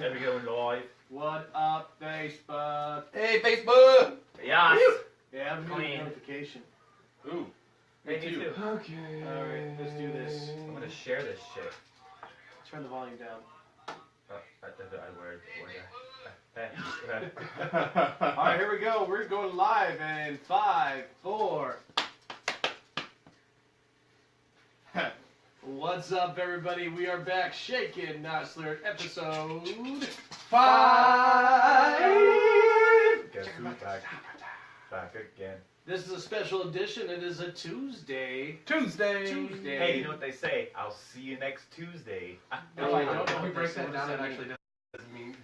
There we go, live. What up, Facebook? Hey, Facebook! Yes! Yeah, I'm getting Clean. a notification. Ooh. Me too. Okay. Alright, let's do this. I'm gonna share this shit. Turn the volume down. Alright, here we go. We're going live in 5, 4. What's up, everybody? We are back. Shaken, Not Slurred, episode 5. Guess who's back? Back again. This is a special edition. It is a Tuesday. Tuesday! Hey, you know what they say? I'll see you next Tuesday. If I don't know If we what break this that down, does it mean. actually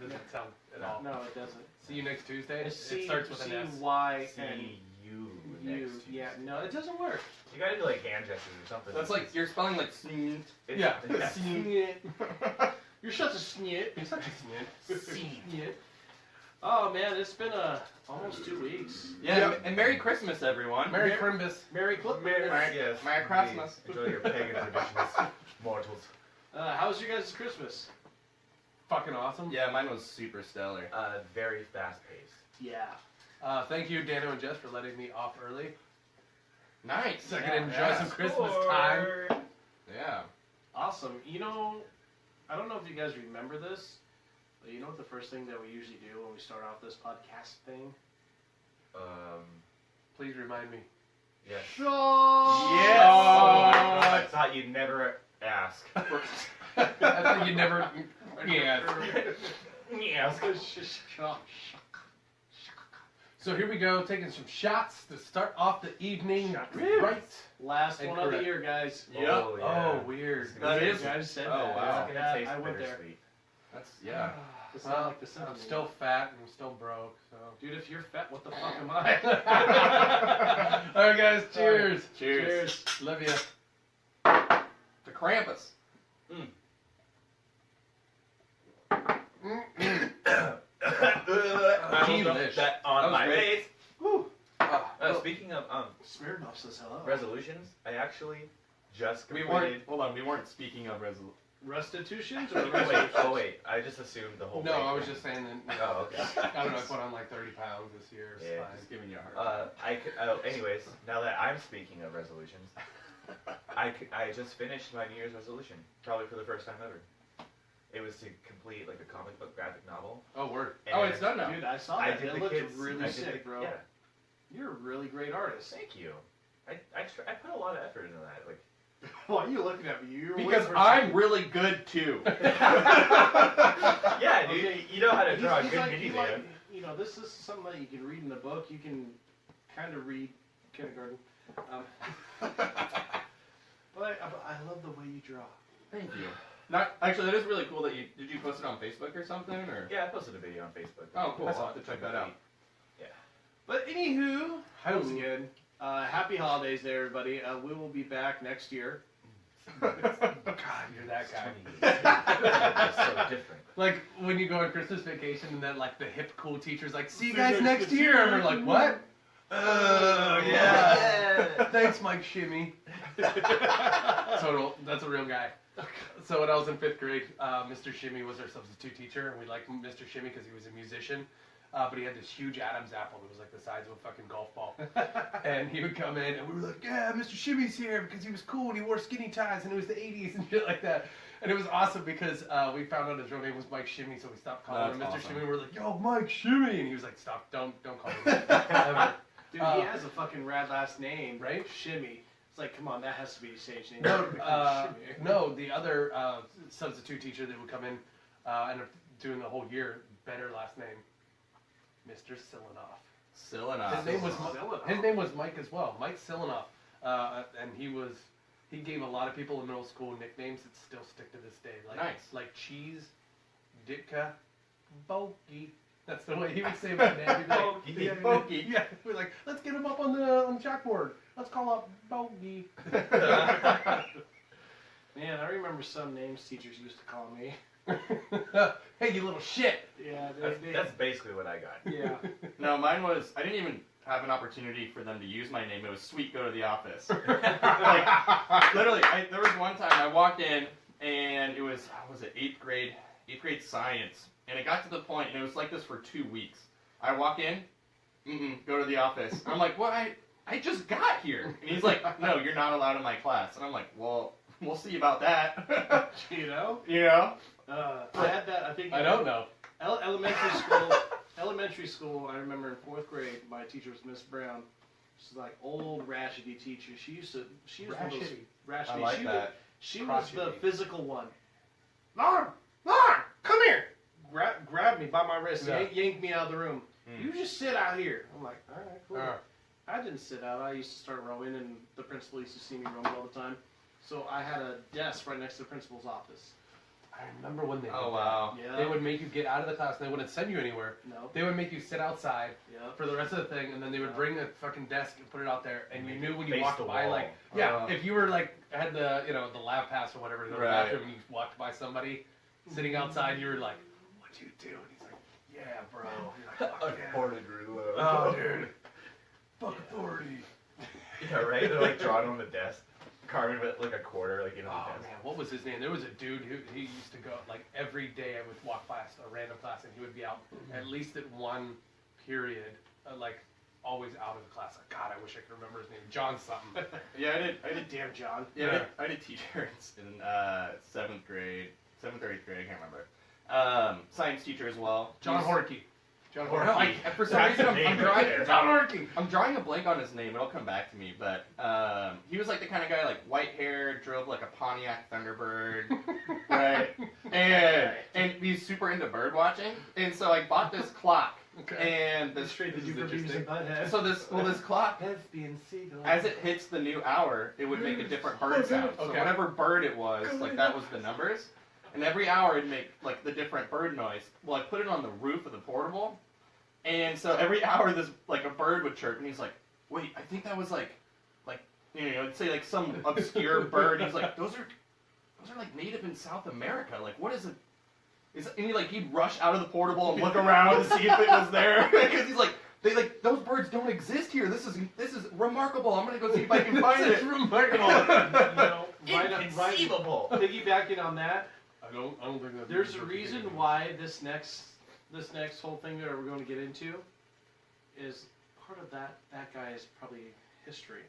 doesn't sound at all. No, it doesn't. See you next Tuesday? It's It starts with an S. C-Y-N. See you You. next Tuesday. Yeah, no, it doesn't work. You gotta do like hand gestures or something. That's like, you're spelling like sneet. It's- Yeah. Snit. You're such a snit. You're such a sneet. Snit. Oh man, it's been almost 2 weeks. Yeah, and Merry Christmas, everyone. Merry Crimbus. Merry Clip. Yes. Merry Christmas. Enjoy your pagan traditions, mortals. How was your guys' Christmas? Fucking awesome. Yeah, mine was super stellar. Very fast paced. Yeah. Thank you, Dano and Jess, for letting me off early. Nice. So I can Yeah, enjoy yeah. some Christmas time. Yeah. Awesome. You know, I don't know if you guys remember this, but you know what the first thing that we usually do when we start off this podcast thing? Please remind me. Yes. Yes. Oh, I thought you'd never ask. I thought you never. Yeah. Yes. So here we go, taking some shots to start off the evening. Shots. Right. Last And one of the correct. year, guys. Yep. Oh, yeah. Oh, weird. That You is- guys said oh, that. wow. It's gonna taste I went there. bittersweet. That's, yeah. It's not Well, like the I'm sentiment. still fat and I'm still broke, so. Dude, if you're fat, what the fuck am I? Alright, guys, cheers. Cheers. Love you. The Krampus. Delish. That on That was my great. face. Woo. Speaking of Smirnoff says hello. resolutions, I actually just We completed. weren't speaking of resolution. Restitutions or Wait, resolutions? oh wait, I just assumed the whole. No, weight I was thing. just saying that. Oh, okay. I don't know, I put on like 30 pounds this year. It's Yeah, fine. Just giving you a hard time. Anyways, now that I'm speaking of resolutions, I just finished my New Year's resolution, probably for the first time ever. It was to complete like a comic book graphic novel. Oh, word. Oh, And it's done now. Dude, I saw I that. did It the looked kids. really I did sick, the, bro. Yeah, You're a really great artist. thank you. I put a lot of effort into that. Like, Why are you looking at me? You're Because waiting for I'm really good, too. yeah, dude, Okay. you know how to He's- draw a he's good like- mini he's man. like, you know, this is something that you can read in the book. You can kind of read kindergarten. But I love the way you draw. Thank you. Not actually. That is really cool. That did you post it on Facebook or something or? Yeah, I posted a video on Facebook. Oh, cool. That's I'll have to check that out. Yeah. But anywho, How once again, happy holidays to everybody. We will be back next year. God, you're that guy. It's so different. Like when you go on Christmas vacation and then like the hip cool teacher's like, see you guys next year. And we're like, what? Oh, yeah. Thanks, Mike Shimmy. That's a real guy. So when I was in 5th grade, Mr. Shimmy was our substitute teacher, and we liked Mr. Shimmy because he was a musician. But he had this huge Adam's apple that was like the size of a fucking golf ball. And he would come in, and we were like, yeah, Mr. Shimmy's here because he was cool, and he wore skinny ties, and it was the 80s and shit like that. And it was awesome because we found out his real name was Mike Shimmy, so we stopped calling him Mr. That's awesome. Shimmy. We were like, yo, Mike Shimmy. And he was like, stop, don't call me that. Ever. Dude, he has a fucking rad last name, Right? Shimmy. It's like, come on, that has to be a stage name. No, Shimmy. no, the other substitute teacher that would come in and doing the whole year, better last name, Mr. Silanoff. Silanoff. His name was Mike as well, Mike Silanoff, and he gave a lot of people in middle school nicknames that still stick to this day, like Nice. like Cheese, Ditka, Bogey. That's the way he would say my name. He'd be like, Bogey. yeah, Bogey. Yeah, we're like, let's get him up on the chalkboard. Let's call up Bogey. Man, I remember some names teachers used to call me. Hey, you little shit. Yeah, That's basically what I got. yeah. No, mine was. I didn't even have an opportunity for them to use my name. It was Sweet Go to the Office. Like, literally, there was one time I walked in and it was, how was it, 8th grade science. And it got to the point, and it was like this for 2 weeks. I walk in, go to the office. I'm like, what? I just got here. And he's like, no, you're not allowed in my class. And I'm like, well, we'll see about that. You know? You know? I had that, I think. I don't know. Elementary school, I remember in 4th grade, my teacher was Miss Brown. She's like old, rashity teacher. She was one of those rashity. I like that. She was the Crotchety. physical one. Lauren, come here. Grab me by my wrist, Yeah. yank me out of the room. You just sit out here. I'm like, all right, cool. Uh, I didn't sit out. I used to start rowing, and the principal used to see me rowing all the time. So I had a desk right next to the principal's office. I remember when they did Oh, that. wow. Yeah. They would make you get out of the class and they wouldn't send you anywhere. No. They would make you sit outside Yeah. for the rest of the thing, and then they would bring a fucking desk and put it out there, and you knew when you Face walked the by, wall. like, if you were like had the the lab pass or whatever to the Right. bathroom, and you walked by somebody sitting outside, you were like, "What do you do?" And he's like, "Yeah, bro." You're like, "Fuck yeah." Unported reload. Oh, dude. Fuck authority. Yeah, right? They're like drawing on the desk. Carving with like a quarter, like, Oh the desk. man, what was his name? There was a dude who he used to go like every day. I would walk past a random class, and he would be out at least at one period, like always out of the class. Like, God, I wish I could remember his name. John something. Yeah, I did. Damn, John. Yeah, I did teachers in 7th grade, 7th or 8th grade, I can't remember. Science teacher as well. John Horkey. John Horkey. Like, for some That's reason, the I'm name right drawing. there. John Horkey. I'm drawing a blank on his name. It'll come back to me. But he was like the kind of guy, like white hair, drove like a Pontiac Thunderbird, right? And he's super into bird watching. And so I bought this clock. Okay. And this Straight to This is Jupiter Beavis and Butthead. so this clock, Lesbian seagull. as it hits the new hour, it would make a different bird sound. So Okay. whatever bird it was, like that was the numbers. And every hour it'd make like the different bird noise. Well, I put it on the roof of the portable. And so every hour this like a bird would chirp and he's like, wait, I think that was like it'd say like some obscure bird. He's like, those are like native in South America. Like what is it? And he'd rush out of the portable and look around to see if it was there. Because he's like, those birds don't exist here. This is remarkable. I'm gonna go see if I can find it. remarkable. Inconceivable. Piggybacking on that, I don't think that. there's a reason why this next whole thing that we're going to get into is part of that guy's probably history.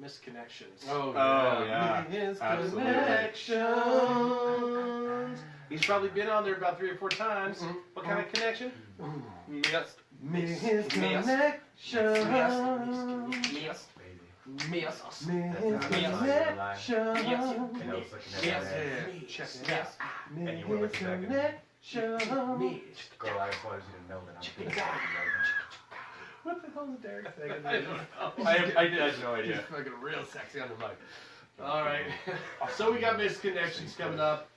Misconnections. Oh yeah. Misconnections. He's probably been on there about 3 or 4 times. Mhm. What kind of connection? Yes. Misconnections. Yes. Baby. Yes. That's not a lie. Yes. And I was looking at Yes. that. Check it Yes. And you were looking back at me. Girl, I just wanted you to know that I'm thinking about you right now. What the hell is Derek saying? I don't know. I had no He's idea. fucking real sexy on the mic. All right. So we got misconnections coming up.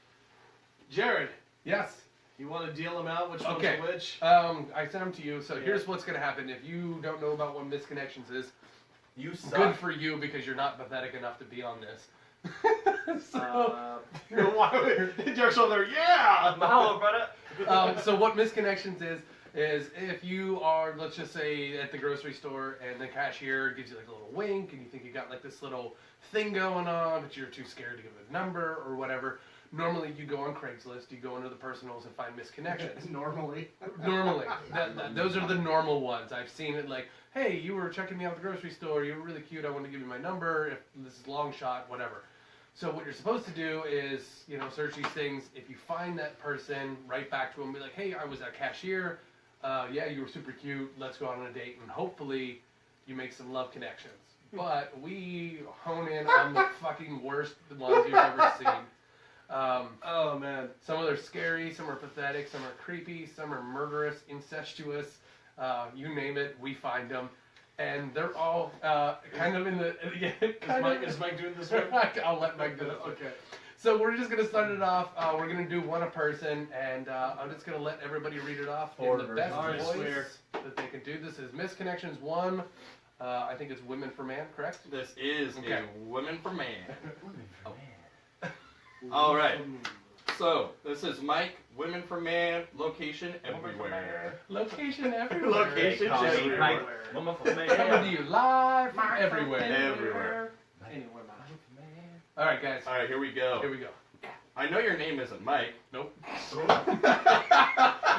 Jared, Yes. you want to deal them out? Which Okay. one's which? I sent them to you. So Yeah. here's what's gonna happen. If you don't know about what misconnections is, You suck. good for you because you're not pathetic enough to be on this. So, Derek's over there. Yeah. Mahalo, brother. so what misconnections is if you are, let's just say, at the grocery store and the cashier gives you like a little wink and you think you got like this little thing going on, but you're too scared to give a number or whatever. Normally you go on Craigslist, you go into the personals and find misconnections. Normally. Normally. Those are the normal ones. I've seen it like, hey, you were checking me out at the grocery store, you were really cute, I want to give you my number, if this is long shot, whatever. So what you're supposed to do is, search these things. If you find that person, write back to them, be like, hey, I was a cashier, yeah, you were super cute, let's go out on a date, and hopefully you make some love connections. But we hone in on the fucking worst ones you've ever seen. Oh man. Some of them are scary, some are pathetic, some are creepy, some are murderous, incestuous, you name it, we find them. And they're all kind of in the... Is Mike doing this one? I'll let Mike do it. Okay. So we're just going to start it off. We're going to do one a person, and I'm just going to let everybody read it off in the best Alright, voice swear. that they can do. This is Misconnections 1. I think it's Women for Man, correct? This is Okay. a Women for Man. All right. So this is Mike, Women for Man, location everywhere. Location everywhere. Location Call me everywhere. Mike. Woman for Coming man. to you live from everywhere. Everywhere. Anywhere, All right, guys. All right, here we go. Here we go. I know your name isn't Mike. Nope.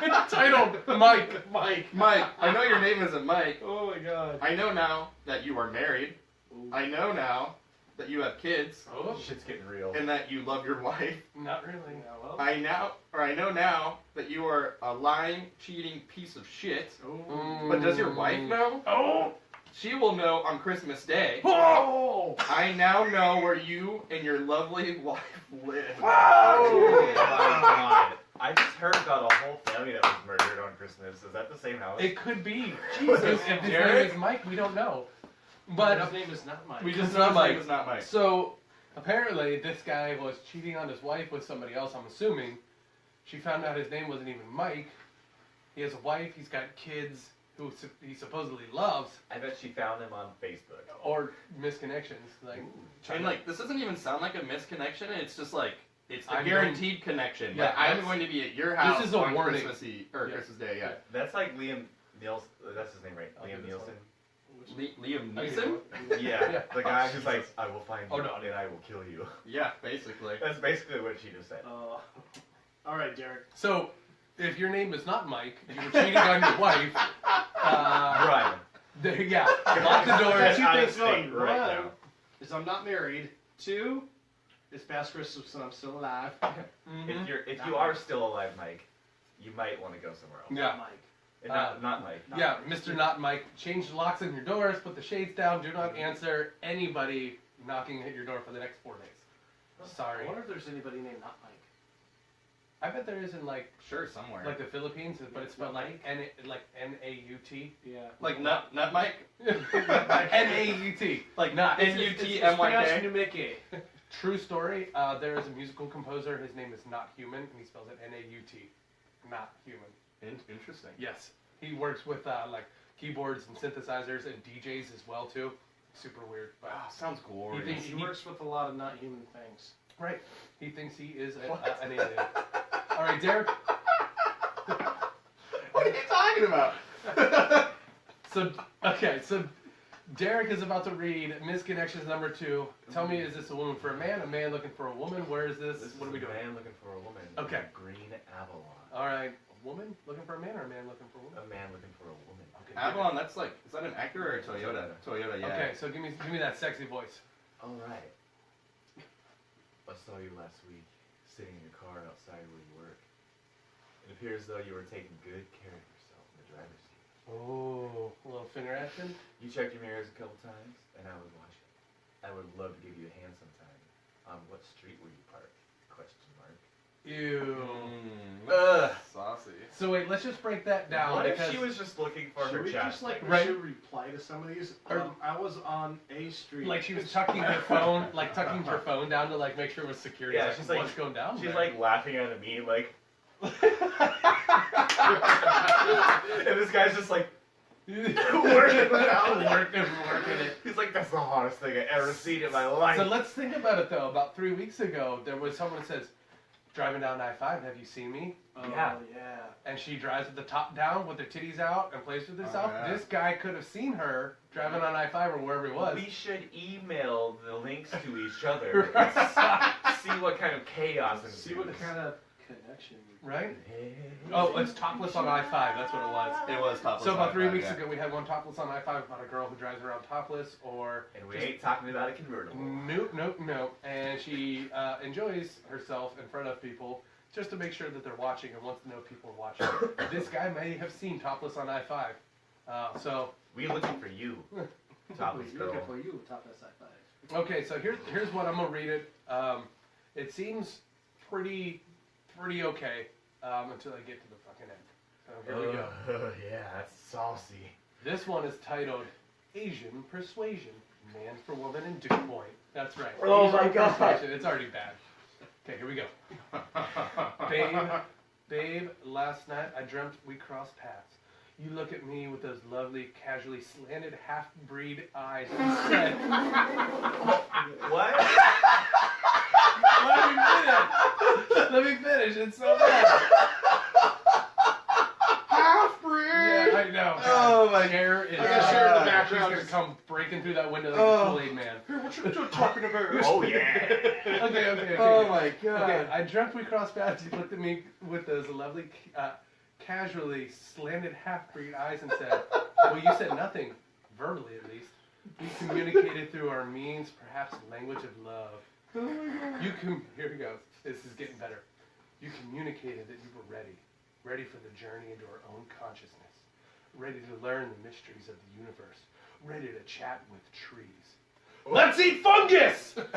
Titled Mike. Mike. Mike, I know your name isn't Mike. Oh my god. I know now that you are married. Ooh. I know now that you have kids Oh, Shit's getting real. and that you love your wife. not really. Yeah, well. I know now that you are a lying, cheating piece of shit. Oh. But does your wife know? Oh! She will know on Christmas Day. Oh! I now know where you and your lovely wife live. Oh my god. I just heard about a whole family that was murdered on Christmas. Is that the same house? It could be. Jesus, If his name Derek? is Mike, we don't know. But But his name is not Mike. we just His know name Mike. is not Mike. So apparently, this guy was cheating on his wife with somebody else. I'm assuming. She found out his name wasn't even Mike. He has a wife. He's got kids who he supposedly loves, I bet she found him on Facebook. or misconnections. Like, And like, this doesn't even sound like a misconnection. It's just like it's I a guaranteed connection. Yeah, Like, I'm that's- going to be at your house is a on warning. Christmas Eve or Yeah. Christmas Day. Yeah. That's like Liam Nielsen. That's his name, right? I'll Liam do this Nielsen. Liam Okay. Neeson. Yeah, Yeah. the guy Oh, who's like, I will find you Oh, no. and I will kill you. Yeah, basically. That's basically what she just said. All right, Derek. so if your name is not Mike, you were cheating on your wife. Run. Yeah, lock the door. Get Two out of things state going. right One now. is I'm not married. Two, it's past Christmas and I'm still alive. Mhm. If you are still alive, Mike, you might want to go somewhere else. Yeah. Mike. And not Mike. Yeah, Mr. Not Mike, change the locks on your doors, put the shades down, do not answer anybody knocking at your door for the next 4 days. Sorry. I wonder if there's anybody named not Mike. I bet there is in like Sure, somewhere. the Philippines, but it's spelled like N-A-U-T. Yeah. Like nut Mike. N-A-U-T. Like Not Pronounced NUTMYK. New Mickey. True story. There is a musical composer. His name is Not Human, and he spells it N-A-U-T. Not human. Interesting. Yes. He works with like keyboards and synthesizers and DJs as well too. Super weird, but Wow, sounds glorious. think- He works with a lot of not human things. right. He thinks he is an alien. All right, Derek. What are you talking about? So Derek is about to read Misconnections number 2. Tell me, is this a woman for a man looking for a woman? Where is this? This What are is we a doing? man looking for a woman. Okay. in Green Avalon. All right, a woman looking for a man or a man looking for a woman? A man looking for a woman. Okay. Avalon, that's like, is that an Acura or a Toyota? Toyota, yeah. Okay, so give me that sexy voice. All right. I saw you last week sitting in your car outside where you work. It appears as though you were taking good care of yourself in the driver's seat. Oh, a little finger action. You checked your mirrors a couple times, and I was watching. I would love to give you a hand sometime. On what street were you parked? Question mark. Ew. Ugh. Saucy. So wait, let's just break that down. What if because she was just looking for Should her we chat? just like Right. should reply to some of these? Or- I was on a street. like she was tucking her phone, tucking her phone down to like make sure it was secure. Yeah, It's she's like, like- what's going down? She's there? like laughing at me, like. And this guy's just like working it out. working it. He's like, that's the hottest thing I ever seen in my life. So let's think about it though. About 3 weeks ago, there was someone that says, "Driving down I-5, have you seen me?" Oh, Yeah. yeah. And she drives with the top down, with her titties out, and plays with herself. yeah. This guy could have seen her driving on I-5 or wherever he was. We should email the links to each other. and see what kind of chaos ensues. See what kind of connection. Right? Oh, it's topless on I-5. That's what it was. It was topless. So about 3 on weeks yeah. ago, we had one topless on I-5 about a girl who drives around topless, or And we ain't talking about a convertible. nope. And she enjoys herself in front of people just to make sure that they're watching and wants to know people are watching. This guy may have seen topless on I-5. So We looking for you, topless girl. Looking for you, top SI5. okay, so here's what I'm gonna read it. It seems pretty okay until I get to the fucking end. So here we go. Yeah, that's saucy. This one is titled Asian Persuasion, Man for Woman in Dew Point. That's right. Oh Asian my God. Persuasion. It's already bad. Okay, here we go. Babe, last night I dreamt we crossed paths. You look at me with those lovely, casually slanted half-breed eyes and said, What? Let me finish. It's so bad. Half-breed. Yeah, I know. Oh my Hair is. I gotta share in the background. She's gonna come breaking through that window like Oh. a Kool-Aid man. What you talking about? Oh yeah. Okay. Oh my god. Okay, I dreamt we crossed paths. You looked at me with those lovely, casually slanted half-breed eyes and said, "Well, you said nothing, verbally at least. We communicated through our means, perhaps language of love. Here we go. This is getting better. You communicated that you were ready for the journey into our own consciousness, ready to learn the mysteries of the universe, ready to chat with trees. Let's eat fungus!" It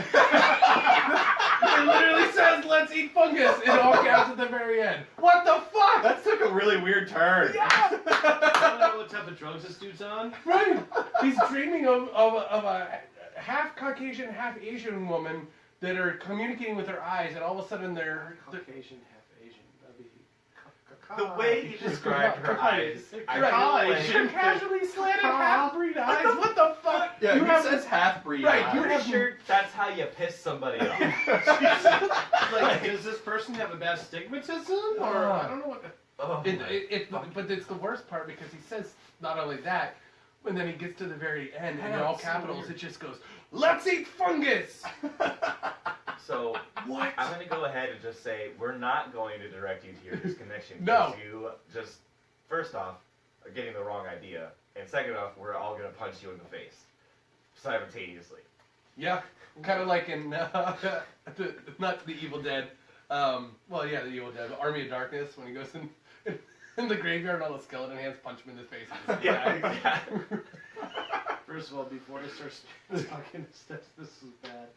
literally says, "Let's eat fungus," in all caps at the very end. What the fuck? That took a really weird turn. Yeah! I don't know what type of drugs this dude's on. Right. He's dreaming of a half Caucasian, half Asian woman that are communicating with their eyes, and all of a sudden they're Caucasian, half Asian. That'd be... The way he described her eyes, I Right. feel like Casually slanted half-breed eyes. What the fuck? Yeah, You he have says half-breed. Right, eyes. you I'm have- pretty sure that's how you piss somebody off. Like, does this person have a bad stigmatism? Or, I don't know what the... Oh But it's the worst part because he says not only that, and then he gets to the very end, and in all it's so capitals, weird. it just goes, "Let's eat fungus!" So What? I'm going to go ahead and just say we're not going to direct you to your disconnection. No. Because you just, first off, are getting the wrong idea. And second off, we're all going to punch you in the face. Simultaneously. Yeah, kind of like in, not the Evil Dead, well, yeah, the Evil Dead, but Army of Darkness, when he goes in the graveyard and all the skeleton hands punch him in the face. And he's Yeah, like, exactly. First of all, before I start talking, this is bad.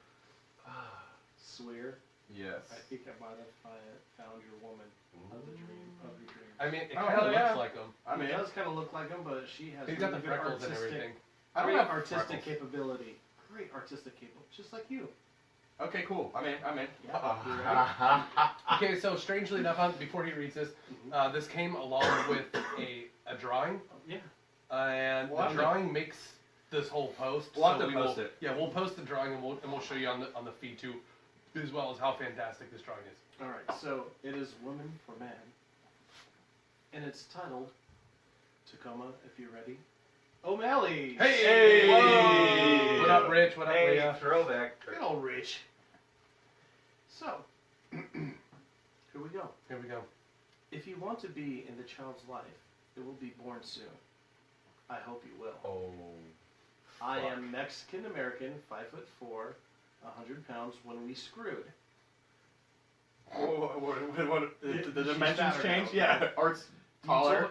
Swear. Yes. I think I might have found your woman of the dream of your dream. I mean, it Oh, kind hell of yeah. looks like him. I mean, It does kind of look like him, but she has He's got the really good freckles and artistic, everything. I don't great have artistic freckles. capability. Great artistic capability, just like you. Okay, cool. I'm in. Yeah, you're right. Okay, so strangely enough, before he reads this, this came along with a drawing, Yeah. and We'll have the to- drawing makes this whole post. We'll have so to we post will, it. Yeah, we'll post the drawing and we'll show you on the feed too, as well as how fantastic this drawing is. All right, so it is Woman for Man, and it's titled Tacoma. If you're ready, O'Malley. Hey! Whoa! What up, Rich? What up, Hey, Leah? throwback. Good old Rich. So, here we go. Here we go. If you want to be in the child's life, it will be born soon. I hope you will. Oh. I fuck. am Mexican American, 5'4", 100 pounds. When we screwed. What, the She's dimensions fatter change? now. Yeah. Art's taller.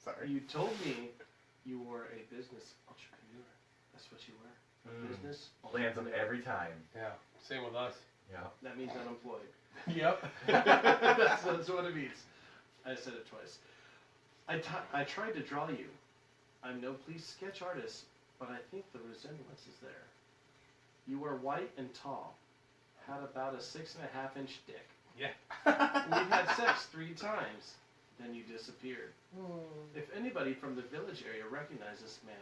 Sorry. You told me you were a business entrepreneur. That's what you were. Mm. Business Lands them entrepreneur. every time. Yeah, same with us. Yeah. That means unemployed. Yep. that's what it means. I said it twice. I tried to draw you. I'm no please sketch artist, but I think the resemblance is there. You were white and tall. Had about a 6.5-inch dick. Yeah. We had sex 3 times. Then you disappeared. If anybody from the village area recognizes this man,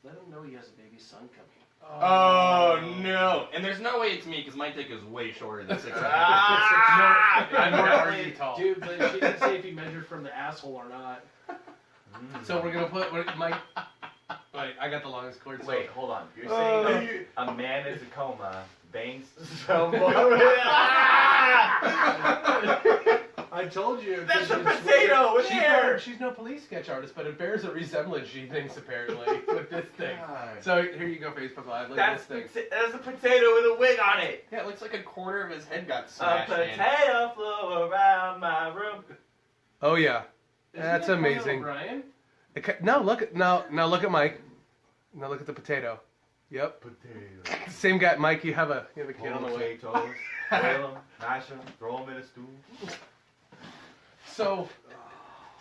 let him know he has a baby son coming. Oh no! And there's no way it's me because my dick is way shorter than 6 Ah! I'm already tall. Dude, but she didn't say if he measured from the asshole or not. Mm. So we're gonna put Mike. Wait, I got the longest cord. So Wait, hold on. You're Oh, saying a man in a coma bangs someone. I told you. That's a it's potato with hair. she's no police sketch artist, but it bears a resemblance, she thinks, apparently, with this thing. God. So here you go, Facebook Live. Look at That's this thing. that's a potato with a wig on it. Yeah, it looks like a quarter of his head got A smashed in. potato flew around my room. Oh yeah, Isn't that's it Conan amazing. O'Brien? No, look at now look at Mike. Now look at the potato. Yep, Potato. same guy. Mike, you have a kid on the way. Potatoes. Boil them, mash them, throw them in a stew. So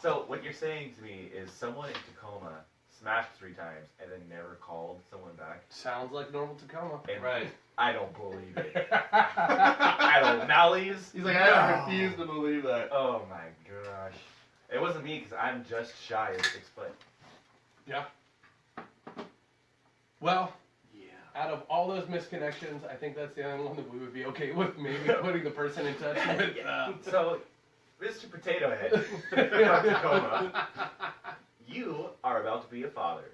So what you're saying to me is someone in Tacoma smashed 3 times and then never called someone back. sounds like normal Tacoma. And Right. I don't believe it. I don't. Mally's. He's like, I refuse to believe that. Oh my gosh. It wasn't me because I'm just shy of 6 foot. Yeah. Well, Yeah. out of all those misconnections, I think that's the only one that we would be okay with maybe putting the person in touch with. So, Mr. Potato Head from Tacoma, you are about to be a father.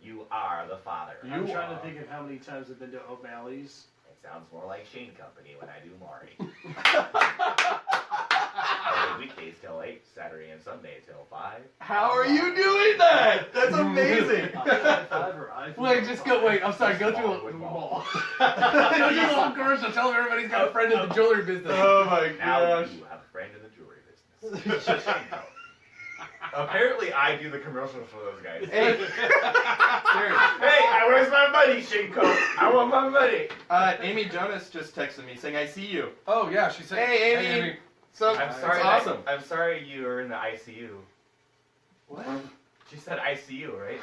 You are the father. I'm You trying are. to think of how many times I've been to O'Malley's. It sounds more like Shane Company when I do Maury. weekdays till 8, Saturday and Sunday till 5. How are you doing that? That's amazing. Wait, just go. Wait, I'm sorry. Go through the wall. Go through the whole commercial. Tell them everybody's got a friend in the jewelry business. Oh my Now gosh. you have a friend in the jewelry business. Apparently, I do the commercials for those guys. Hey, Where's my money, Shinko? I want my money. Amy Jonas just texted me saying, "I see you." Oh yeah, she said. Hey, Amy. So I'm sorry. It's awesome. I'm sorry you were in the ICU. What? She said ICU, right?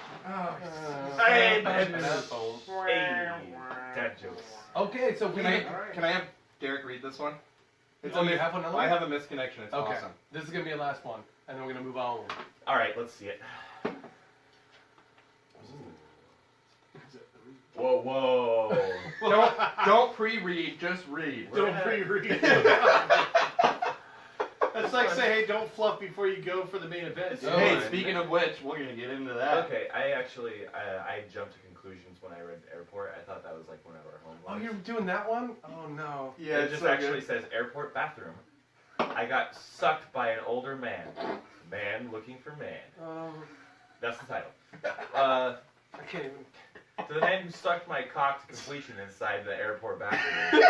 Hey, Hey, dad jokes. Okay, so we. Can I have Derek read this one? Oh, you have another one? I have a misconnection. It's Okay. awesome. This is gonna be the last one, and then we're gonna move on. All right, let's see it. Whoa, whoa. Don't pre-read, just read. Don't pre-read. It's like say, hey, don't fluff before you go for the main event. Oh, Hey, my speaking of which, we're gonna get into that. Okay, I actually I jumped to conclusions when I read Airport. I thought that was like one of our home Oh, ones. you're doing that one? Oh no. Yeah, It it's just so actually good. says airport bathroom. I got sucked by an older man. Man looking for man. That's the title. I can't even. To the man who sucked my cock to completion inside the airport bathroom.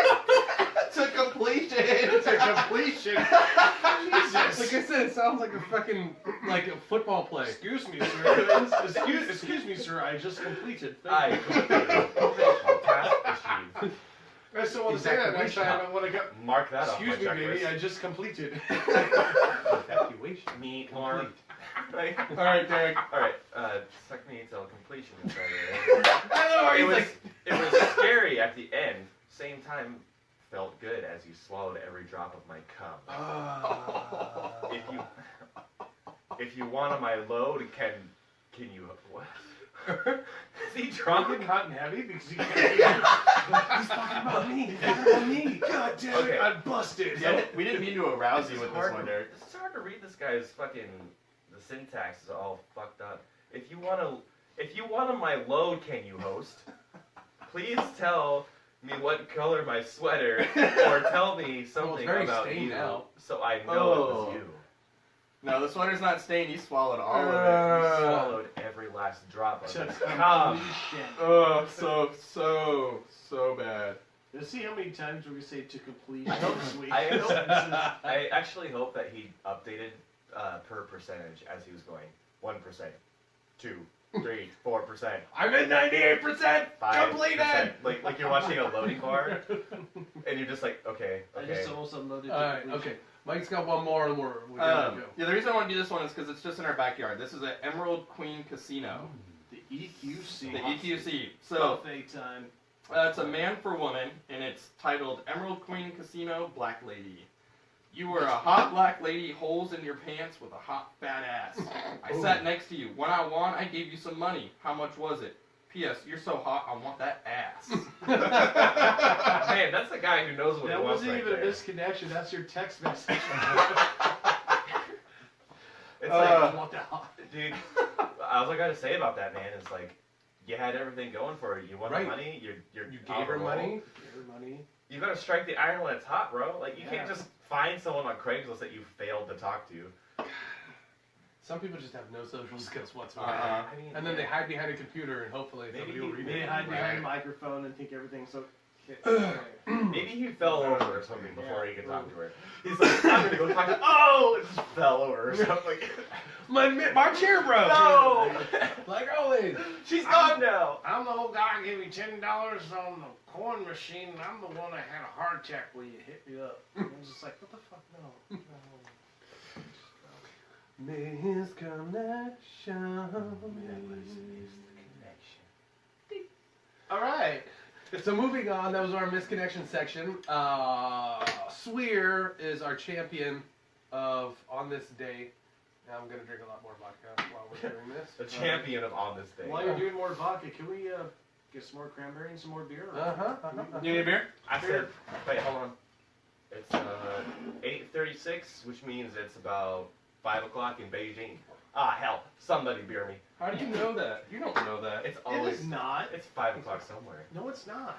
To completion. To completion. Jesus. Like I said, it sounds like a fucking like a football play. Excuse me, sir. Excuse me, sir. I just completed. I completed professional task achieved. I still want to say that next time. I want to go. Mark that off my Excuse me, checklist. baby. I just completed. Evacuation. Meet Mark. All right, Derek. Alright, suck me until completion inside there. I don't know where It he's was, like. it was scary at the end. Same time, felt good as you swallowed every drop of my cum. If you want my load, can you what? Is he I'm drunk? getting hot and heavy because you He's talking about me. He's talking about me. God damn it, Okay. I'm busted. Yeah, we didn't mean to arouse you It's with this hard one, to- Derek. It's hard to read this guy's fucking. The syntax is all fucked up. If you wanna my load, can you host? Please tell me what color my sweater, or tell me something very about stained you, now. so I know it Oh. was you. No, the sweater's not stained. You swallowed all of You it. swallowed every last drop of To it. Come. completion. Oh, so bad. Let's see how many times we say to completion I hope- this week. I hope- I actually hope that he updated per percentage as he was going. 1%, 2, 3, 4%, I'm at 98%. 5%. Completed. Like you're watching a loading bar, and you're just like, okay, I okay. just almost unloaded. All right. Okay. Mike's got one more, and we're gonna go. Yeah, the reason I want to do this one is because it's just in our backyard. This is at Emerald Queen Casino, The EQC. the EQC. So Buffet time. it's a man for woman, and it's titled Emerald Queen Casino Black Lady. You were a hot black lady, holes in your pants with a hot fat ass. I sat next to you. When I won, I gave you some money. How much was it? P.S. You're so hot, I want that ass. Man, that's the guy who knows what That he wants wasn't right even there. a misconnection. That's your text message. It's I like, want that hot. dude, all I gotta say about that, man, is like, you had everything going for you. You won Right. the money. You You gave her money. Give her money. You gotta strike the iron when it's hot, bro. Like you Yeah. can't just find someone on Craigslist that you failed to talk to. Some people just have no social skills whatsoever. Uh-huh. I mean, And then they hide behind a computer, and hopefully Maybe somebody will read They it. hide behind Right. a microphone and think everything's so. maybe he fell over or something before he could talk to her. He's like, I'm gonna go talk to. Oh, it just fell over or something. My chair broke. No, Like always. she's gone now. I'm the old guy who gave me $10 on the coin machine, and I'm the one that had a heart attack where you hit me up. I was just like, what the fuck? No. All right. So moving on, that was our misconnection section. Swear is our champion of On This Day. Now I'm going to drink a lot more vodka while we're doing this. The champion of On This Day. While you're doing more vodka, can we get some more cranberry and some more beer? You need a beer? I said, wait, hold on. It's 8:36, which means it's about 5 o'clock in Beijing. Ah, hell, somebody beer me. How do you know that? You don't know that. It's It always is not. it's 5 o'clock somewhere. No, it's not.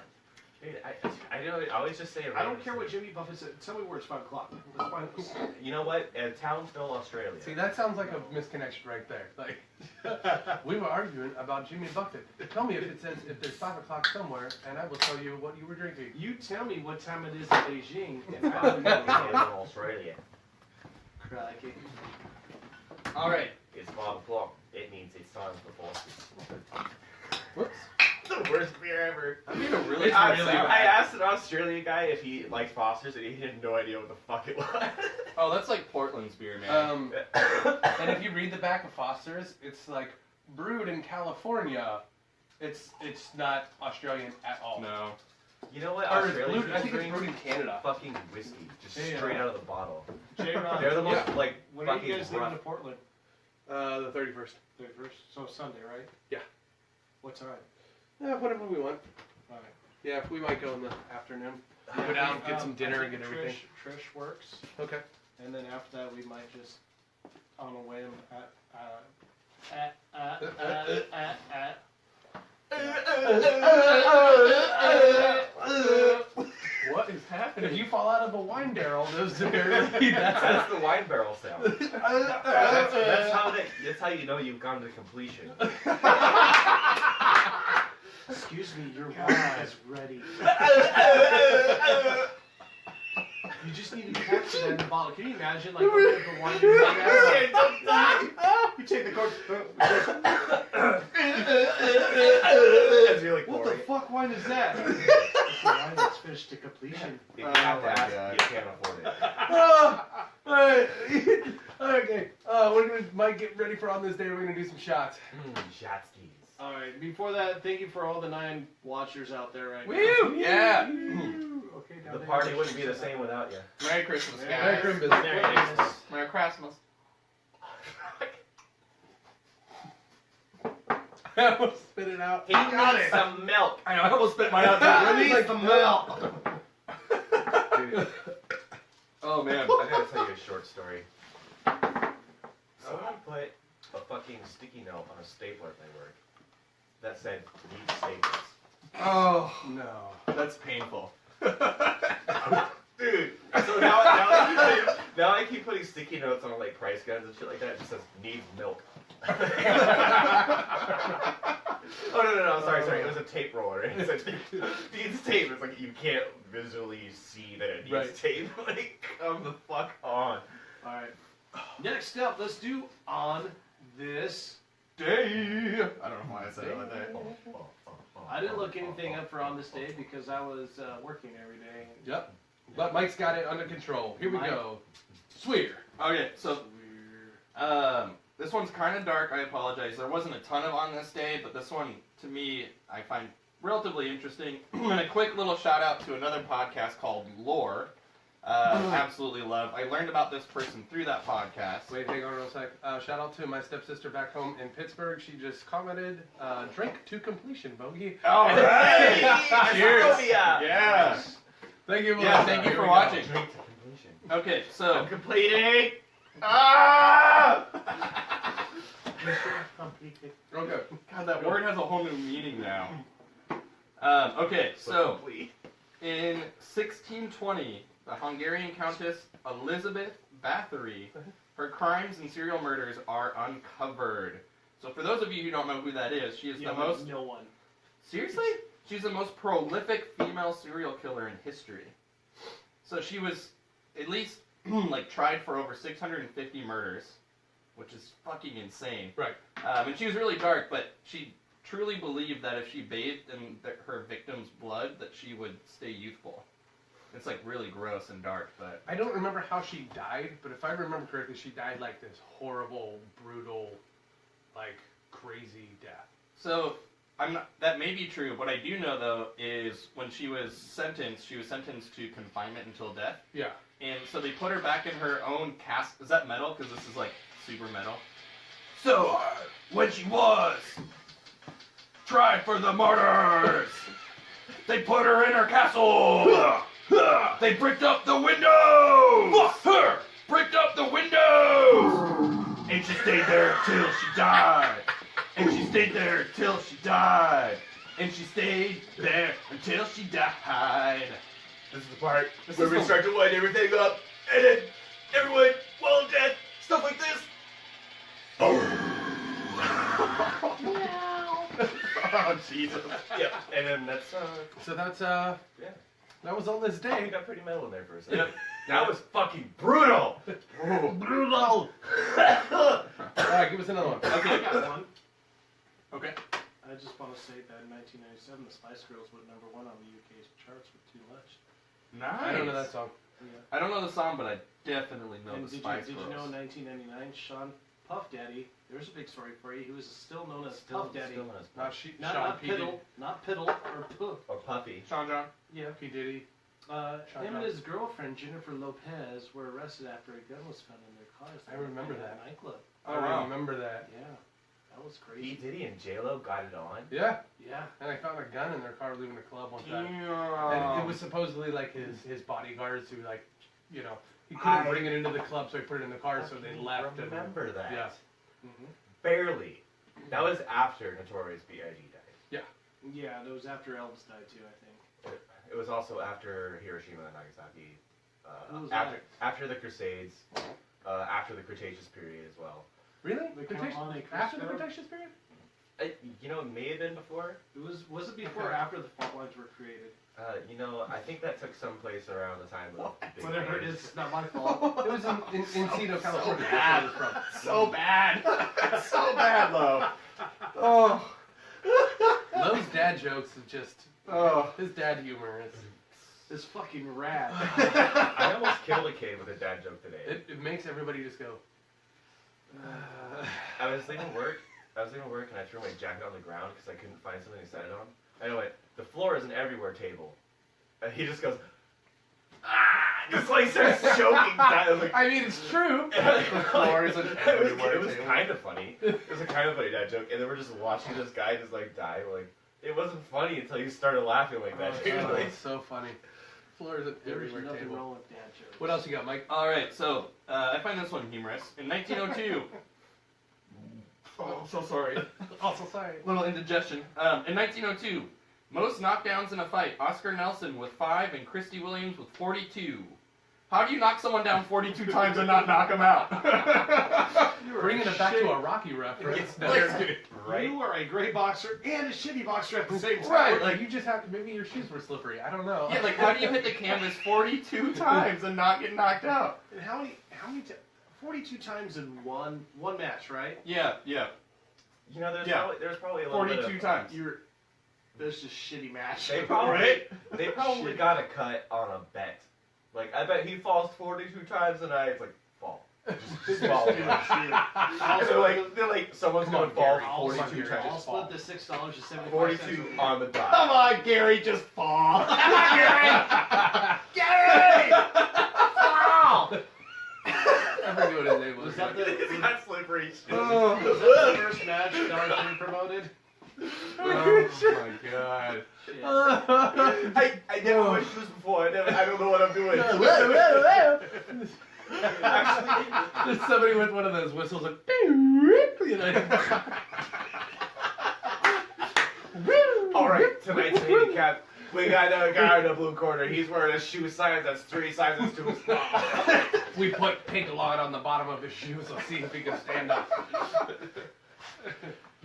Dude, I always just say. I don't care what Jimmy Buffett said. Tell me where it's 5 o'clock. Let's find this. You know what? Townsville, Australia. See, that sounds like a misconnection right there. Like, we were arguing about Jimmy Buffett. Tell me if it says if there's 5 o'clock somewhere, and I will tell you what you were drinking. You tell me what time it is in Beijing. It's Townsville, Australia. Crikey. All right. It's 5 o'clock. It means it's time for Foster's. Whoops. The worst beer ever. I mean, a really It's bad really sound. I asked an Australian guy if he liked Foster's, and he had no idea what the fuck it was. Oh, that's like Portland's beer, man. And if you read the back of Foster's, it's like brewed in California. It's not Australian at all. No. You know what? Or it's Australians brewed, I think it's drink brewed in Canada. fucking whiskey, just Hey, straight out of the bottle. J-Ron, They're the most Yeah. like when are fucking you guys leaving rough. to Portland? The 31st. 31st? So Sunday, right? Yeah. What time? Whatever we want. Alright. Yeah, we might go in the afternoon. Go down, get some dinner, and get everything. Trish works, Okay. and then after that we might just on a whim What is happening? If you fall out of a wine barrel, those apparently That's the wine barrel sound. That's how you know you've gone to completion. Excuse me, your wine is ready. You just need to capture that in the bottle. Can you imagine, like, opening up the wine and you're like, Don't die. you take the cork. As you're like, What the fuck wine is that? It's the wine that's finished to completion. If you have to Oh my ask, God. you can't afford it. Okay. We're gonna might get ready for on this day. We're gonna do some shots. Shatskis. All right. Before that, thank you for all the 9 watchers out there right now. Woo! Yeah. Okay, now The they party know wouldn't be the shit same without you. Merry Christmas, guys. Merry Christmas. Merry Christmas. Merry Christmas. I almost spit it out. He needs some milk. I know, I almost spit mine out. He needs some milk. Dude, Oh, man. I gotta tell you a short story. Someone put a fucking sticky note on a stapler at my work that said, "Need staples." Oh no. That's painful. Dude, so now I keep putting sticky notes on like price guides and shit like that. It just says "needs milk." Oh no! Sorry. It was a tape roller. It said needs tape. It's like you can't visually see that it needs Right. tape. Like, come the fuck on. All right. Next up, let's do on this. Day. I don't know why I said it like that. I didn't look anything up for on this day because I was working every day. Yep. But Mike's got it under control. Here we go. Swear. Okay, so this one's kind of dark. I apologize. There wasn't a ton of on this day, but this one, to me, I find relatively interesting. And a quick little shout out to another podcast called Lore. Absolutely love. I learned about this person through that podcast. Wait, hang on real sec. Shout out to my stepsister back home in Pittsburgh. She just commented, drink to completion, Bogey. All right. Cheers. Yeah. Thank you. Yeah, thank you Here for we go. watching. Drink to completion. Okay, so I'm completing. ah! Okay. God, that word has a whole new meaning now. Okay, so Complete. in 1620, the Hungarian Countess Elizabeth Bathory, her crimes and serial murders are uncovered. So for those of you who don't know who that is, she is the most... No one. Seriously? She's the most prolific female serial killer in history. So she was at least like tried for over 650 murders, which is fucking insane. Right. And she was really dark, but she truly believed that if she bathed in her victim's blood, that she would stay youthful. It's like really gross and dark, but I don't remember how she died, but if I remember correctly, she died like this horrible, brutal, like crazy death. so that may be true. What I do know though is when she was sentenced to confinement until death. Yeah. And so they put her back in her own cast. Is that metal? Because this is like super metal. So when she was tried for the murders, they put her in her castle. They bricked up the windows. Bricked up the windows. And she stayed there till she died. And she stayed there till she died. and she stayed there until she died. This is the part This where is we the- start to wind everything up, and then everyone, well, dead, stuff like this. Oh, Jesus. Yep, and then that's, So that's, yeah. that was on this It day. got pretty metal in there for a second. Yep. That was fucking brutal! Brutal! Alright, give us another one. Okay, I got one. Okay. I just want to say that in 1997, the Spice Girls went #1 on the UK charts with Too Much. Nice. I don't know that song. Yeah. I don't know the song, but I definitely know And the did Spice you Girls. know in 1999, Sean Puff Daddy, there's a big story for you, he was still known as Still, Puff Daddy. still not as Not Not, Sean not P. Diddy. Piddle, not Piddle, or Puff. or Puffy. Sean John? Yeah. P. Diddy. Sean Him and John. his girlfriend, Jennifer Lopez, were arrested after a gun was found in their cars. I remember at that. a nightclub. I wow. remember that. Yeah, that was P. crazy. Diddy and J-Lo got it on. Yeah. Yeah. And I found a gun in their car leaving the club one time. Damn. And it was supposedly like his bodyguards who like, you know, he couldn't bring it into the club, so he put it in the car, so they left. Remember that? Yeah. Mm-hmm. Barely. That was after Notorious B.I.G. died. Yeah, that was after Elvis died too, I think. It was also after Hiroshima and Nagasaki. Who was After the Crusades. After the Cretaceous period as well. Really? The Cretaceous? Count Monte After the Cristo? Cretaceous period? You know, it may have been before. Was it before or after the fault lines were created? You know, I think that took some place around the time of the Big Whatever it Bang. is, it's not my fault. It was in Encino, California. bad. That's where it was from. So bad. So bad, Lo. Oh. Lowe's dad jokes is just, Oh. his dad humor is, It's fucking rad. I almost killed a kid with a dad joke today. it makes everybody just go, I was leaving work. And I threw my jacket on the ground because I couldn't find something to set it on. And I went, the floor is an everywhere table. And he just goes, ah! Just like starts choking. I was like, I mean, it's true. The floor is an everywhere it was table. kind of funny. It was a kind of funny dad joke. And then we're just watching this guy just like die. We're like, it wasn't funny until you started laughing like that. dude. Oh, Like, it's so funny. Floor is an There's everywhere nothing table. wrong with dad jokes. What else you got, Mike? All right, so I find this one humorous. In 1902, oh, I'm so sorry. Also, sorry. little indigestion. In 1902, most knockdowns in a fight: Oscar Nelson with 5 and Christy Williams with 42. How do you knock someone down 42 times and not knock them out? Bringing it back to a Rocky reference. It's There. Right? You are a great boxer and a shitty boxer at the same time. Right, like you just have to, maybe your shoes were slippery. I don't know. Yeah, like how do you hit the canvas 42 times and not get knocked out? And how many 42 times in one match, right? Yeah. You know, Yeah. there's probably a little bit 42 of, times. That's just shitty match. They probably, Right? they probably Shit. got a cut on a bet. Like, I bet he falls 42 times tonight. It's like, fall. Just fall. And they're like, someone's Come gonna on, fall Gary. Come on, 42 Gary. I'll times. split the $6 to 75 42 on the dot. Come on, Gary, just fall. Gary! I forget what his name was. Was that the, It's not slippery. was that the first match that R3 promoted? Oh my god. Shit. I never went shoes before. I don't know what I'm doing. Actually, There's somebody with one of those whistles like, you know. all right, tonight's handicap. We got a guy in the blue corner. He's wearing a shoe size that's 3 sizes too small. We put pink lard on the bottom of his shoes. Let's see if he can stand up.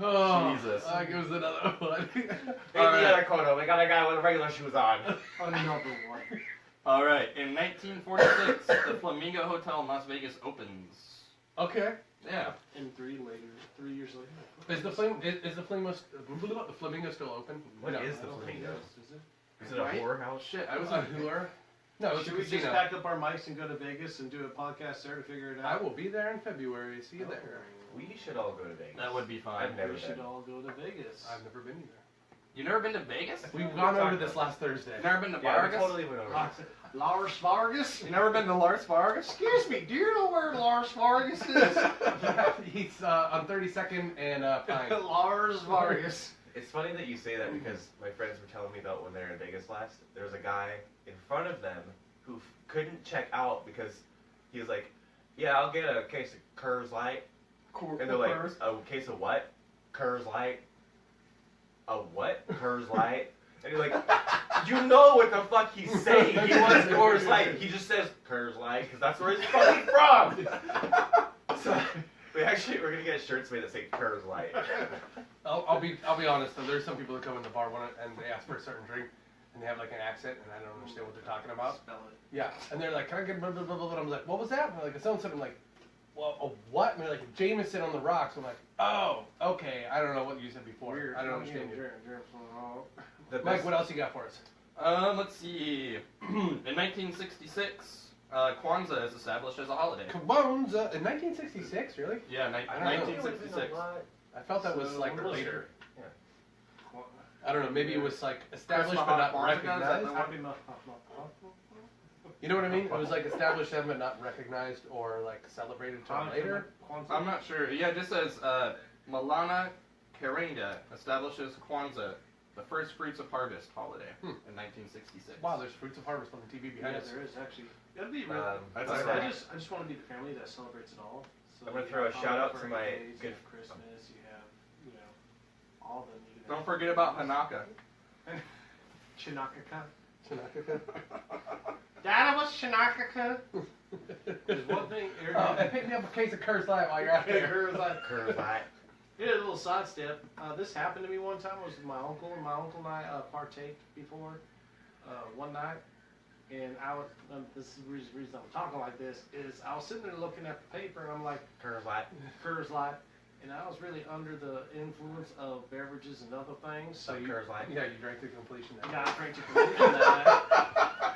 Oh, Jesus. Give us another one. In the other corner, we got a guy with regular shoes on. Another one. All right, in 1946, the Flamingo Hotel in Las Vegas opens. Okay. Yeah. And 3 years later. Is the flamingo still open? What No. is I the don't think Flamingo? it is it? Is it a Right? whorehouse? Shit, I was on Hooler. No, it's a Should we just casino. pack up our mics and go to Vegas and do a podcast there to figure it I out? will be there in February. See you there. We should all go to Vegas. That would be fun. I've never We should been. all go to Vegas. I've never been either. You never been to Vegas? We've We gone over talked this about last Thursday. You never been to Yeah, we Vargas? totally went over this. Lars Vargas? You never been to Lars Vargas? Excuse me, do you know where Lars Vargas is? He's on 32nd and Pine. Lars Vargas. It's funny that you say that because my friends were telling me about when they were in Vegas last. There was a guy in front of them who couldn't check out because he was like, "Yeah, I'll get a case of Curves Light." And they're like, "A case of what? Curves Light." a what? Coors Light? And you're like, you know what the fuck he's saying. He wants Coors Light. He just says Coors Light because that's where he's fucking from. So we're gonna get shirts made that say Coors Light. I'll be honest though. There's some people that come in the bar and they ask for a certain drink, and they have like an accent, and I don't understand what they're talking about. Spell it. Yeah, and they're like, "Can I get blah blah blah blah?" And I'm like, "What was that?" And they're like, "It sounds something like, well, a what?" And they're like, "Jameson on the rocks." I'm like, "Oh, okay. I don't know what you said before. Weird. I don't understand you." Mike, what else you got for us? Let's see. In 1966, Kwanzaa is established as a holiday. Kwanzaa in 1966, really? Yeah, I don't know. 1966. I felt that was like closer. later. Yeah. I don't know. Maybe it was like established Chris but not Kwanzaa, is that the recognized. one? You know what I mean? It was like established then but not recognized or like celebrated until later. I'm not sure. Yeah, it just says Malana Karenga establishes Kwanzaa, the first fruits of harvest holiday, in 1966. Wow, there's fruits of harvest on the TV behind Yeah, us. there is actually. That'd be really. That's I right. just want to be the family that celebrates it all. So I'm gonna you throw a have shout out holidays, to my you good- have Christmas, you have all the neat. Don't forget about Hanukkah. Chinakaka. Tanaka. Dada, what's Chinakaka? There's one thing. And pick me up a case of Coors Light while you're out there. Coors Light. Here's a little sidestep. This happened to me one time. It was my uncle. My uncle and I partaked before one night, and I was. This is the reason I'm talking like this is I was sitting there looking at the paper, and I'm like, Coors Light. Coors Light, and I was really under the influence of beverages and other things. So you, Coors Light. Yeah, you drank to completion. That got drank to completion that night.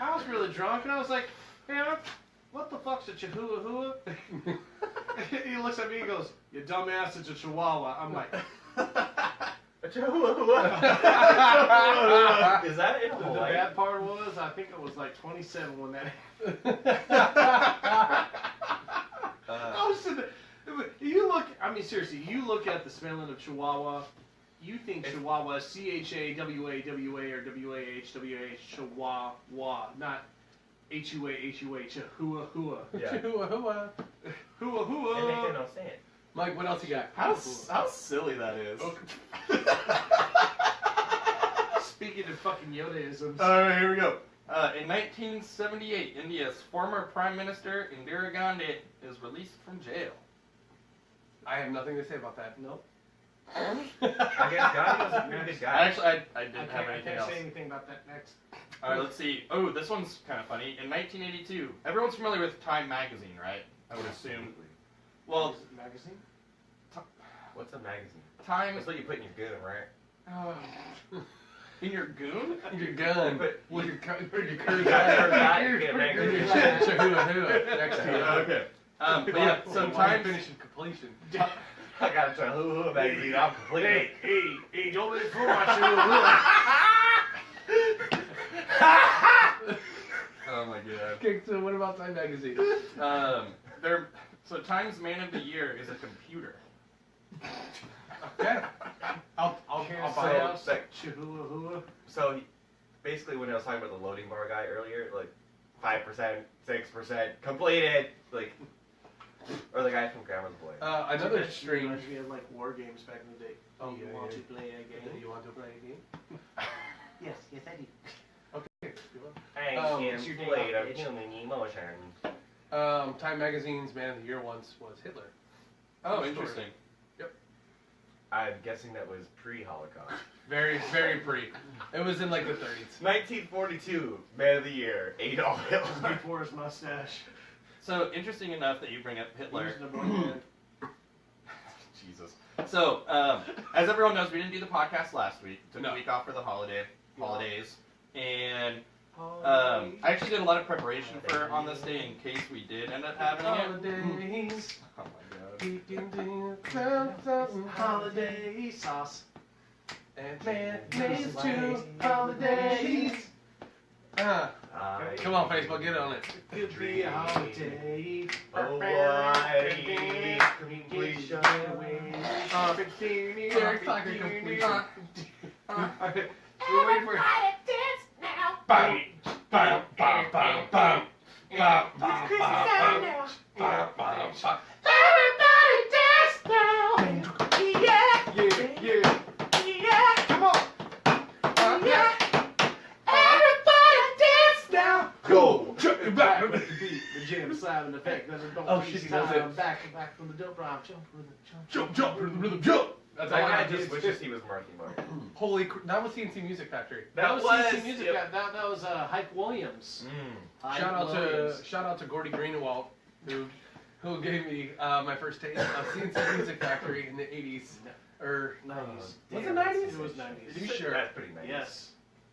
I was really drunk, and I was like, man, what the fuck's a chihuahua hua? He looks at me and goes, you dumbass, it's a chihuahua. I'm like, Is that in the Hawaii? bad part was, I think it was like 27 when that I was sitting there, you look, I mean seriously, you look at the spelling of Chihuahua, you think Chihuahua is C-H-A-W-A-W-A or W-A-H-W-A-H, Chihuahua, not H-U-A-H-U-A, Chihuahua hua. Yeah. Hua hua. Hua It hua. makes no sense. Mike, what else you got? How silly that is. Speaking of fucking Yoda-isms. Alright, here we go. In 1978, India's former Prime Minister Indira Gandhi is released from jail. I have nothing to say about that. Nope. I guess Gandhi was a pretty good guy. Actually, I didn't have I anything can't else. say anything about that next. Alright, let's see. Oh, this one's kind of funny. In 1982, everyone's familiar with Time magazine, right? I would assume. Well, Magazine? What's a magazine? Time. That's what you put in your goon, right? In your goon? Your gun. But- With your Coors Yeah, Coors Light. Light, you get a Your magazine. Chihuahua hua next to you. Okay. But yeah, so Time. finishing completion. I got a Chihuahua magazine. I'm complete. Hey, don't let it fool my Chihuahua. Oh my god. Okay, so what about Time Magazine? So Time's Man of the Year is a computer. Okay. I'll buy So, it. like, Chihuahua. so basically, when I was talking about the loading bar guy earlier, like 5%, 6%, completed, like, or the guy from Grandma's Boy. Another strange. Reminds me of like war games back in the day. Oh, Do you yeah, want yeah. to play a Do game? you want to play a game? Yes, I do. Okay. I it's your can day play off, the bitch. human emotions. Time Magazine's Man of the Year once was Hitler. Oh, Story. interesting. I'm guessing that was pre-Holocaust. Very, very pre. It was in like the 30s. 1942, Man of the Year, Adolf Hitler. Before his mustache. So interesting enough that you bring up Hitler. Who's the boy band? Jesus. So, as everyone knows, we didn't do the podcast last week. Took No. a week off for the holidays, and I actually did a lot of preparation for on this day in case we did end up having it. Holidays. Oh my god. Holiday sauce. And mayonnaise too. Holidays. Come on, Facebook, get on it. Could be a holiday. Hawaii completion. Derek Clark completion. We're waiting for Bam, bam, bam, bam, bam. Bam, bam, bam, bam, bam, bam. Yeah. Come on. back with the beat, the jam sound effect. Then don't Oh, shit, he knows it. back from the dope rhyme. Jump, rhythm, Jump, jump, rhythm, jump. That's all That I guy did. just wishes he was Marky Mark. Holy that was CNC Music Factory. That was was CC Music. yep. That was Hype Williams. Hype Williams. Shout out to Gordy Greenewalt, who gave me my first taste of CNC Music Factory in the 80s. Or 90s. was it Damn, 90s? It was 90s. You sure? That's pretty nice. Yes.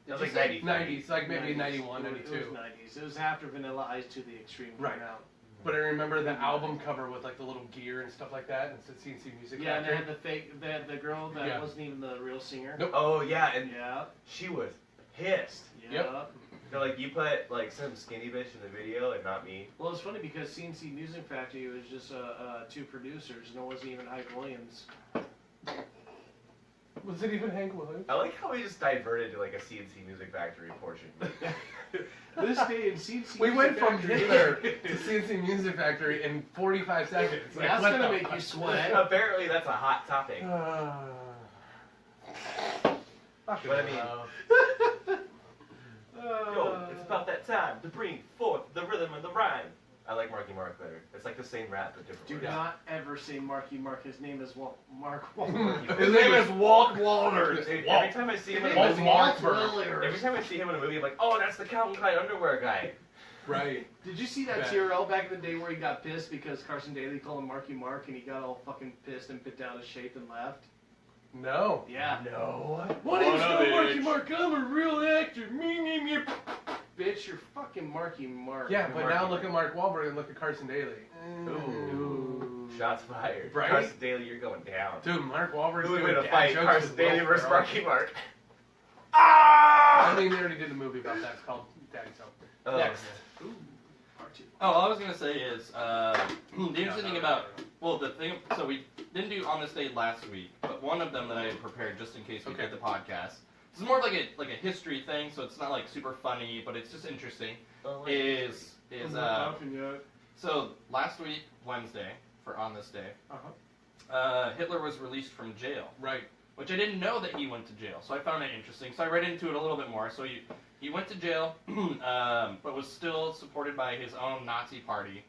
That was Did like you say 90. 90s, like maybe 90s. 91, It 92. was 90s. It was after Vanilla Ice to the Extreme came Right. out. But I remember the album cover with like the little gear and stuff like that. And it's the CNC Music Yeah, and they Factory. had the fake, they had the girl that Yeah. wasn't even the real singer. Nope. Oh yeah, and Yeah. she was pissed. Yeah. Yep. They're like, you put like some skinny bitch in the video and not me. Well, it's funny because CNC Music Factory was just two producers, and it wasn't even Hype Williams. Was it even Hank Williams? I like how we just diverted to like a CNC Music Factory portion. This day in CNC We Music went from Factory. Hitler to CNC Music Factory in 45 seconds. Like, That's what gonna the make fuck? you sweat. Apparently, that's a hot topic. Fucking But I mean- hell. Yo, it's about that time to bring forth the rhythm and the rhyme. I like Marky Mark better. It's like the same rap but different Do words. not ever say Marky Mark. His name is Mark Wahlberg. His name is Walt Walter. Dude, Walt. every time I see him in a Walt movie, Wahlberg. every time I see him in a movie, I'm like, oh, that's the Calvin Klein underwear guy. Right. Did you see that Yeah. TRL back in the day where he got pissed because Carson Daly called him Marky Mark and he got all fucking pissed and bit down his shape and left? No. Yeah. No. What is no, no Marky bitch. Mark? I'm a real actor. Me. Bitch, you're fucking Marky Mark. Yeah, You're but Marky now Mark. look at Mark Wahlberg and look at Carson Daly. Ooh. Shots fired. Right? Carson Daly, you're going down. Dude, Mark Wahlberg's Who would doing win a dad fight, jokes Carson with Daly Will versus Ferrell. Marky Mark? I Ah! mean, they already did a movie about that. It's called Daddy So. Oh, Next. Ooh, part two. Oh, all I was gonna say is the interesting thing about the thing. So we didn't do on this day last week, but one of them that I had prepared just in case we Okay. did the podcast. This is more of like a history thing, so it's not like super funny, but it's just interesting. Is I'm not laughing yet. so last week Wednesday for on this day, Uh-huh. Hitler was released from jail, Right. which I didn't know that he went to jail, so I found it interesting. So I read into it a little bit more. So he went to jail, but was still supported by his own Nazi party.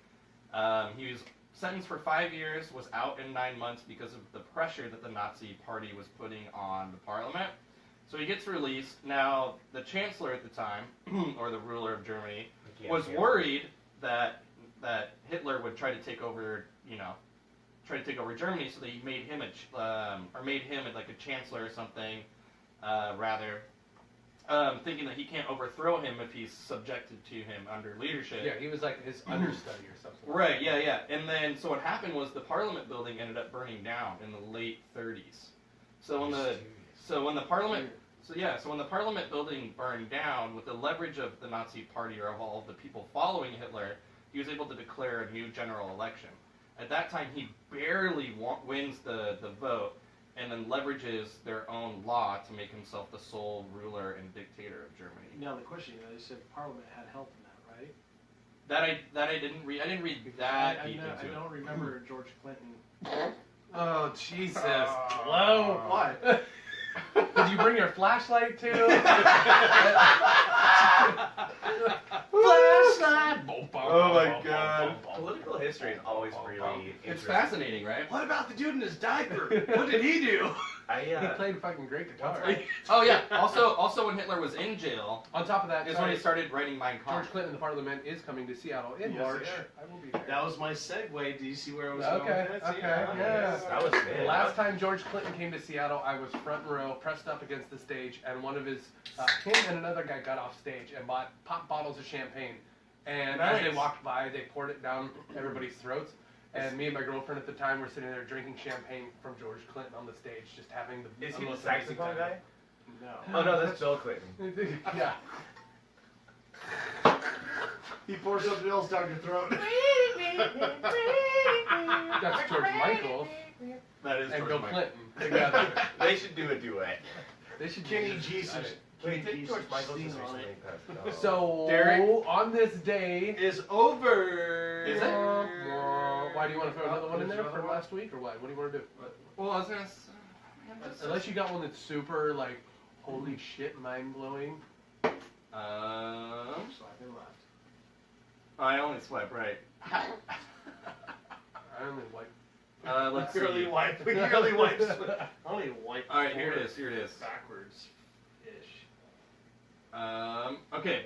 He was sentenced for 5 years, was out in 9 months because of the pressure that the Nazi party was putting on the parliament. So he gets released. Now, the chancellor at the time, or the ruler of Germany, was worried that Hitler would try to take over, Germany. So they made him like a chancellor or something, rather, thinking that he can't overthrow him if he's subjected to him under leadership. Yeah, he was like his understudy or something. Right. Yeah. And then so what happened was the Parliament building ended up burning down in the late 30s. So when the Parliament building burned down, with the leverage of the Nazi Party or of all of the people following Hitler, he was able to declare a new general election. At that time, he barely wins the vote, and then leverages their own law to make himself the sole ruler and dictator of Germany. Now the question, they said Parliament had help in that, right? That I didn't read. I didn't read that deep I into it. don't remember George Clinton. Oh, Jesus. Hello? What? Did you bring your flashlight too? Flashlight. Oh my God. Political history is always really It's interesting. fascinating, right? What about the dude in his diaper? What did he do? He played fucking great guitar. Oh yeah. Also, when Hitler was in jail, On top of that, is when he started writing Mein Kampf. George Clinton, the Parliament, is coming to Seattle in Yes, March. they are. I will be there. That was my segue. Do you see where I was Okay, going with that? See? okay, yeah. That was The good. last time George Clinton came to Seattle, I was front row, pressed up against the stage, and one of him and another guy got off stage and bought pop bottles of champagne. And as they Nice. walked by, they poured it down everybody's throats. And me and my girlfriend at the time were sitting there drinking champagne from George Clinton on the stage, just having the Is he the most amazing saxophone time. guy? No. Oh no, that's Bill Clinton. Yeah. He pours something else down your throat. That's George Michael That is and George Bill Michael. Clinton together. They should do a duet. They should Kenny just Jesus. got it. Can we Kenny take George Jesus Michael's sing just on recently it. passed? So, Derek? on this day... Is over. Is it? Why do you want to throw another one in there from last week, or what? What do you want to do? Well, I was gonna. Unless you got one that's super, like, holy shit, mind-blowing. Slide and left. I only swipe right. I only wipe. Let's see. Purely wipe. Purely wipes. Only wipe. All right, here it is. Here it is. Backwards. Ish. Okay.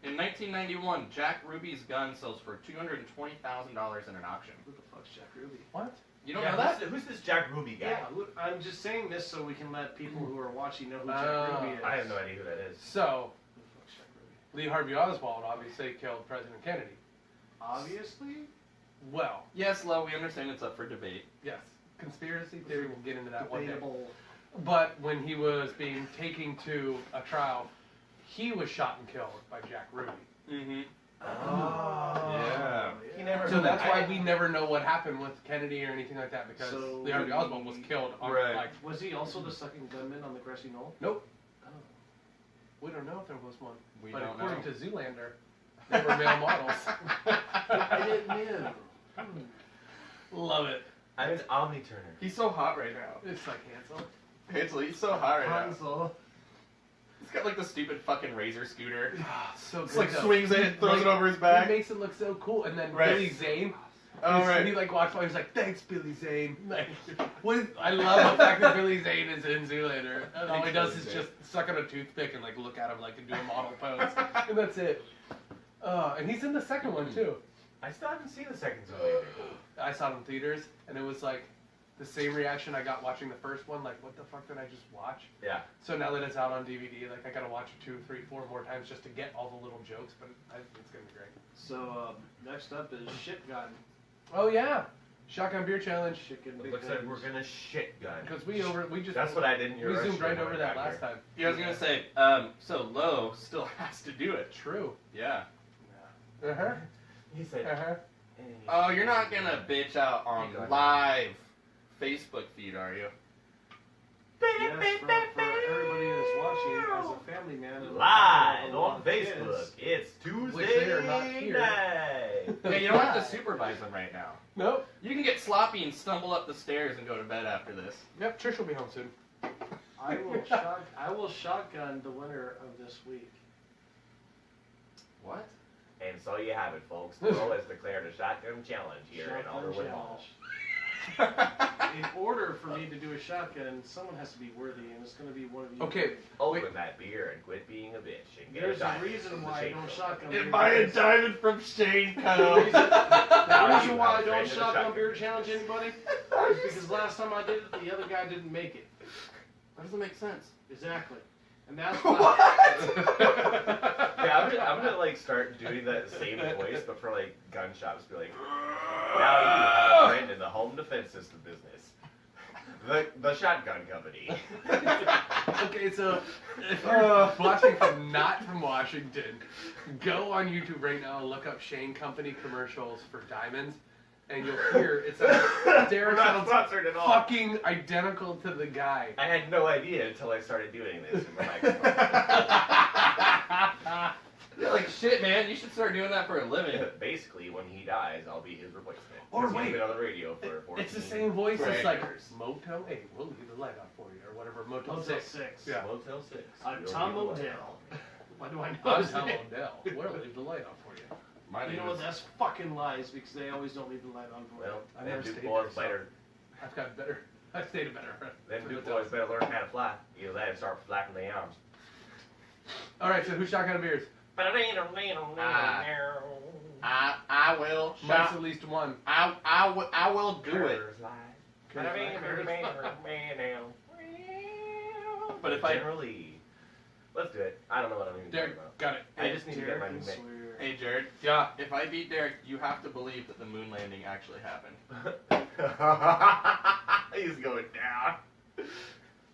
In 1991, Jack Ruby's gun sells for $220,000 in an auction. Who the fuck's Jack Ruby? What? You don't know that? Who's this Jack Ruby guy? Yeah, I'm just saying this so we can let people who are watching know who Jack Ruby is. I have no idea who that is. So, Who the fuck's Jack Ruby? Lee Harvey Oswald obviously killed President Kennedy. Obviously. Well, Yes, Lo, we understand it's up for debate. yes. Conspiracy theory, we'll get into that one day. Debatable. But when he was being taken to a trial, he was shot and killed by Jack Ruby. Mm-hmm. Oh. Yeah. He never. So that's why we never know what happened with Kennedy or anything like that, because So Lee Harvey Oswald was killed on Right. like, Was he also the second gunman on the grassy knoll? nope. Oh. We don't know if there was one. We but don't according know. to Zoolander, they were male models. I didn't know. Love it. I'm an Omni Turner. He's so hot right now. It's like Hansel. Hansel, he's so hot right now. Hansel. He's got like the stupid fucking razor scooter. So It's good. like though. swings it, throws Like, it over his It back. makes it look so cool. And then Right. Billy Zane. Oh, He right. like walks by. He's like, "Thanks, Billy Zane." Like, what is, I love the fact that Billy Zane is in Zoolander. And all he does is just suck on a toothpick and like look at him like and do a model pose, and that's it. And he's in the second one too. I still haven't seen the second Zoolander. I saw it in theaters, and it was like the same reaction I got watching the first one. Like, what the fuck did I just watch? Yeah. So now that it's out on DVD, like I gotta watch it 2, 3, 4 more times just to get all the little jokes. But it's gonna be great. So next up is shit gun. Oh yeah, shotgun beer challenge. Chicken It big looks like guns. we're gonna shit gun. Because we just That's what I didn't hear. we zoomed right over that last time. Yeah, I was gonna say, so Lo still has to do it. True. Yeah. Uh huh. He said. Uh huh. Oh, you're not gonna bitch out on live Facebook feed, are you? Yes, for everybody that's watching, as a family man, and Live a lot on of Facebook. kids, It's Tuesday Which they are not here. night. Yeah, you don't have to supervise them right now. Nope. You can get sloppy and stumble up the stairs and go to bed after this. Yep. Trish will be home soon. I will shotgun the winner of this week. What? And so you have it, folks. Lo has declared a shotgun challenge here in Shotgun Alderwood Hall. In order for me to do a shotgun, someone has to be worthy, and it's going to be one of you. Okay. Open that beer and quit being a bitch. And get There's a diamond reason from the why I Shane don't Coat. shotgun. And beer buy a challenge. diamond from Shane The Co. reason, the Now reason you why I have a don't friend in the shotgun shotgun. beer challenge anybody is because last time I did it, the other guy didn't make it. That doesn't make sense. Exactly. And that's why. Yeah, I'm gonna like start doing that same voice, but for like gun shops. Be like, now you have a friend in the home defense system business, the shotgun company. Okay, so if you're watching not from Washington, go on YouTube right now and look up Shane Company commercials for diamonds, and you'll hear it sounds. We're Derek not sounds sponsored at all. fucking identical to the guy. I had no idea until I started doing this in the microphone. You're like, shit, man, you should start doing that for a living. Basically, when he dies, I'll be his replacement. Or 'Cause he's wait, been on the radio for 14 It's the same voice. It's like years. Motel 8. We'll leave the light on for you, or whatever. Motel Motel 6. 6. Yeah. Motel 6. I'm We'll Tom leave the light Odell. on. Why do I know I'm his Tom name? Odell. We'll leave the light on for you. My You name know what? is... That's fucking lies because they always don't leave the light on for Well, I them never Duke stayed boys there, so- better. I've got better. I've stayed a better friend. Them Duke boys better learn how to fly. Either that or start flapping their arms. All right, so who's shotgun beers? I will Mike's shot. at least one. I will do it. But if I Generally, let's do it. I don't know what I'm even talking Derek, about. got it. I just need to get my new Derek mate. can swear. Hey Jared, Yeah. if I beat Derek, you have to believe that the moon landing actually happened. He's going down.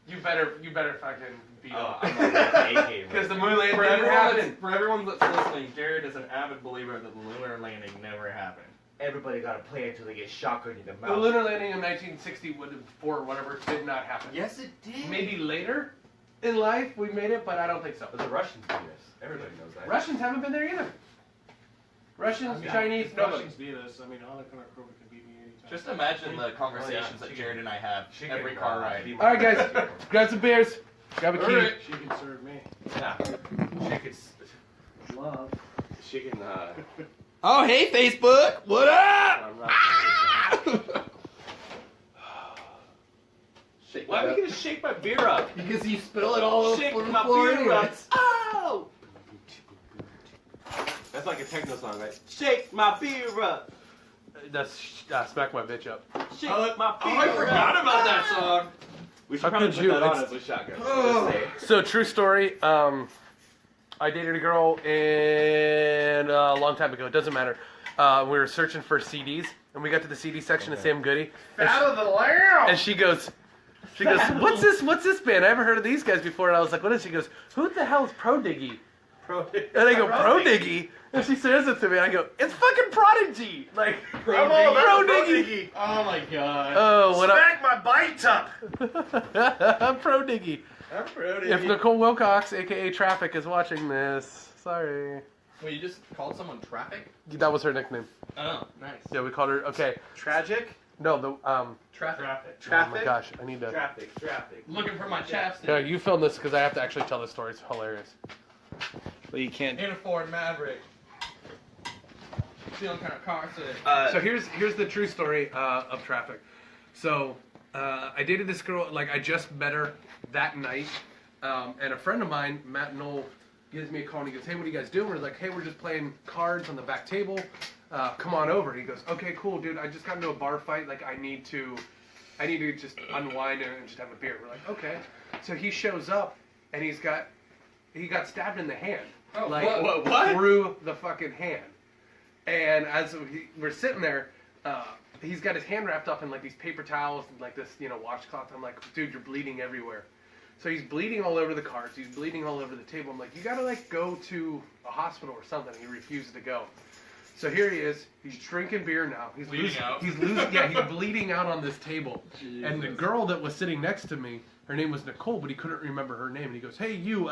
You better fucking beat him. Oh, I'm like AK. Because the moon landing For didn't happen. everyone that's listening, Jared is an avid believer that the lunar landing never happened. Everybody got to play until they get shotgun in the The mouth. lunar landing in 1964 or whatever did not happen. Yes, it did. Maybe later in life we made it, but I don't think so. But the Russians do this. Everybody knows that. Russians haven't been there either. Russians, Yeah, Chinese, if nobody. Russians beat us. I mean, Anna Konokrova can beat me anytime. Just imagine the conversations Oh, yeah. that Jared and I have She every can, car ride. be All right, my- guys, grab some beers. Grab a key. Alright. She can serve me. Yeah. She can. Love. She can. Oh, hey, Facebook. What up? I'm not Shake Why it are up. we gonna shake my beer up? Because you spill it all over Shake the my floor beer up. anyways. Oh! That's like a techno song, right? Shake my beer up. That's smack my bitch up. Shake Oh, my beer I forgot up. about that song. We should How probably could put you? that on It's- as a shotgun. Oh. Just say. So true story. I dated a girl in a long time ago. It doesn't matter. We were searching for CDs, and we got to the CD section of Sam Goody, and Out of the lamb. she goes, what's this band? I haven't heard of these guys before. And I was like, what is? She goes, who the hell is Pro Diggy? And I go, Pro Diggy? And she says it to me. I go, it's fucking Prodigy. Like, I'm all about Pro Pro Diggy. Diggy. Oh my god. Oh, what Smack my bite up. up? Pro Diggy. I'm proud of If you. Nicole Wilcox, aka Traffic, is watching this, sorry. Wait, you just called someone traffic? That was her nickname. Oh, nice. Yeah, we called her. Okay, Tragic. no, the Traffic. Oh my gosh, I need to. Traffic. Looking for my chapstick. Yeah, you film this because I have to actually tell this story. It's hilarious. Well, you can't. In a Ford Maverick. Feeling kind of car sick. So here's the true story of Traffic. So I dated this girl. Like I just met her that night, and a friend of mine, Matt Knoll, gives me a call and he goes, "Hey, what are you guys doing?" We're like, "Hey, we're just playing cards on the back table. Come on over." And he goes, "Okay, cool, dude. I just got into a bar fight. Like I need to just unwind and just have a beer." We're like, "Okay." So he shows up and he got stabbed in the hand. Oh, like what? through the fucking hand. And as we're sitting there, he's got his hand wrapped up in like these paper towels and like this, washcloth. I'm like, dude, you're bleeding everywhere. So he's bleeding all over the cards. He's bleeding all over the table. I'm like, you gotta like go to a hospital or something. He refuses to go. So here he is. He's drinking beer now. He's Bleeding out. He's losing. Yeah, he's bleeding out on this table. And the Jesus. girl that was sitting next to me, her name was Nicole, but he couldn't remember her name. And he goes, "Hey, you,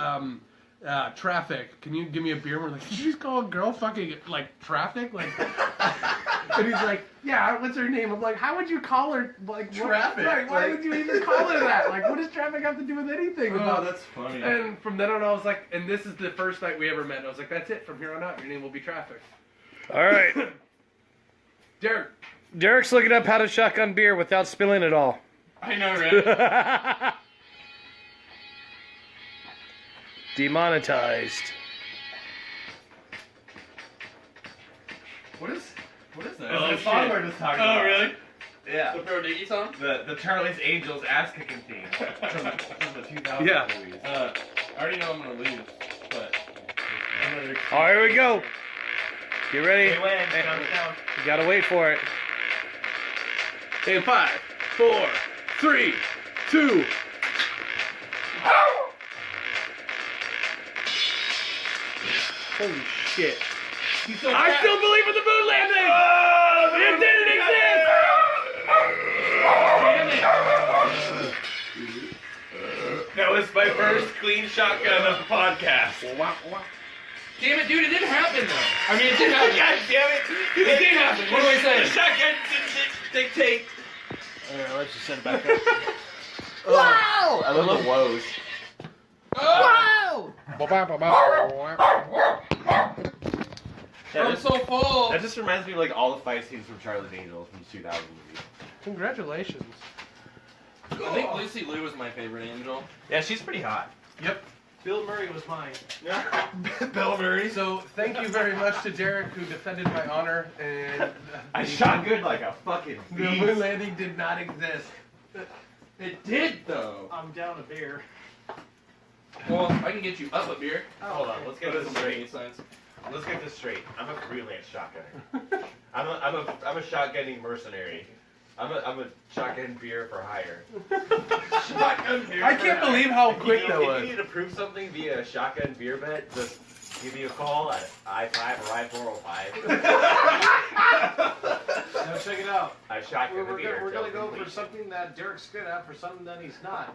Traffic, can you give me a beer?" And we're like, "Did you just call a girl fucking like Traffic?" Like, and he's like, "Yeah, what's her name?" I'm like, "How would you call her like what- Traffic, Right, why like- would you even call her that? Like, what does Traffic have to do with anything?" Oh, that's funny. And from then on, I was like, and this is the first night we ever met. I was like, "That's it. From here on out, your name will be Traffic." All right. Derek. Derek's looking up how to shotgun beer without spilling it all. I know, right? Demonetized. What is that? Oh, Is it a shit. song we're just talking Oh, about. really? Yeah. The Pro Diggy song? The Charlie's Angels ass kicking theme from the 2000 Yeah. movies. I already know I'm gonna lose, but I'm gonna. All right, here we go. Get ready. They win. Count it down. You gotta wait for it. In 5, 4, 3, 2. Holy shit. I still believe in the moon landing. It didn't exist. That was my first clean shotgun of the podcast. Damn it, dude! It didn't happen though. I mean, it did happen. God damn it! It did happen. What do I say? The shotgun didn't dictate. Alright, let's just send it back up. Wow! I love the woes. Wow! Yeah, I'm so full. that just reminds me of like all the fight scenes from Charlie's Angels from 2000 movies. Congratulations. I think Lucy Liu was my favorite angel. Yeah, she's pretty hot. Yep. Bill Murray was mine. Bill Murray. So thank you very much to Derek who defended my honor and I shot good like a fucking the moon beast. landing did not exist. It did though. I'm down a beer. Well, I can get you up a beer. Hold on, let's get That this doesn't make any straight. sense. Let's get this straight. I'm a freelance shotgunner. I'm a shotgunning mercenary. I'm a shotgun beer for hire. Shotgun beer. I can't believe how If quick that you was. need to prove something via a shotgun beer bet, just give me a call at I-5 or I-405. Now check it out. I shotgun the beer. We're till gonna go for complete. something that Derek's good at, for something that he's not.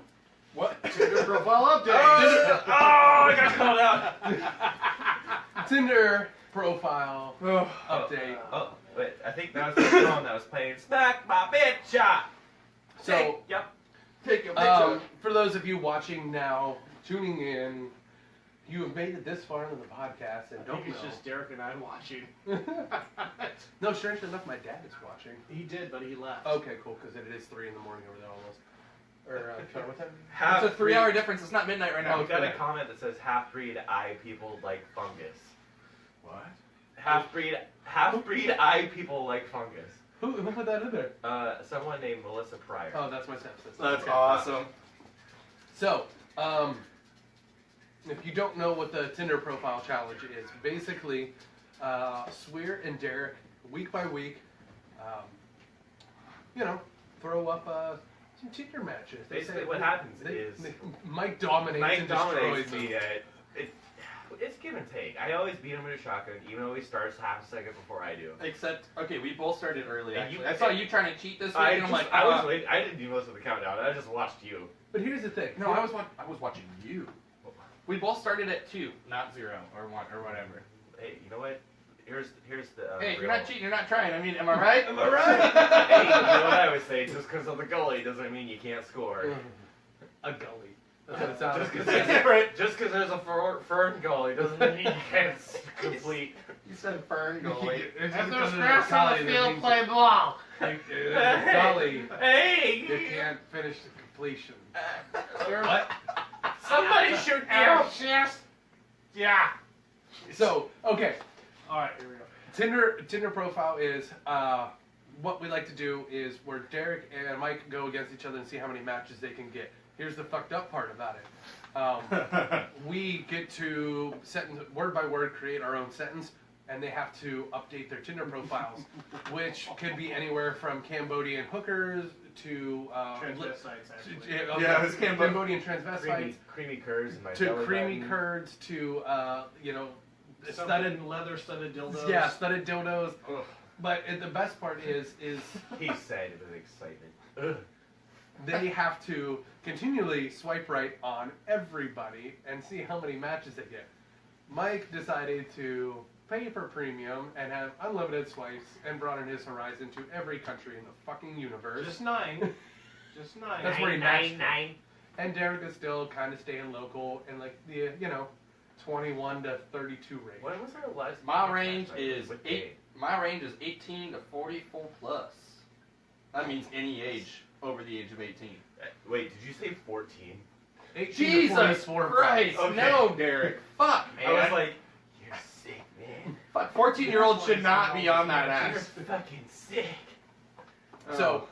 What? Tinder profile update. Oh, I got called out. Tinder profile update. Oh, wait, I think that was the song that was playing. Smack my bitch up. So, Yep. Take a picture. for those of you watching now, tuning in, You have made it this far into the podcast and I don't think it's know. just Derek and I watching. No, strangely enough, my dad is watching. He did, but he left. Okay, cool, because it is 3 in the morning over there almost. Or, sorry, what time? It's a 3-hour difference. It's not midnight right now. I've got a comment that says half-breed eye people like fungus. What? Half-breed eye people like fungus. Who put that in there? Someone named Melissa Pryor. Oh, that's my stepsister. That's Okay. awesome. So, if you don't know what the Tinder profile challenge is, basically, Swear and Derek, week by week, throw up some Tinder matches. Basically, what happens is Mike dominates Mike and dominates destroys me. them. It's give and take. I always beat him with a shotgun, even though he starts half a second before I do. Except, okay, we both started early, And actually. you- I saw you trying to cheat this week, I and I'm like, was waiting. I didn't do most of the countdown. I just watched you. But here's the thing. No, I was watching you. We both started at 2, not 0, or 1, or whatever. Hey, you know what? Here's the. Hey, if you're real- not cheating, you're not trying. I mean, am I right? Am I right? Hey, you know what I would say? Just because of the goalie doesn't mean you can't score. A gully. That's what it sounds Just like. because there's a fern goalie doesn't mean you can't complete. You said Fern goalie. It's If just there's because grass there's a on gully, the that field, means play ball. that- Gully. Hey! You can't finish the completion. What? Somebody shoot arrows, yes. Yeah. So, okay. All right, here we go. Tinder profile is what we like to do is where Derek and Mike go against each other and see how many matches they can get. Here's the fucked up part about it. We get to word by word create our own sentence, and they have to update their Tinder profiles, which could be anywhere from Cambodian hookers to Transvestites, actually. Yeah, it's Cambodian transvestites Creamy curds in my to belly creamy button. curds to studded Studded leather-studded dildos. yeah studded dildos. Ugh. But the best part is He said it with excitement. Ugh. they have to continually swipe right on everybody and see how many matches they get. Mike decided to pay for premium and have unlimited swipes and broaden his horizon to every country in the fucking universe. Just 9. Just 9. That's where he matched it. 9. And Derek is still kind of staying local in like the 21 to 32 range. When was our last? My range is What 8. day? My range is 18 to 44 plus. That means any age over the age of 18. Wait, did you say 14? 18 to Jesus 44 Christ! Okay. No, Derek. Fuck, man. I was like, you're sick, man. Fuck, 14-year-olds should not be on that You're ass. fucking sick. So,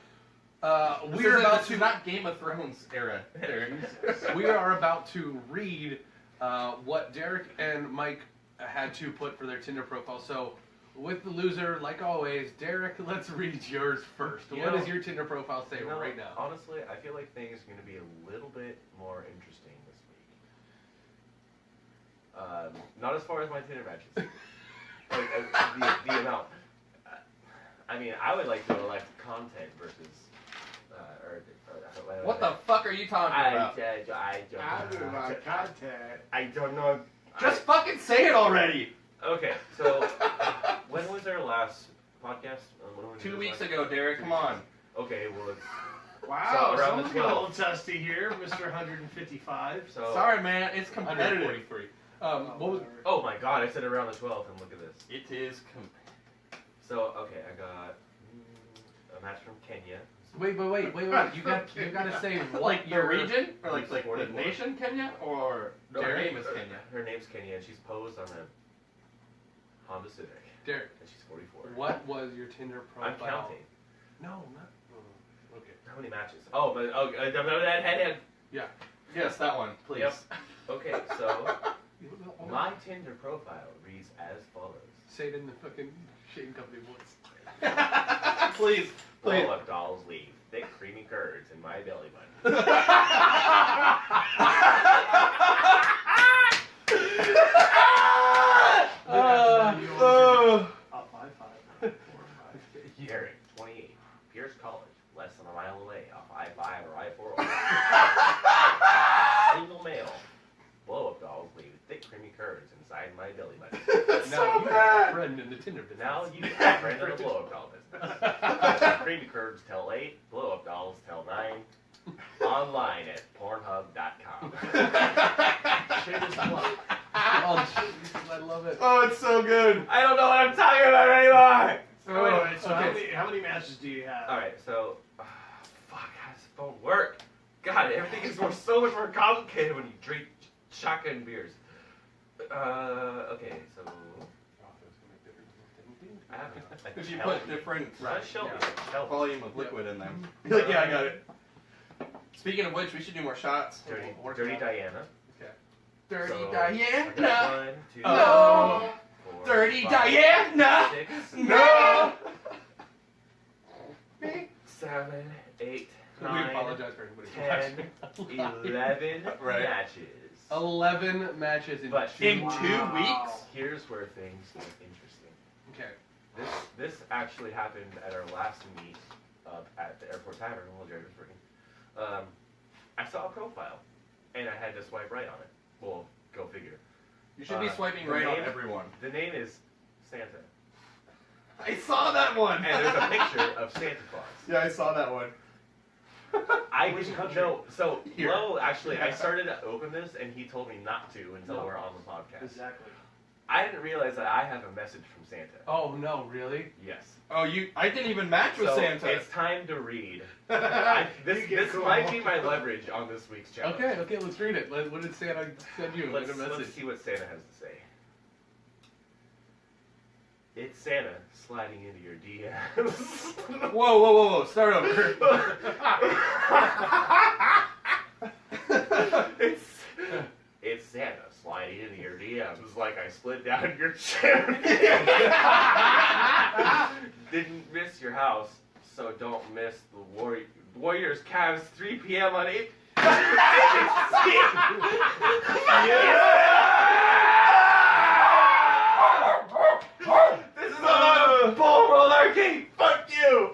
This we are is- about this to is not Game of Thrones era, Derek. we are about to read what Derek and Mike had to put for their Tinder profile. So, with the loser, like always, Derek, let's read yours first. You What know- does your Tinder profile say You know, right now? honestly, I feel like things are going to be a little bit more interesting this week. Not as far as my Tinder matches. Like, the amount. I mean, I would like to elect content versus. What the fuck are you talking about? I don't know. Just fucking say it already! Okay, so when was our last podcast? When was 2 our weeks last- ago, Derek, come on. Okay, well, it's Wow, So, around someone's the got a 12. little testy here, Mr. 155. so. Sorry, man, it's competitive. 143. What was, whatever. Oh my God! I said around the 12th, and look at this. It is So okay, I got a match from Kenya. wait. You got to say what like the your region? Or like the 44. nation, Kenya? Or No, her Derek- name is Kenya? Her name's Kenya, and she's posed on a Honda Civic, Derek, and she's 44. what was your Tinder profile? I'm counting. No, not. Okay. How many matches? Oh, but head. Yes, that one, please. Yep. Okay, so my Tinder profile reads as follows. Say it in the fucking Shane Company voice. Please, please. Blow up dolls leave thick creamy curds in my belly button. Up 5-5. 4-5. Eric, 28, Pierce College, less than a mile away off I-5 or I-4. Single male. Blow up dolls leave thick creamy curds inside my belly button. Now you have a friend in the Tinder business. Now you have a friend in the blow up doll business. Creamy curds tell 8, blow up dolls tell 9. Online at pornhub.com. Shameless plug. Oh, Jesus, I love it. Oh, it's so good. I don't know what I'm talking about anymore. Alright, so okay. how many matches do you have? All right, so fuck, how does the phone work? God, everything is so much more complicated when you drink shotgun beers. Okay, so I have a If you Shelby. put different Shelby. Yeah. Shelby. volume of liquid in them. You're like, yeah, I got it. Speaking of which, we should do more shots. Dirty Diana. Okay. Dirty So, I Diana. got 1, 2, Oh. 4, Dirty 5, Diana. 6, No. 7, 8, We 9, apologize for anybody who's 10, watching. 11 Right. matches. 11 matches in But 2 in weeks. 2 weeks? Here's where things get interesting. Okay. This actually happened at our last meet up at the Airport Tavern while Jerry was working. I saw a profile, and I had to swipe right on it. Well, go figure. You should be swiping the right on name- everyone. The name is Santa, I saw that one. and there's a picture of Santa Claus. Yeah, I saw that one. I didn't know. So, Here. Lo, actually, I started to open this, and he told me not to until No. we're on the podcast. Exactly. I didn't realize that I have a message from Santa. Oh, no, really? Yes. Oh, I didn't even match with So, Santa. it's time to read. You This get might cool. be my leverage on this week's challenge. Okay, let's read it. What did Santa send you? Let's in a message? see what Santa has to say. It's Santa sliding into your DMs. Whoa. Start over. it's Santa sliding into your DMs like I slid down your chimney. Didn't miss your house, so don't miss the Warriors Cavs 3 p.m. on 8. This is a bull malarkey. Fuck you.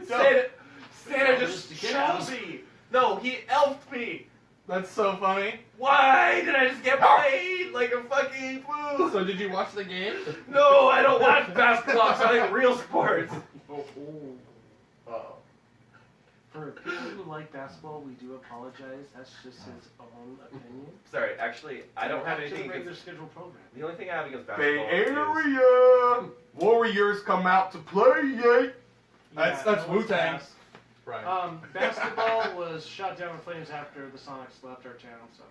Santa just showed me. No, he elfed me. That's so funny. Why did I just get played like a fucking fool? So did you watch the game? No, I don't watch basketball. I like real sports. For people who like basketball, we do apologize. That's just his own opinion. Sorry, actually, I don't have Back to anything the regular against. scheduled program. The only thing I have against Bay basketball is Area Warriors come out to play. That's no one's Wu-Tang. asked. Right. Basketball was shot down in flames after the Sonics left our town. So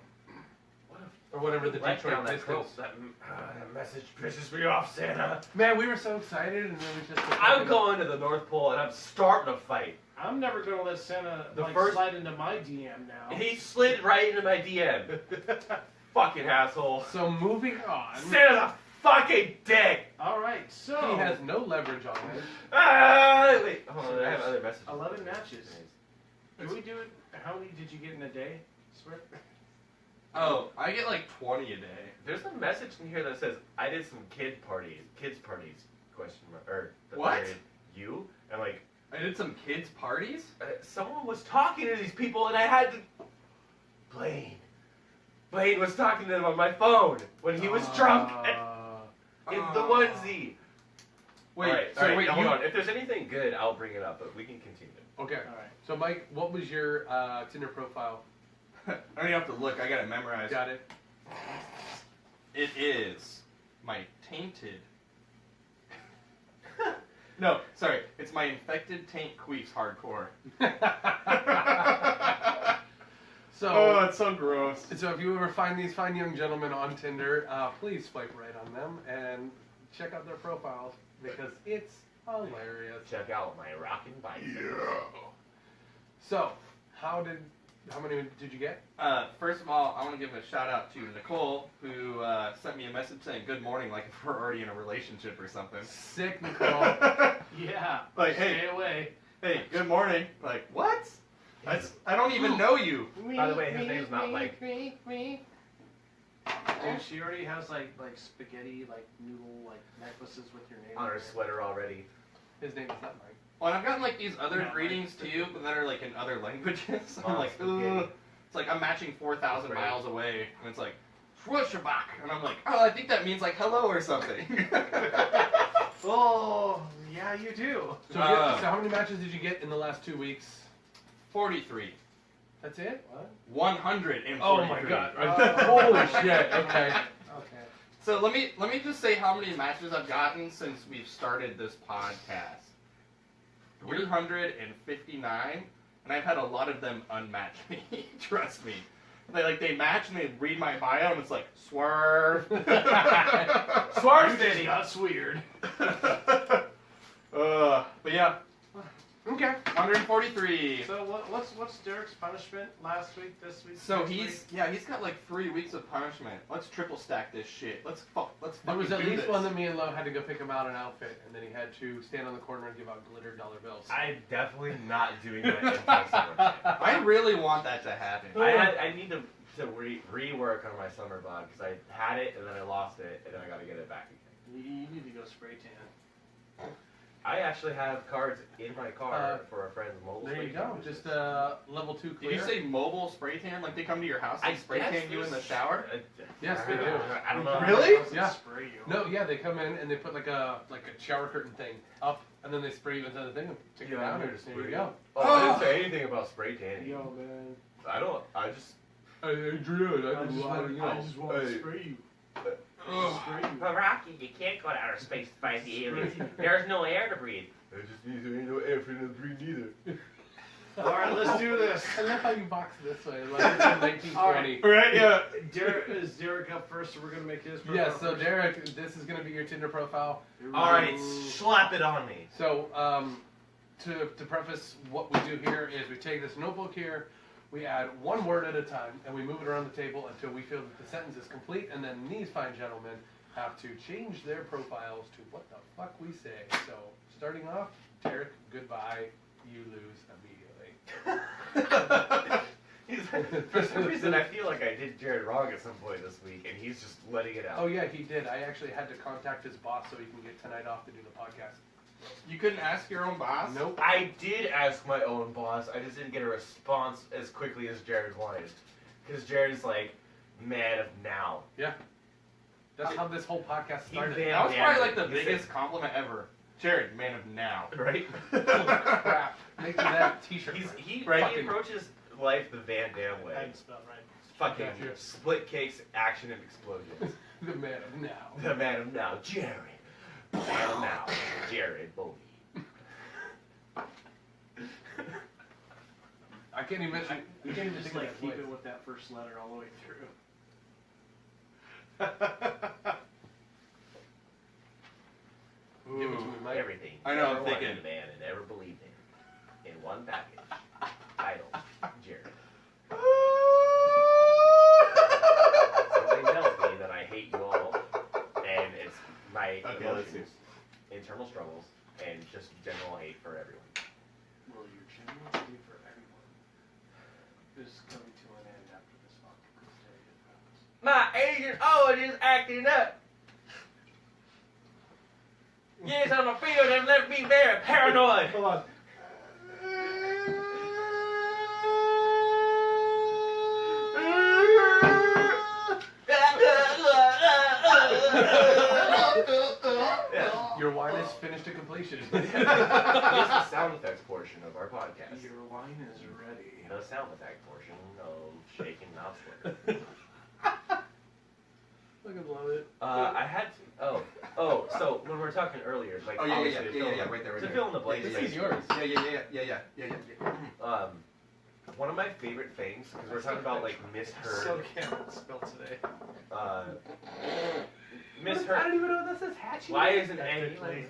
Or whatever the Let Detroit down that Pistons. that message pisses me off, Santa. Man, we were so excited, and then we just... I'm going to the North Pole and I'm starting a fight. I'm never gonna let Santa The first- slide into my DM now. He slid right into my DM. Fucking asshole. So moving on, Santa's a fucking dick. All right, so he has no leverage on it. Wait, hold on. I have other messages. 11 matches. Can we do it? How many did you get in a day? Swear. Oh, I get like 20 a day. There's a message in here that says I did some kids parties. Question mark or the What? period, you and like I did some kids' parties? someone was talking to these people and I had to. Blaine was talking to them on my phone when he was drunk in the onesie. Wait, Alright, so alright, wait, now hold you... on. If there's anything good, I'll bring it up, but we can continue. Okay. All right. So, Mike, what was your Tinder profile? I don't even have to look, I got it memorized. Got it. It is my tainted... No, sorry, it's my infected taint queefs hardcore. So, Oh, it's so gross. so if you ever find these fine young gentlemen on Tinder, please swipe right on them and check out their profiles because it's hilarious. Check out my rockin' bicep. So, how many did you get? First of all, I want to give a shout out to Nicole, who sent me a message saying good morning, like if we're already in a relationship or something. Sick, Nicole. Yeah. Like, Stay hey, away. hey, good morning. Like, what? I don't even know you. By the way, his name's not Mike. Dude, she already has like spaghetti, like noodle, like necklaces with your name On her it. sweater already. His name is not Mike. Well, and I've gotten like these other Yeah, greetings too that are like in other languages. I'm Oh, like, spaghetti. ugh. It's like I'm matching 4,000 Right. miles away, and it's like, Schwushabak. And I'm like, oh, I think that means like hello or something. Oh, yeah, you do. So, so how many matches did you get in the last 2 weeks? 43. That's it? What? 143. Oh my god. Holy shit. Okay. Okay. So let me just say how many matches I've gotten since we've started this podcast. 359, and I've had a lot of them unmatch me. Trust me. They match and they read my bio and it's like swerve. Swerve City. That's weird. But yeah. Okay. 143. So what's Derek's punishment last week, this week? So next he's week? he's got like 3 weeks of punishment. Let's triple stack this shit. Let's There was fucking at do least this. one that me and Lo had to go pick him out an outfit, and then he had to stand on the corner and give out glitter dollar bills. I'm definitely not doing that in my summer camp. I really want that to happen. I need to rework on my summer bod because I had it and then I lost it and then I got to get it back again. You need to go spray tan. I actually have cards in my car for a friend's mobile. There you spray go. tan, which Just is- level 2 Did clear. you say mobile spray tan? Like they come to your house and I spray guess tan you in the there's- shower? Yes, they do. I don't know. Really? Yeah. Spray you. No, yeah, they come in and they put like a shower curtain thing up, and then they spray you into the thing and take it down, and there you go. Oh, I didn't say anything about spray tanning. Yo, man. I just. Hey, Adrian, I just want to Hey. spray you. Ugh. Spray you. But Rocky, you can't go to outer space to fight the aliens. There's no air to breathe. I just need to ain't no air for the breathe either. All right, let's do this. I love how you box this way, like it's in 1920. All right. Right? Yeah. Is Derek up first, so we're gonna make his profile Yes, so first? Derek, this is going to be your Tinder profile. All right, slap it on me. So, to preface what we do here is we take this notebook here, we add one word at a time, and we move it around the table until we feel that the sentence is complete, and then these fine gentlemen have to change their profiles to what the fuck we say. So, starting off, Derek, goodbye, you lose immediately. For some reason, I feel like I did Jared wrong at some point this week, and he's just letting it out. Oh yeah, he did. I actually had to contact his boss so he can get tonight off to do the podcast. You couldn't ask your own boss? Nope. I did ask my own boss. I just didn't get a response as quickly as Jared wanted. Because Jared's like, man of now. That's how this whole podcast started. He That was probably like the He said- biggest compliment ever. Jared, man of now. Right? Holy crap. Make me that t-shirt. He Fucking- approaches life the Van Damme way. Thanks, about right. Fucking Gotcha. split cakes, action, and explosions. the man of now. The man of now, Jared. The man of now, Jared Bowie. I can't even. I You can't even just think of like that keep voice. it with that first letter all the way through. Give it to me, Mike. Everything. I know, I'm Ever wanted thinking. a man and ever believed in one package. Title, Jared. Something tells me that I hate you all, and it's my emotions, internal struggles, and just general hate for everyone. Well, your generosity for everyone is coming to an end after this fucking day. My agent always is acting up. Yes, I'm a field that left me very paranoid. Hold on. Your wine is finished to completion. It's the sound effects portion of our podcast. Your wine is ready. The sound effect portion of shaking not sweating. Fucking love it. I had to. So when we were talking earlier, like Oh, yeah, obviously yeah, to yeah, fill yeah, in- right there, right to there. fill in the blanks. This like, is yours. Yeah. One of my favorite things, because we're talking about like misheard, So can't spell today. misheard. I don't even know what this is. Hatchie. Why isn't any? Technically.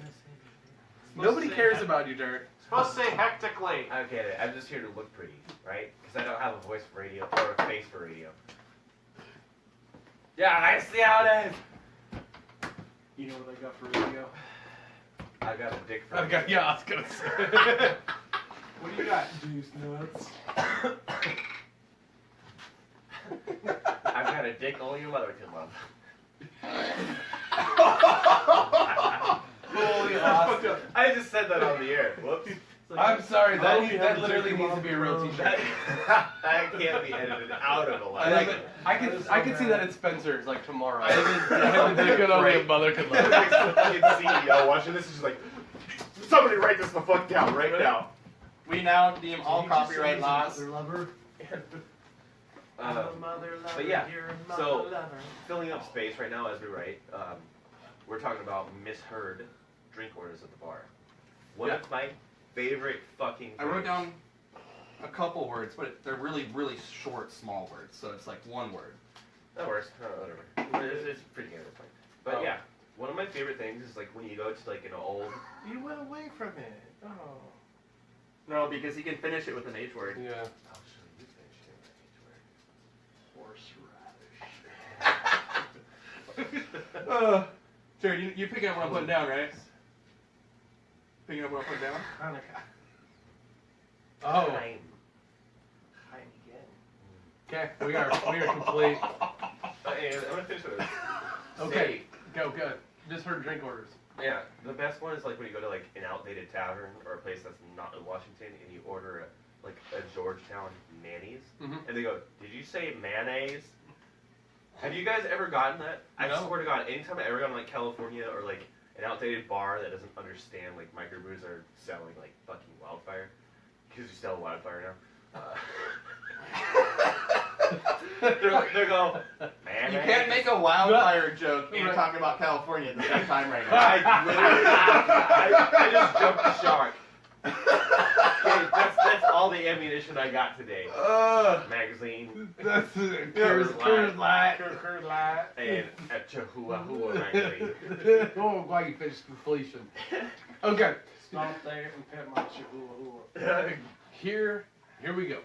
Nobody cares about you, Derek. Supposed to say hectically. I get it. I'm just here to look pretty, right? Because I don't have a voice for radio or a face for radio. Yeah, I see how it is. You know what I got for radio? I got a dick for. Yeah, I was gonna say. What do you got? Juice nuts. I've got a dick only your mother can love. Holy awesome. I just said that on the air. Whoops. I'm sorry. How do you That have literally dick needs to be a real mom? t-shirt. That can't be edited out of the I life. like it. I can see that at Spencer's like tomorrow. I have a Dick and only a mother can love. fucking CEO watching this is just like, somebody write this the fuck down right now. We now deem all Did you just say copyright he's laws. another lover? I'm a mother lover, but yeah, you're a mother so lover. filling up space right now as we write. We're talking about misheard drink orders at the bar. One of my favorite fucking things. I wrote down a couple words, but they're really, really short, small words. So it's like one word. That works. Whatever. It's pretty good. It's fine. But yeah, one of my favorite things is like when you go to like an old. You went away from it. Oh. No, because he can finish it with an H word. Yeah. Oh, should you finish it? Horseradish. Jared, you picking up what I'm putting down, right? Picking up what I'm putting down? Hanukkah. Oh. Time. Again. Okay. We are complete. And I'm gonna finish with this. Okay. Go. Just heard drink orders. Yeah, the best one is like when you go to like an outdated tavern or a place that's not in Washington and you order a Georgetown mayonnaise, Mhm. and they go, "Did you say mayonnaise?" Have you guys ever gotten that? I No. swear to God, anytime I ever gone to like California or like an outdated bar that doesn't understand like microbrews are selling like fucking wildfire, because you sell wildfire now. They're going, mayonnaise. You can't make a wildfire joke and talking about California at the same time right now. I just jumped the shark. Okay, that's all the ammunition I got today. Magazine That's Coors Light. Coors Light. and a Chihuahua magazine. Oh, glad you finished completion. Okay. Stop there and pet my Chihuahua. Here we go.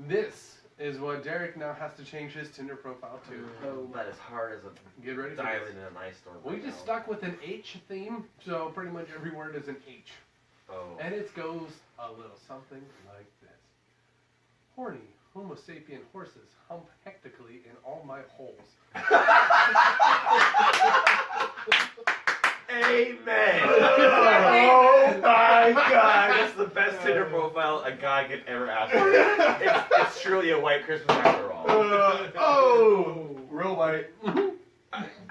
This is what Derek now has to change his Tinder profile to. Oh, that is hard as a Get ready for diamond this. in a nice storm. We right just now. stuck with an H theme, so pretty much every word is an H. Oh. And it goes a little something like this. Horny Homo sapien horses hump hectically in all my holes. Amen. Oh my God, that's the best Tinder profile a guy could ever ask for. It's truly a white Christmas after all. Real white.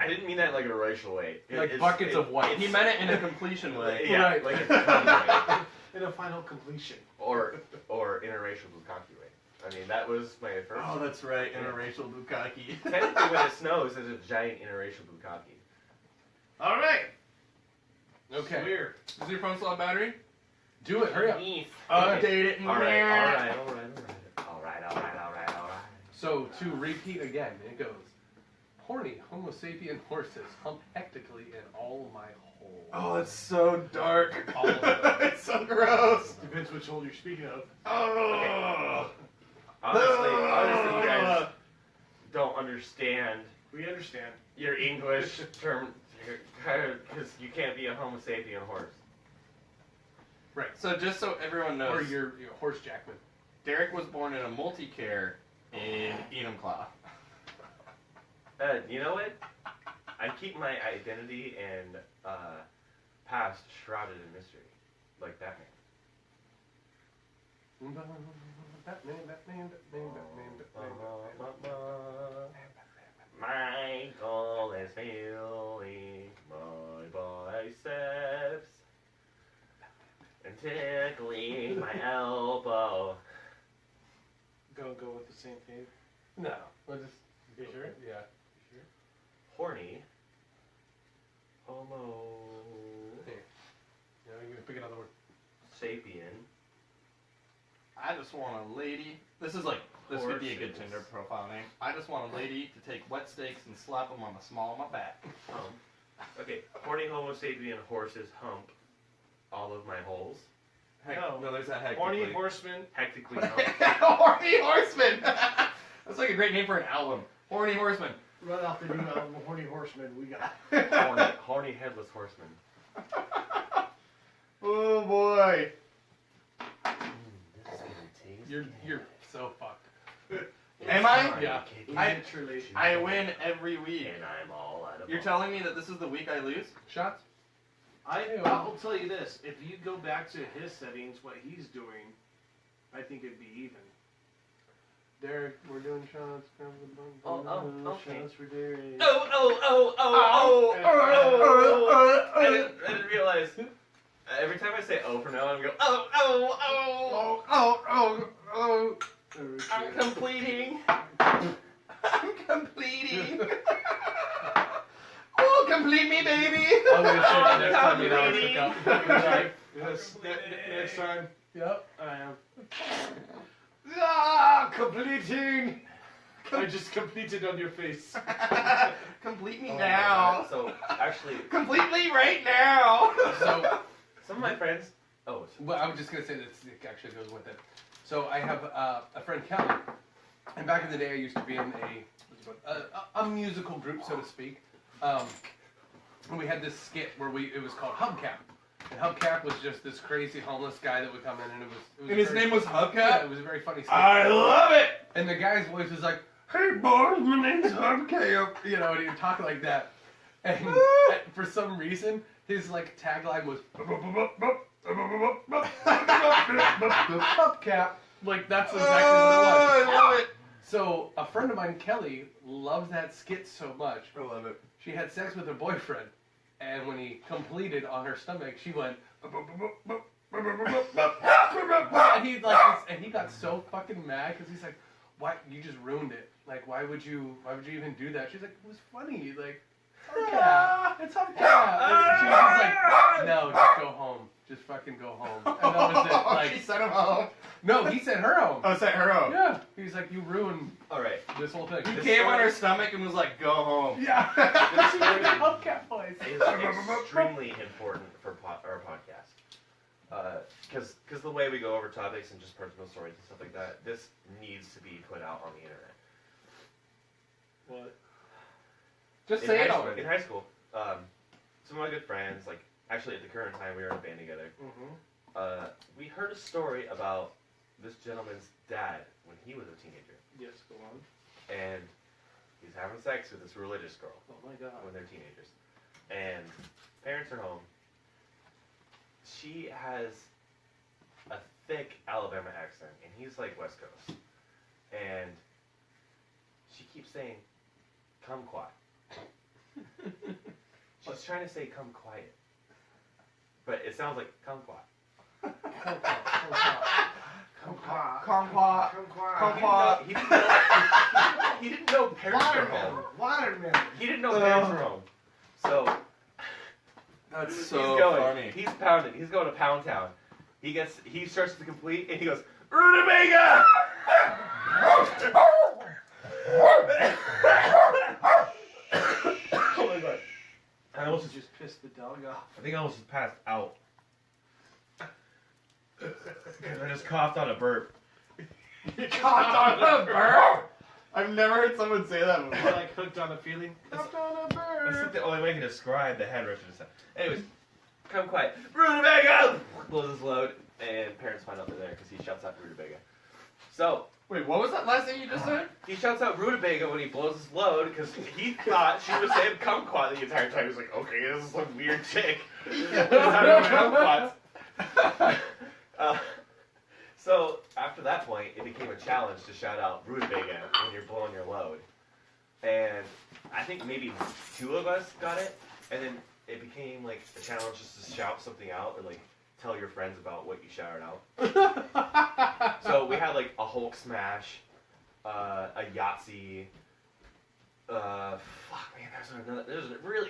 I didn't mean that like in a racial way. Like buckets of white. He meant it in a completion way. Yeah, Right. like it's a funny way. In a final completion. Or interracial bukkake way. I mean, that was my first. Oh, that's right, interracial bukkake. Technically, when it snows, there's a giant interracial bukkake. All right. Okay. Weird. Is your phone still on battery? Do it, hurry up. Update it. All right. So, to repeat again, it goes, horny Homo sapien horses hump hectically in all my holes. Oh, it's so dark. All of it. It's so gross. Depends which hole you're speaking of. Oh. Honestly, you guys don't understand We understand. your English term because you can't be a Homo sapien horse. Right. So just so everyone knows, Or your horse jackman. Derek was born in a multi-care in Enumclaw. You know what? I keep my identity and past shrouded in mystery, like Batman. My goal is feeling my biceps and tickling my elbow. Go with the same thing. No, we'll just. You sure? Yeah. Horny. Homo. Here. Yeah, you can pick another word. Sapien. I just want a lady. This is like, this could be a good Horses. Tinder profile name. I just want a lady to take wet steaks and slap them on the small of my back. Okay, horny Homo sapien horses hump all of my holes. Heck, No. there's that hectically. Horny horseman. Hectically hump. Horny Horseman! That's like a great name for an album. Horny Horseman. Right off the new album, Horny Horseman. We got. horny headless horseman. Oh boy. This is gonna taste You're so fucked. Am I? Yeah. Literally. I win every week. And I'm all out of You're telling me that this is the week I lose? Shots? I'll tell you this. If you go back to his settings, what he's doing, I think it'd be even. Derek, we're doing shots. okay. Shots for Derek. I didn't realize. Every time I say oh for no, I'm going oh. I'm completing. I'm completing. Oh, complete me, baby. I'm gonna say that next time you know it's up. Yes. Next time. Yep. I am. Ah, completing. I just completed on your face. Complete me Oh, now. So actually, Complete me right now. So, some of my friends. Oh, well, I was just gonna say this actually goes with it. So I have a friend Kelly, and back in the day I used to be in a musical group, so to speak. And we had this skit where it was called Hubcap. And Hubcap was just this crazy homeless guy that would come in, and it was And his name was Yeah, Hubcap? it was a very funny skit. I love it! And the guy's voice was like, "Hey boys, my name's Hubcap," you know, and he would talk like that. And for some reason, his like tagline was Hubcap. Like that's exactly what it was. I love it! So a friend of mine, Kelly, loved that skit so much. I love it. She had sex with her boyfriend, and when he completed on her stomach, she went. And he got so fucking mad because he's like, "Why you just ruined it? Like, why would you even do that?" She's like, "It was funny. Like, it's Hubcap." And she was just like, "No, just go home. Just fucking go home." And that was it. Like, she sent him home. no, he sent her home. Oh, sent her home. Yeah, he's like, "You ruined all right. this whole thing." He This came on story- her stomach and was like, go home. Yeah, This she was story- a Hubcap voice. Is extremely important for our podcast. Because the way we go over topics and just personal stories and stuff like that, this needs to be put out on the internet. What? Just In say it high- already. In high school, some of my good friends, like actually at the current time we were in a band together, we heard a story about this gentleman's dad when he was a teenager, Yes, go on. and he's having sex with this religious girl Oh my god. when they're teenagers, and parents are home. She has a thick Alabama accent, and he's like West Coast, and she keeps saying, "Come quiet." She's trying to say "come quiet," but it sounds like "come quiet." Conqua. Conqua. He didn't know parents were home. Watermelon. He didn't know parents were home. So That's he's so going. funny. He's pounding. He's going to Pound Town. He starts to complete, and he goes, "Rutabaga!" Oh my god! I almost just pissed the dog off. I think I almost just passed out. I just coughed on a burp. Coughed on a burp? I've never heard someone say that You're before. like hooked on a feeling. Hooked on a That's bird. the only way I can describe the head rush of the sound. Anyways, come quiet. Rutabaga! Blows his load, and parents find out they're there because he shouts out Rutabaga. So, Wait, what was that last thing you just said? he shouts out Rutabaga when he blows his load because he thought she was saying kumquat the entire time. He was like, okay, this is some weird chick. Kumquats. So, after that point, it became a challenge to shout out Rutabaga when you're blowing your load. And I think maybe 2 of us got it, and then it became like a challenge just to shout something out or like tell your friends about what you shouted out. So we had like a Hulk smash, a Yahtzee. Fuck man, there's a really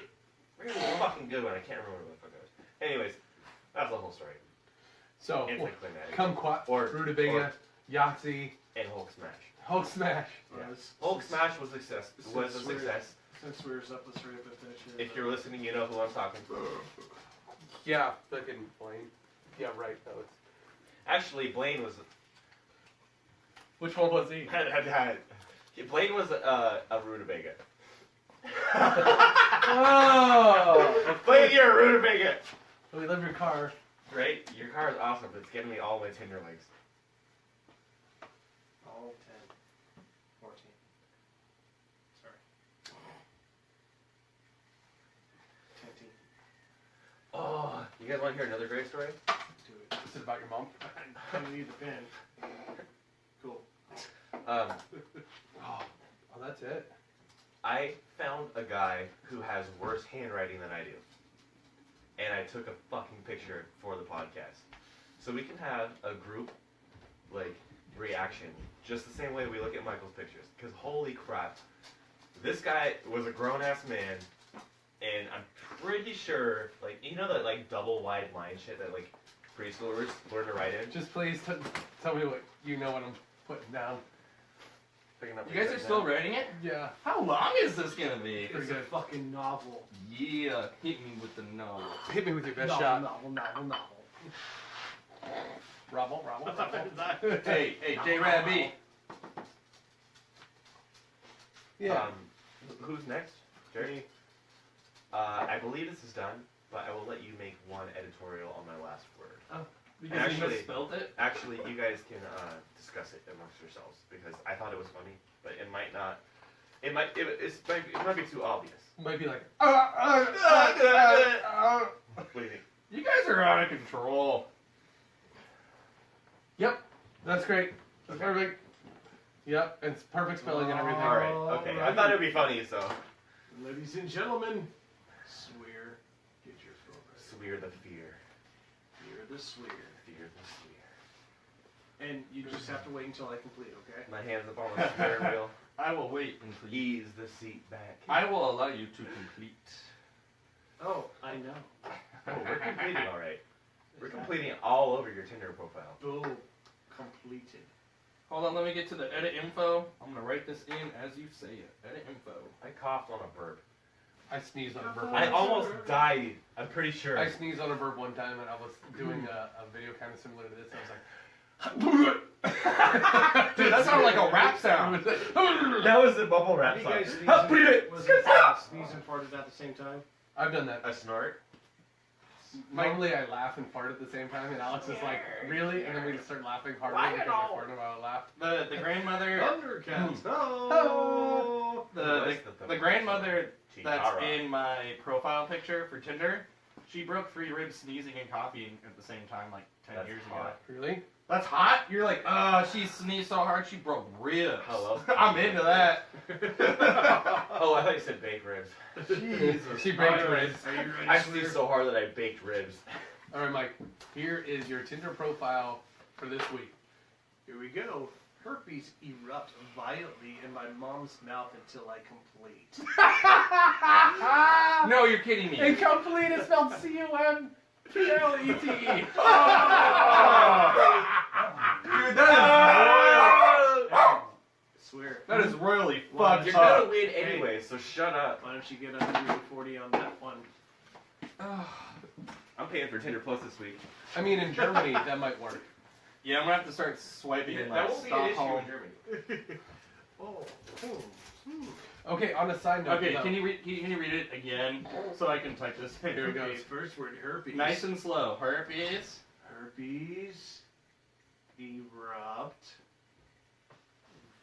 fucking good one. I can't remember what the fuck it was. Anyways, that's the whole story. So, Anticlimactic. kumquat, Or- Rutabaga, Yahtzee, And Hulk smash. Hulk smash. Yeah. Yes. Hulk smash was a success. Was a Since we're- success. Since we're up, let's hurry up and finish it. If you're listening, you know who I'm talking to. Yeah, fucking Blaine. Yeah, right. That was. Actually, Blaine was. Which one was he? Blaine was a Rutabaga. Oh! Blaine, you're a Rutabaga. We love your car. Right? Your car is awesome, but it's getting me all my Tinder legs. All 10. 14. Sorry. 10. Oh, you guys want to hear another great story? Do it. This is about your mom. I need the pen. Cool. Um, Oh, that's it. I found a guy who has worse handwriting than I do. And I took a fucking picture for the podcast. So we can have a group, like, reaction, just the same way we look at Michael's pictures. Because holy crap, this guy was a grown-ass man, and I'm pretty sure, like, you know that, like, double wide line shit that, like, preschoolers learn to write in? Just please tell me what you know what I'm putting down. Picking up You guys what are said still now. writing it? Yeah. How long is this gonna be? It's a fucking novel. Yeah, hit me with the no. Hit me with your best novel, shot. novel. Robble. Hey, J-Rad B. Yeah. Who's next? Jerry? I believe this is done, but I will let you make one editorial on my last word. Because Actually- you misspelled it? Actually, you guys can discuss it amongst yourselves because I thought it was funny, but it might not. It might be too obvious. Might be like. What do you think? You guys are out of control. Yep. That's great. That's Okay. perfect. Yep. It's perfect spelling and everything. All right. Okay. I thought it'd be funny, so Ladies and gentlemen, swear, get your throat ready. swear the fear, Fear the swear. fear the swear. And you just have to wait until I complete, okay? My hands up on the steering wheel. I will wait until you. Ease the seat back. I will allow you to complete. Oh, I know. Oh, we're completing all right. We're completing all over your Tinder profile. Boom. Completed. Hold on, let me get to the edit info. I'm gonna write this in as you say it. Edit info. I coughed on a burp. I sneezed on a burp. I almost died. I'm pretty sure. I sneezed on a burp one time, and I was doing a video kind of similar to this. I was like, Dude, that sounded like a rap sound. That was the bubble wrap You song. guys was it sneeze and farted at the same time? I've done that. A snort? Normally, I laugh and fart at the same time, and Alex is like, "Really?" And then we just start laughing harder Why because at I all? farted while I laughed. The grandmother, Thundercats. Oh. the grandmother that's Chitara. in my profile picture for Tinder, she broke 3 ribs sneezing and coughing at the same time like 10 That's years ago. hot. Really? That's hot? You're like, she sneezed so hard she broke ribs. Hello? I'm into that. Oh, I thought you said baked ribs. Jesus. She baked ribs. Are you ready? I sneezed so hard that I baked ribs. All right, Mike. Here is your Tinder profile for this week. Here we go. Herpes erupt violently in my mom's mouth until I complete. No, you're kidding me. Incomplete is spelled C-U-M-P-L-E-T-E. Dude, that Swear. is royally Well, fucked You're up. gonna win anyway, so shut up. Why don't you get 140 on that one? I'm paying for Tinder Plus this week. I mean, in Germany, that might work. Yeah, I'm gonna have to start swiping in That like won't be an issue Stockholm. in Germany. Oh. Okay, on a side note. Okay, though, can you read it again so I can type this in? Here it Okay, goes. first word, herpes. Nice and slow. Herpes. Herpes erupt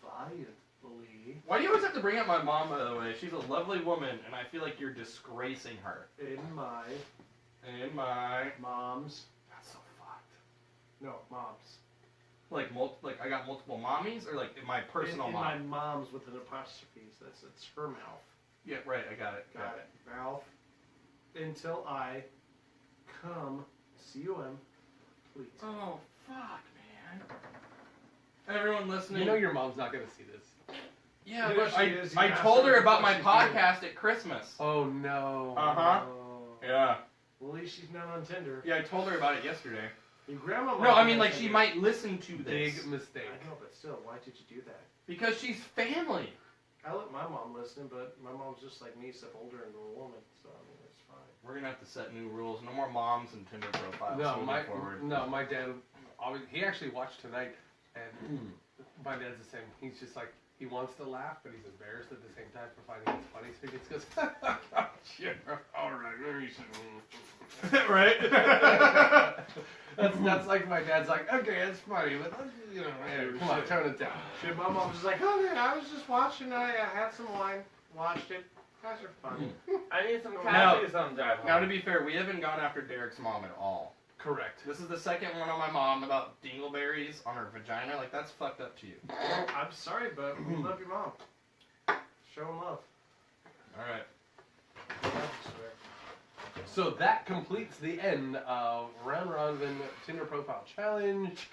violently Why do you always have to bring up my mom, by the way? She's a lovely woman, and I feel like you're disgracing her. in my In my... mom's. That's so fucked. No, mom's. Like, I got multiple mommies, or like in my personal in mom? my mom's with an apostrophe. That's her mouth. Yeah, right, I got it. Got it. Mouth. Until I come. C-U-M. Please. Oh, fuck, man. Everyone listening. You know your mom's not going to see this. yeah, Yeah, but she is. You I asked told her her about my what she's doing. podcast at Christmas. Oh, no. Uh-huh. Oh. Yeah. Well, at least she's not on Tinder. Yeah, I told her about it yesterday. Your grandma. No, might I be mean, on like, she Tinder. might listen to this. Big mistake. I know, but still, why did you do that? Because she's family. I let my mom listen, but my mom's just like me, except older and a woman, so I mean, it's fine. We're gonna have to set new rules. No more moms and Tinder profiles moving forward. My dad, he actually watched tonight, and my dad's the same. He's just like, he wants to laugh, but he's embarrassed at the same time for finding it funny, so he just goes, sure, all right, maybe you should. Right? That's like my dad's like, okay, it's funny, but you know, hey, come on, tone it down. Shit, my mom was just like, oh man, I was just watching, I had some wine, watched it. Guys are fun. I need some Now- coffee sometime. Now, to be fair, we haven't gone after Derek's mom at all. Correct. This is the second one on my mom about dingleberries on her vagina. Like, that's fucked up to you. I'm sorry, but we love your mom. Show 'em love. Alright. I swear. So that completes the end of Round Robin Tinder Profile Challenge.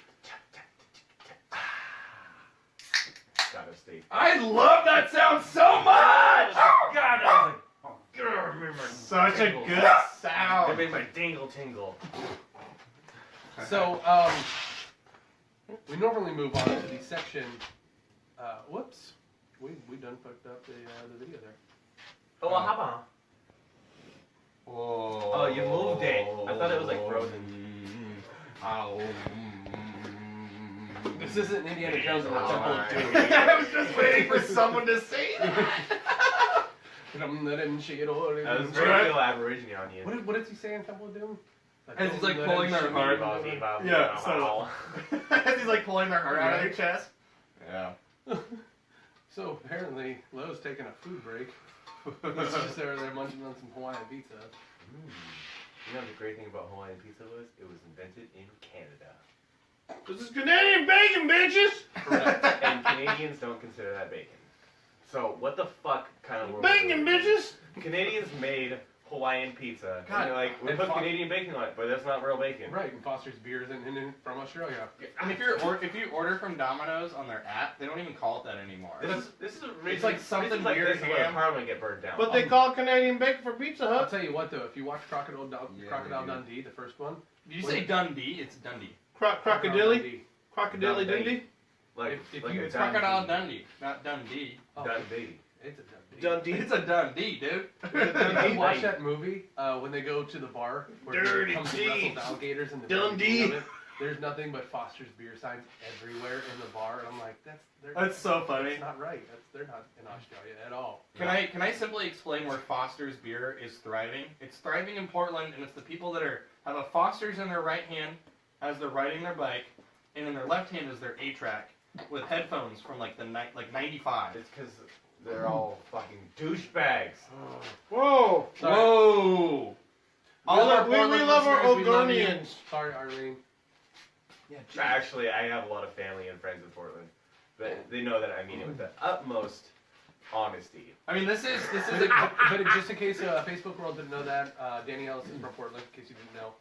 got a steak. I love that sound so much! Oh God! I was like, oh, God, it made my Such a tingles. good It sound. made my dingle tingle. So, we normally move on to the section. Whoops, we done fucked up the video there. Oh, well, how about? Oh, you moved it. I thought it was, like, frozen. This isn't Indiana Jones and the Temple of Doom. I was just waiting for someone to say that. That was What very Aborigine. did he say in Temple of Doom? As he's like pulling their heart. Yeah, so as he's like pulling their heart out of their chest. Yeah. So apparently, Lowe's taking a food break. He's just there munching on some Hawaiian pizza. You know the great thing about Hawaiian pizza was? It was invented in Canada. This is Canadian bacon, bitches! Correct. And Canadians don't consider that bacon. So what the fuck kind of world? Bacon, bitches! Canadians made Hawaiian pizza. God, And they're like, we and put fuck- Canadian bacon on it, but that's not real bacon. Right, and Foster's beer is from Australia. And if you order from Domino's on their app, they don't even call it that anymore. This is a reason, like something reasons like weird this is where ham. Parliament get burned down. But they call Canadian bacon for Pizza I'll Hut. tell you what though, if you watch Crocodile Yeah, Dundee, the first one. Did you say Dundee? It's Dundee. Crocodile? Dundee. Crocodile Dundee. Dundee? like, if like you- a It's Crocodile Dundee, not Dundee. Oh, Dundee. it's a Dundee. Dundee. It's a Dundee, dude. If you watch that movie, when they go to the bar where Dirty it comes to deeds. wrestle alligators in the Dundee. beginning of it, there's nothing but Foster's beer signs everywhere in the bar, and I'm like, That's so funny. That's not right. They're not in Australia at all. Can I simply explain where Foster's beer is thriving? It's thriving in Portland, and it's the people that have a Foster's in their right hand as they're riding their bike, and in their left hand is their 8-track with headphones from like 95. It's because they're all fucking douchebags. Whoa! Sorry. Whoa! We love our Listeners, we love you. Oregonians. Sorry, Arlene. Yeah, Actually, I have a lot of family and friends in Portland. But they know that I mean it with the utmost honesty. I mean, this is But just in case Facebook world didn't know that, Danny Ellis is from Portland. In case you didn't know,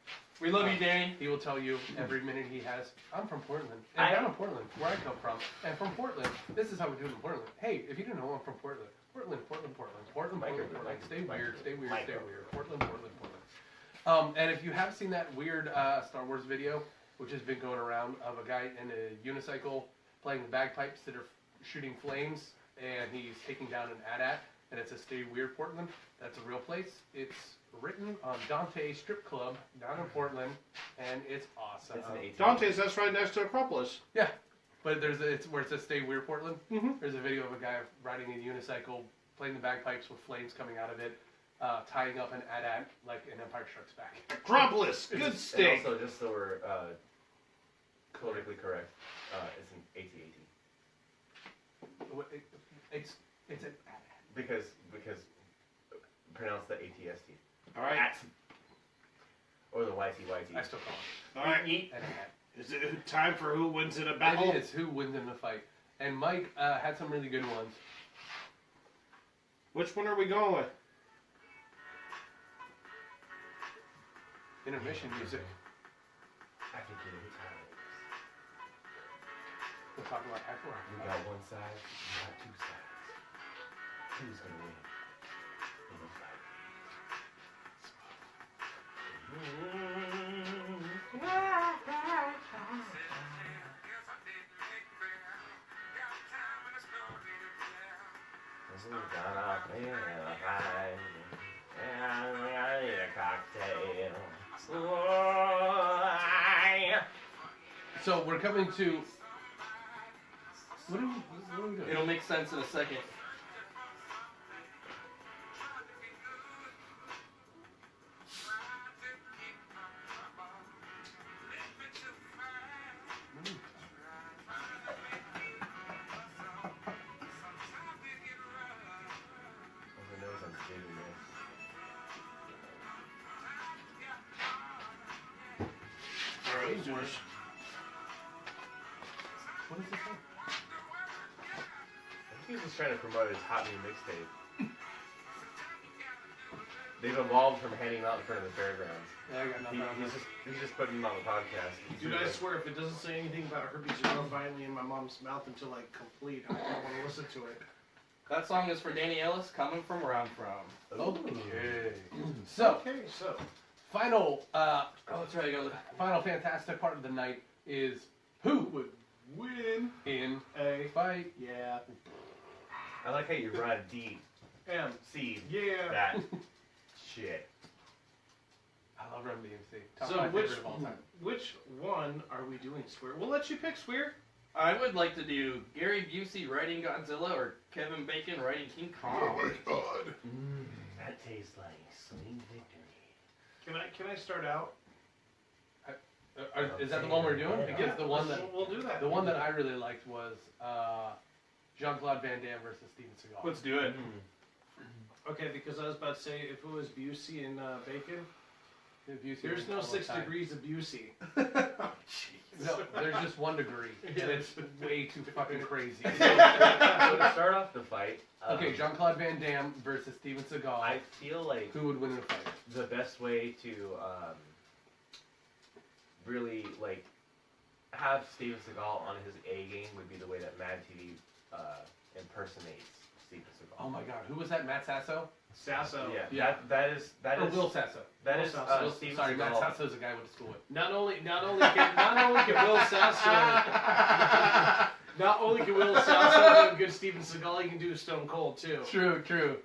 we love you, Danny. he will tell you every minute he has. I'm from Portland, and I'm from Portland, where I come from, and from Portland. This is how we do it in Portland. Hey, if you didn't know, I'm from Portland. Portland. Like, stay weird. Portland. And if you have seen that weird Star Wars video, which has been going around of a guy in a unicycle playing the bagpipes that are shooting flames, and he's taking down an AT-AT, and it's a Stay Weird Portland. That's a real place. It's written on Dante Strip Club down in Portland, and it's awesome. It's an 18. Dante's, that's right next to Acropolis. Yeah, but it's where it says Stay Weird Portland. Mhm. There's a video of a guy riding a unicycle, playing the bagpipes with flames coming out of it, tying up an AT-AT like in Empire Strikes Back. Acropolis, good And steak. also, just so we're politically correct, it's an AT-AT. It's an Because pronounce the ATST. All right. At. Or the YTYT. I still call All right. it an AT-AT. Is it time for who wins in a battle? It is who wins in the fight. And Mike had some really good ones. Which one are we going with? Intermission music. I think you know how it is. We'll talk about after. You got one side, you got two sides. Who's gonna win in the fight? Who's gonna play in the fight? And I need a cocktail. So we're coming to. What are we doing? It'll make sense in a second. Who knows I'm doing this? All right, let's do this. What is this thing? I think he's just trying to promote his hot new mixtape. they've evolved from handing them out in front of the fairgrounds. Yeah, I got nothing on this. He's just putting them on the podcast. Dude, I swear, if it doesn't say anything about herpes or violently in my mom's mouth until like complete, I don't want to listen to it. That song is for Danny Ellis, Coming From Where I'm From. Okay. So, So final, that's right, final fantastic part of the night is who would win in a fight? Yeah. I like how you run deep. Seed. Yeah. That shit. I love Run DMC. Top So five favorite of all time. which one are we doing, Swear? We'll let you pick, Swear. I would like to do Gary Busey writing Godzilla or Kevin Bacon writing King Kong. God. That tastes like sweet victory. Can I start out? Is that the one we're doing? Because the one that we'll do that. the one that I really liked was Jean-Claude Van Damme versus Steven Seagal. Let's do it. Okay, because I was about to say if it was Busey and Bacon, Busey there's no all the 6 time. degrees of Busey. No, there's just 1 degree, and it's way too fucking crazy. So to start off the fight. Okay, Jean-Claude Van Damme versus Steven Seagal. I feel like Who would win in a fight? the best way to really like have Steven Seagal on his A game would be the way that Mad TV impersonates Steven Seagal. Oh my God, who was that? Matt Sasso? Sasso. Yeah. That is Or Will Sasso? that Will is Sasso. Steven Sorry, Matt Seagal. Sasso's a guy I went to school with. Not only can Will Sasso not only can Will Sasso do a good Steven Seagal, he can do Stone Cold too. True.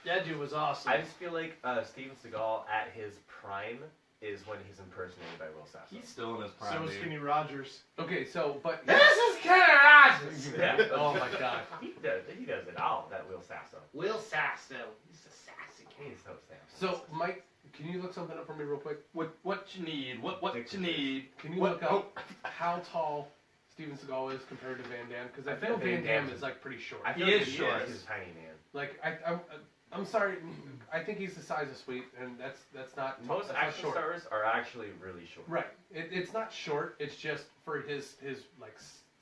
That dude was awesome. I just feel like Steven Seagal at his prime is when he's impersonated by Will Sasso. He's still in his prime, So was dude. Skinny Rogers. Okay, so, but... This is Kenny Rogers! Yeah. Oh my God. He does it all, that Will Sasso. Will Sasso. He's a sassy kid. He's so Sasso. So, Mike, can you look something up for me real quick? What you need? What you need? Can you What- look up how tall Steven Seagal is compared to Van Damme? Because I I feel bet Van Van Damme Damme's- is like pretty short. I He feel like is short. He's a tiny man. Like I'm sorry, I think he's the size of Sweet, and that's not Most that's not action short. stars are actually really short. Right. It's not short. It's just for his like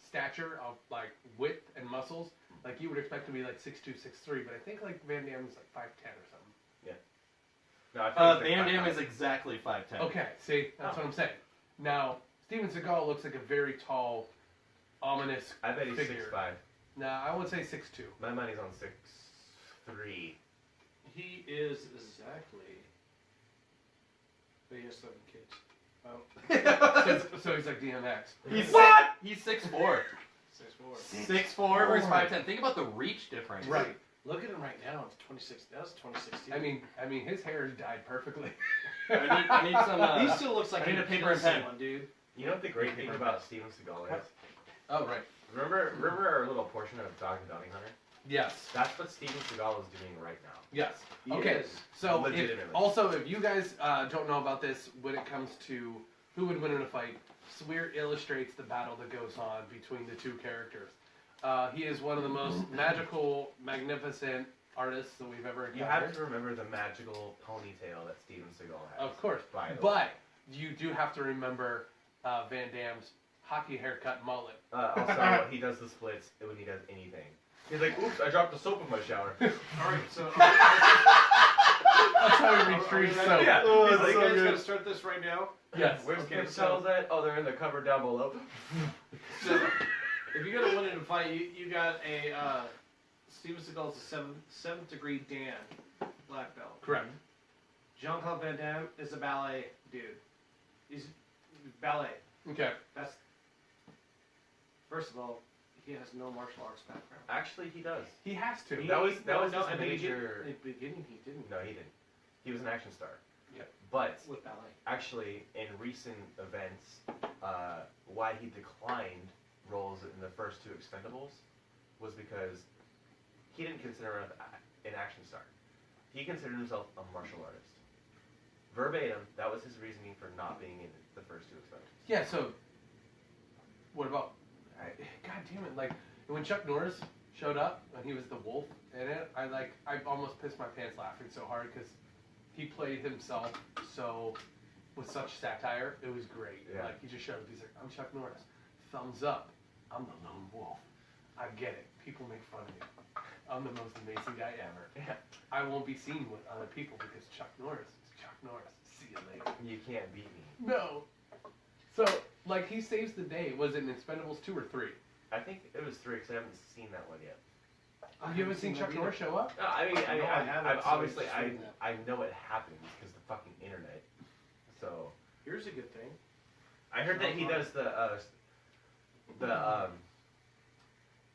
stature of like width and muscles. Like you would expect him to be like 6'2", 6'3", but I think like Van Damme's like 5'10" or something. No, I feel like Van they're Damme quite is exactly 5'10". Okay, see, that's what I'm saying. Now Steven Seagal looks like a very tall, ominous high. I bet he's figure. 6'5". Nah, I would say 6'2". My money's on 6'3". He is exactly. But he has 7 kids. So he's like DMX. He's what? He's 6'4". 6'4". 6'4" versus 5'10". Think about the reach difference. Right. Look at him right now. It's 26. That was 2016. I mean, his hair is dyed perfectly. I need some. he still looks like I need he a paper killed and pen. someone, dude. You know what the great thing about Steven Seagal is? Oh right. Remember our little portion of Dog and Bounty Hunter? Yes. That's what Steven Seagal is doing right now. Yes. He Okay. is. So Legitimately. if you guys don't know about this, when it comes to who would win in a fight, Swear illustrates the battle that goes on between the two characters. He is one of the most magical, magnificent artists that we've ever You encountered. have to remember the magical ponytail that Steven Seagal has. Of course. By the way. But you do have to remember Van Damme's hockey haircut mullet. Also, he does the splits when he does anything. He's like, oops, I dropped the soap in my shower. Alright, so. That's how he retrieves soap. Yeah. He's He's like, like, you guys gonna start this right now? Yes. Where's Okay, the so- towels at? Oh, they're in the cupboard down below. So, if you're gonna win in a fight, you got a Steven Seagal's a seventh degree Dan, black belt. Correct. Jean-Claude Van Damme is a ballet dude. He's ballet. Okay. That's first of all, he has no martial arts background. Actually, he does. He has to. That was his at the major. beginning he didn't. No, he didn't. He was an action star. Yeah. But With ballet. actually, in recent events, why he declined roles in the first 2 Expendables was because he didn't consider himself an action star. He considered himself a martial artist. Verbatim, that was his reasoning for not being in the first 2 Expendables. Yeah. So, what about? God damn it! Like when Chuck Norris showed up and he was the wolf in it, I almost pissed my pants laughing so hard because he played himself so with such satire. It was great. Yeah. Like he just showed up. He's like, I'm Chuck Norris. Thumbs up. I'm the lone wolf. I get it. people make fun of me. I'm the most amazing guy ever. Yeah. I won't be seen with other people because Chuck Norris is Chuck Norris. See you later. You can't beat me. No. So, like, he saves the day. Was it in Expendables 2 or 3? I think it was 3 because I haven't seen that one yet. You haven't seen Chuck Norris show up? No, I mean, No, I haven't, I've so obviously, it's I seen that. I know it happens because the fucking internet. So Here's a good thing. I heard that he does the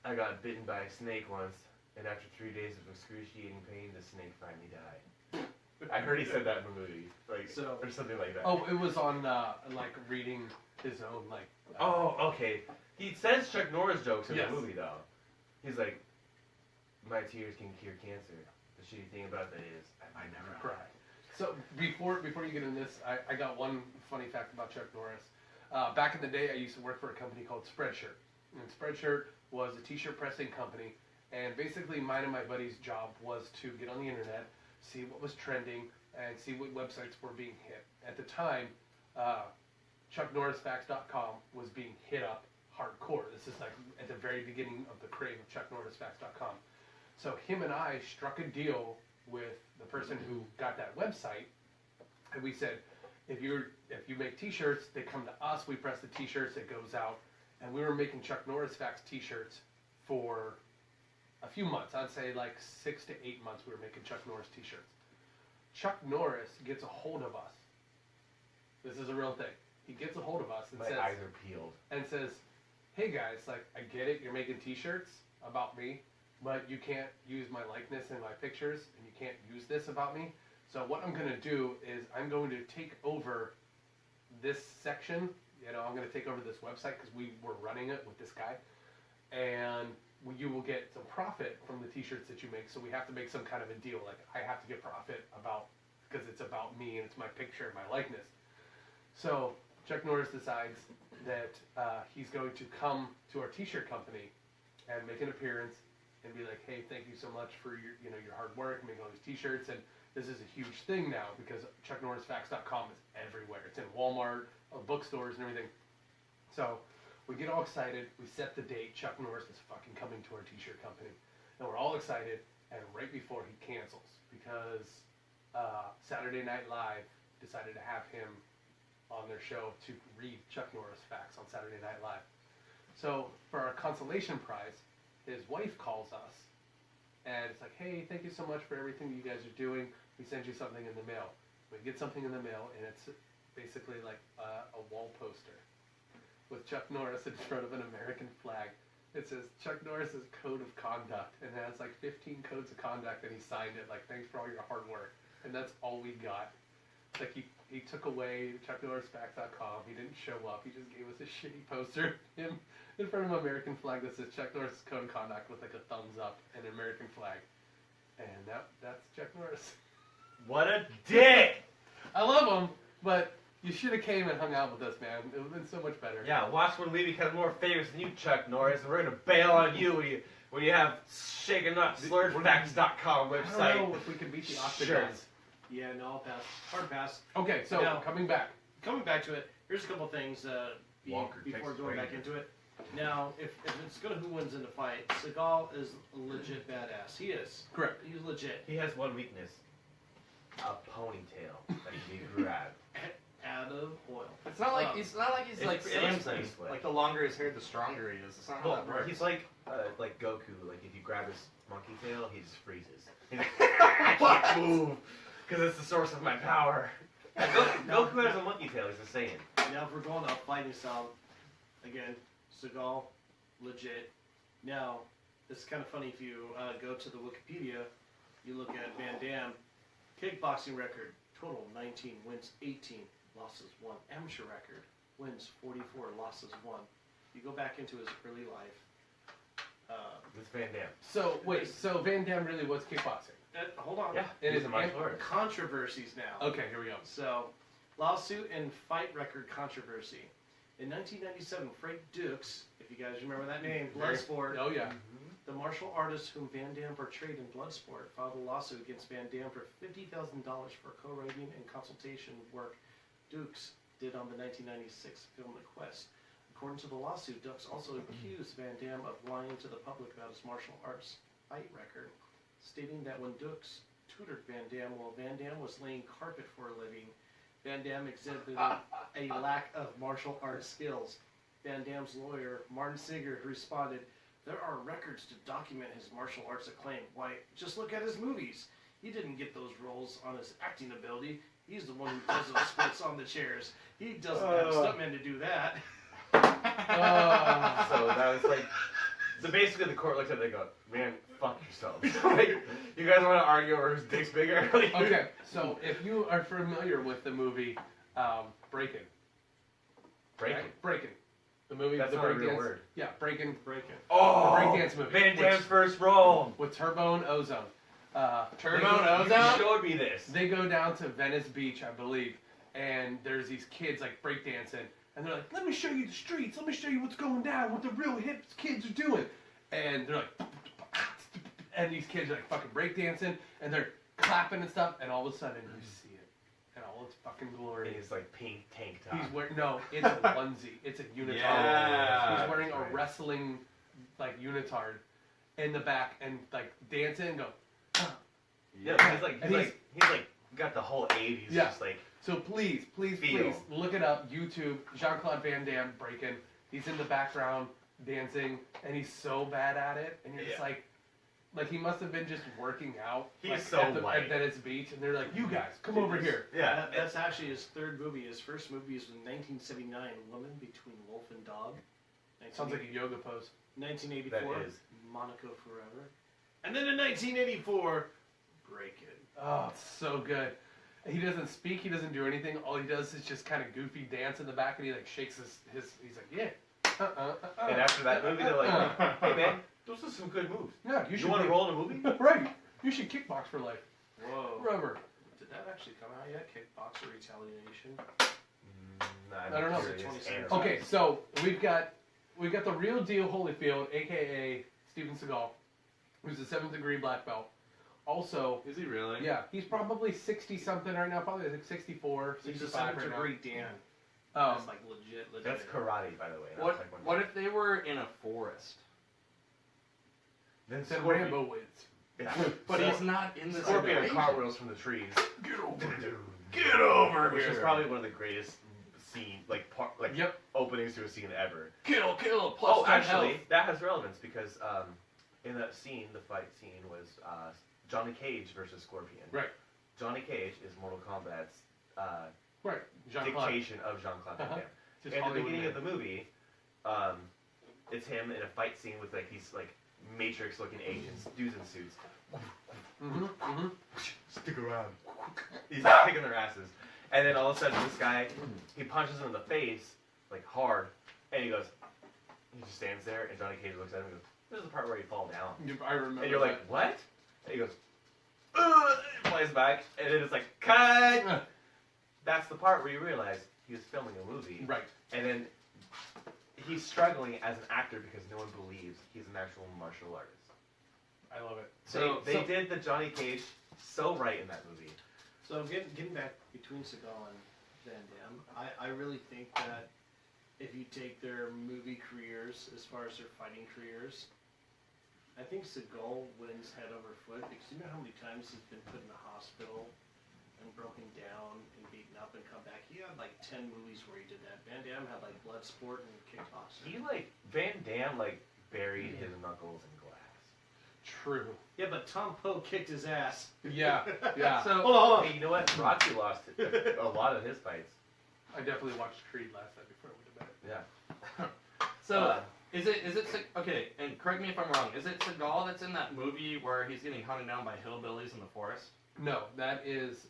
I got bitten by a snake once, and after 3 days of excruciating pain, the snake finally died. I heard he said that in the movie, like, So- or something like that. Oh, it was on, like, reading his own, like... Oh, okay. He says Chuck Norris jokes in Yes. the movie, though. He's like, my tears can cure cancer. The shitty thing about that is, I never cry. So, before you get into this, I got one funny fact about Chuck Norris. Back in the day, I used to work for a company called Spreadshirt. And Spreadshirt was a t-shirt pressing company. And basically, mine and my buddy's job was to get on the internet, see what was trending, and see what websites were being hit. At the time, ChuckNorrisFacts.com was being hit up hardcore. This is like at the very beginning of the crave of ChuckNorrisFacts.com. So him and I struck a deal with the person who got that website, and we said, if you make t-shirts, they come to us, we press the t-shirts, it goes out. And we were making Chuck Norris Facts t-shirts for a few months. I'd say like 6 to 8 months we were making Chuck Norris t-shirts. Chuck Norris gets a hold of us. This is a real thing. He gets a hold of us and My says, eyes are peeled. and says, hey guys, like, I get it, you're making t-shirts about me, but you can't use my likeness and my pictures, and you can't use this about me. So what I'm going to do is I'm going to take over this section. You know, I'm going to take over this website because we were running it with this guy, and you will get some profit from the t-shirts that you make. So we have to make some kind of a deal. Like, I have to get profit because it's about me and it's my picture and my likeness. So Chuck Norris decides that he's going to come to our t-shirt company and make an appearance and be like, hey, thank you so much for your hard work and making all these t-shirts. And this is a huge thing now because ChuckNorrisFacts.com is everywhere. It's in Walmart, bookstores, and everything. So we get all excited. We set the date. Chuck Norris is fucking coming to our t-shirt company. And we're all excited. And right before he cancels because Saturday Night Live decided to have him on their show to read Chuck Norris facts on Saturday Night Live. So for our consolation prize, his wife calls us and it's like, hey, thank you so much for everything you guys are doing. We send you something in the mail. We get something in the mail and it's basically like a wall poster with Chuck Norris in front of an American flag. It says Chuck Norris's Code of Conduct and it has like 15 codes of conduct and he signed it like, thanks for all your hard work. And that's all we got. Like he took away ChuckNorrisFacts.com. He didn't show up. He just gave us a shitty poster him in front of an American flag that says Chuck Norris Code of Conduct with like a thumbs up and an American flag. And that's Chuck Norris. What a dick! I love him, but you should have came and hung out with us, man. It would have been so much better. Yeah, watch when we become more famous than you, Chuck Norris, and we're gonna bail on you when you have ShakenNotSlurredFacts.com I website. don't know if we can beat the Octagons. Shirts. Yeah, no, I'll pass. Hard pass. Okay, so Now- coming back. Coming back to it, here's a couple things Walker, before Texas going back Ranger. into it. Now, if it's going to who wins in the fight, Seagal is a legit badass. He is. Correct. He's legit. He has one weakness. A ponytail that he can grab. Out of oil. It's not like It's it's like Samson. Samson. Like the longer his hair, the stronger he is. It's not how Well, that works. he's like Goku. Like if you grab his monkey tail, he just freezes. He's like, I can't move because it's the source of my power. Goku has a monkey tail. He's a Saiyan. Now, if we're going off fighting style, again, Seagal, legit. Now, it's kind of funny if you go to the Wikipedia, you look at Van Damme, kickboxing record, total 19, wins 18, losses 1. Amateur record, wins 44, losses 1. You go back into his early life. It's Van Damme. So wait, so Van Damme really was kickboxing. Hold on. Yeah, It he's is a martial artist. Controversies now. Okay, here we go. So, lawsuit and fight record controversy. In 1997, Frank Dukes, if you guys remember that name, Bloodsport, Oh yeah. the martial artist whom Van Damme portrayed in Bloodsport, filed a lawsuit against Van Damme for $50,000 for co-writing and consultation work Dukes did on the 1996 film The Quest. According to the lawsuit, Dux also accused Van Damme of lying to the public about his martial arts fight record, stating that when Dux tutored Van Damme while Van Damme was laying carpet for a living, Van Damme exhibited a lack of martial arts skills. Van Damme's lawyer, Martin Singer, responded, "There are records to document his martial arts acclaim. Why, just look at his movies. He didn't get those roles on his acting ability. He's the one who does those splits on the chairs. He doesn't have a stuntman to do that." So that was like, so basically the court looked at it and they go, man, fuck yourselves. Like, you guys want to argue over whose dick's bigger? Like, Okay, so if you are familiar with the movie Breakin'. Breakin'. The movie, That's the not a real breakdance. word. Yeah, Breakin'. Oh, The breakdance movie. Van Damme's first role. With Turbo and Ozone. Turbo and You Ozone? showed me this. They go down to Venice Beach, I believe, and there's these kids like breakdancing, and they're like, "Let me show you the streets. Let me show you what's going down, what the real hip kids are doing." And they're like, and these kids are like fucking breakdancing, and they're clapping and stuff, and all of a sudden you see it, and all its fucking glory. And he's like pink tank top. He's wearing it's a onesie. It's a unitard. Yeah, He's wearing that's a right. wrestling like unitard in the back and like dancing and go. Yeah, he's like, And he's like got the whole 80s. Yeah. Just like, So please Feel. look it up. YouTube, Jean-Claude Van Damme breaking. He's in the background dancing, and he's so bad at it. And you're just Yeah. like he must have been just working out. He's like, so at white. At Venice Beach, and they're like, "You guys, come over here." yeah. That's actually his third movie. His first movie is in 1979, Woman Between Wolf and Dog. Sounds like a yoga pose. 1984, That is. Monaco Forever. And then in 1984, Breakin'. Oh, it's so good. He doesn't speak. He doesn't do anything. All he does is just kind of goofy dance in the back, and he like shakes his. He's like, "Yeah." And after that movie, they're like, hey man, those are some good moves. Yeah, you should. You want to be- roll in a movie? Right. You should kickbox for life. Whoa. Rubber. Did that actually come out yet? Kickboxer Retaliation? I don't know. Okay, so we've got the real deal Holyfield, aka Steven Seagal, who's a 7th degree black belt. Also, Is he really? yeah, he's probably 60 something right now, probably like 64, He's a 65 7th right degree Dan. now. That's like legit. That's karate, by the way. not taekwondo. What if they were in a forest? Then Then Scorpion. Rambo wins. Yeah. But So- he's not in the Scorpion situation. cartwheels from the trees. Get over here. Get over Which here. is probably one of the greatest Yep. openings to a scene ever. Kill, plus Oh, 10 actually, health. that has relevance because in that scene, the fight scene was Johnny Cage versus Scorpion. Right. Johnny Cage is Mortal Kombat's Right. Jean-Claude. dictation of Jean-Claude Van Uh-huh. Damme. Just In the Hollywood beginning man. of the movie, it's him in a fight scene with like these like Matrix-looking Asians, dudes in suits. Stick around. He's like kicking their asses, and then all of a sudden this guy, he punches him in the face like hard, and he goes, he just stands there, and Johnny Cage looks at him and goes, "This is the part where you fall down," I remember. and you're like, that. "What?" And he goes, "Ugh," flies back, and then it's like, cut. That's the part where you realize he was filming a movie, Right. and then he's struggling as an actor because no one believes he's an actual martial artist. I love it. So they did the Johnny Cage so right in that movie. So getting back between Seagal and Van Damme, I really think that if you take their movie careers as far as their fighting careers, I think Seagal wins head over foot because you know how many times he's been put in the hospital and broken down and beaten up and come back. He had like 10 movies where he did that. Van Damme had like Bloodsport and Kickboxer. Van Damme buried his knuckles in glass. True. Yeah, but Tom Poe kicked his ass. Yeah. Yeah. So Hold on. Hey, you know what? Rocky lost a lot of his fights. I definitely watched Creed last night before I went to bed. Yeah. So is it okay? And correct me if I'm wrong. Is it Seagal that's in that movie where he's getting hunted down by hillbillies in the forest? No, that is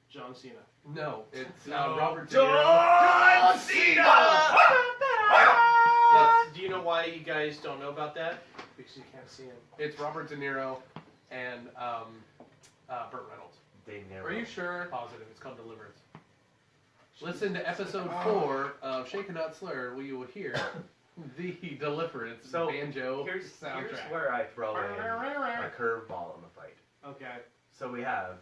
John Cena. no, it's No. Robert De John Niro. Cena! Do you know why you guys don't know about that? Because you can't see him. It's Robert De Niro and Burt Reynolds. They never. Are you sure? Positive. It's called Deliverance. Listen to episode 4 of Shake and Not Slur, where you will hear the Deliverance So, banjo Here's soundtrack. where I throw in a curveball in the fight. Okay. So we have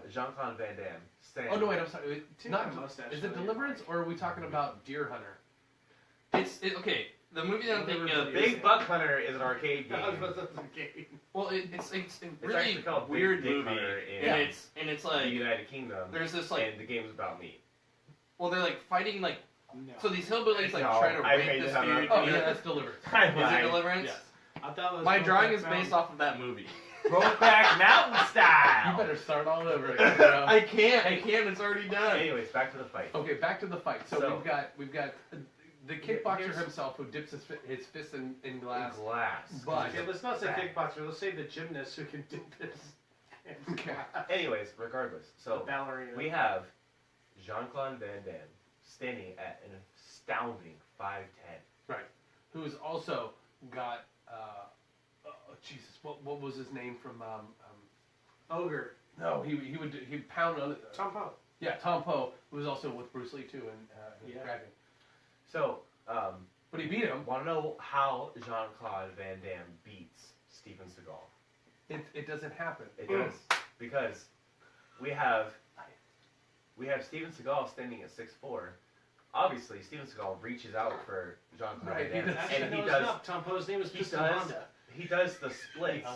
Jean-Claude Van Damme standing. Oh no, wait, I'm sorry. Take Not my mustache is out it of your Deliverance mic. or are we talking about Deer Hunter? Okay. The movie that I'm thinking of, Big Buck Hunter is an arcade game. well, it's a really actually called Big weird Dick movie, Hunter in and it's the like United Kingdom. there's this like and the game's about meat. well they're like fighting like No. so these hillbillies like No, try to I rape hate this that. dude. Oh and yeah, he- that's Deliverance. is it Deliverance? Yes. I thought it was My drawing Brokeback is based Mountain. off of that movie. Brokeback Mountain You style. better start all over again, bro. I can't. It's already done. Anyways, back to the fight. Okay, back to the fight. So, So- we've got the kickboxer Here's- himself who dips his fist in glass. Glass. But- Okay, let's not say Back. kickboxer. Let's say the gymnast who can do this. Okay. Anyways, regardless, The so ballerina. we have Jean-Claude Van Damme standing at an astounding 5'10". Who has also got Jesus, what was his name from Ogre. no, he'd pound on it. Tom Poe. Yeah, Tom Poe, who was also with Bruce Lee too in Yeah. Dragon. So, But he beat him. want to know how Jean-Claude Van Damme beats Steven Seagal? It doesn't happen. It does because we have Steven Seagal standing at 6'4". Obviously, Steven Seagal reaches out for Jean-Claude Right, Van he Damme, does. Actually, and no, he it's does. not. Tom Poe's name is He Piston does. Honda. He does the splits.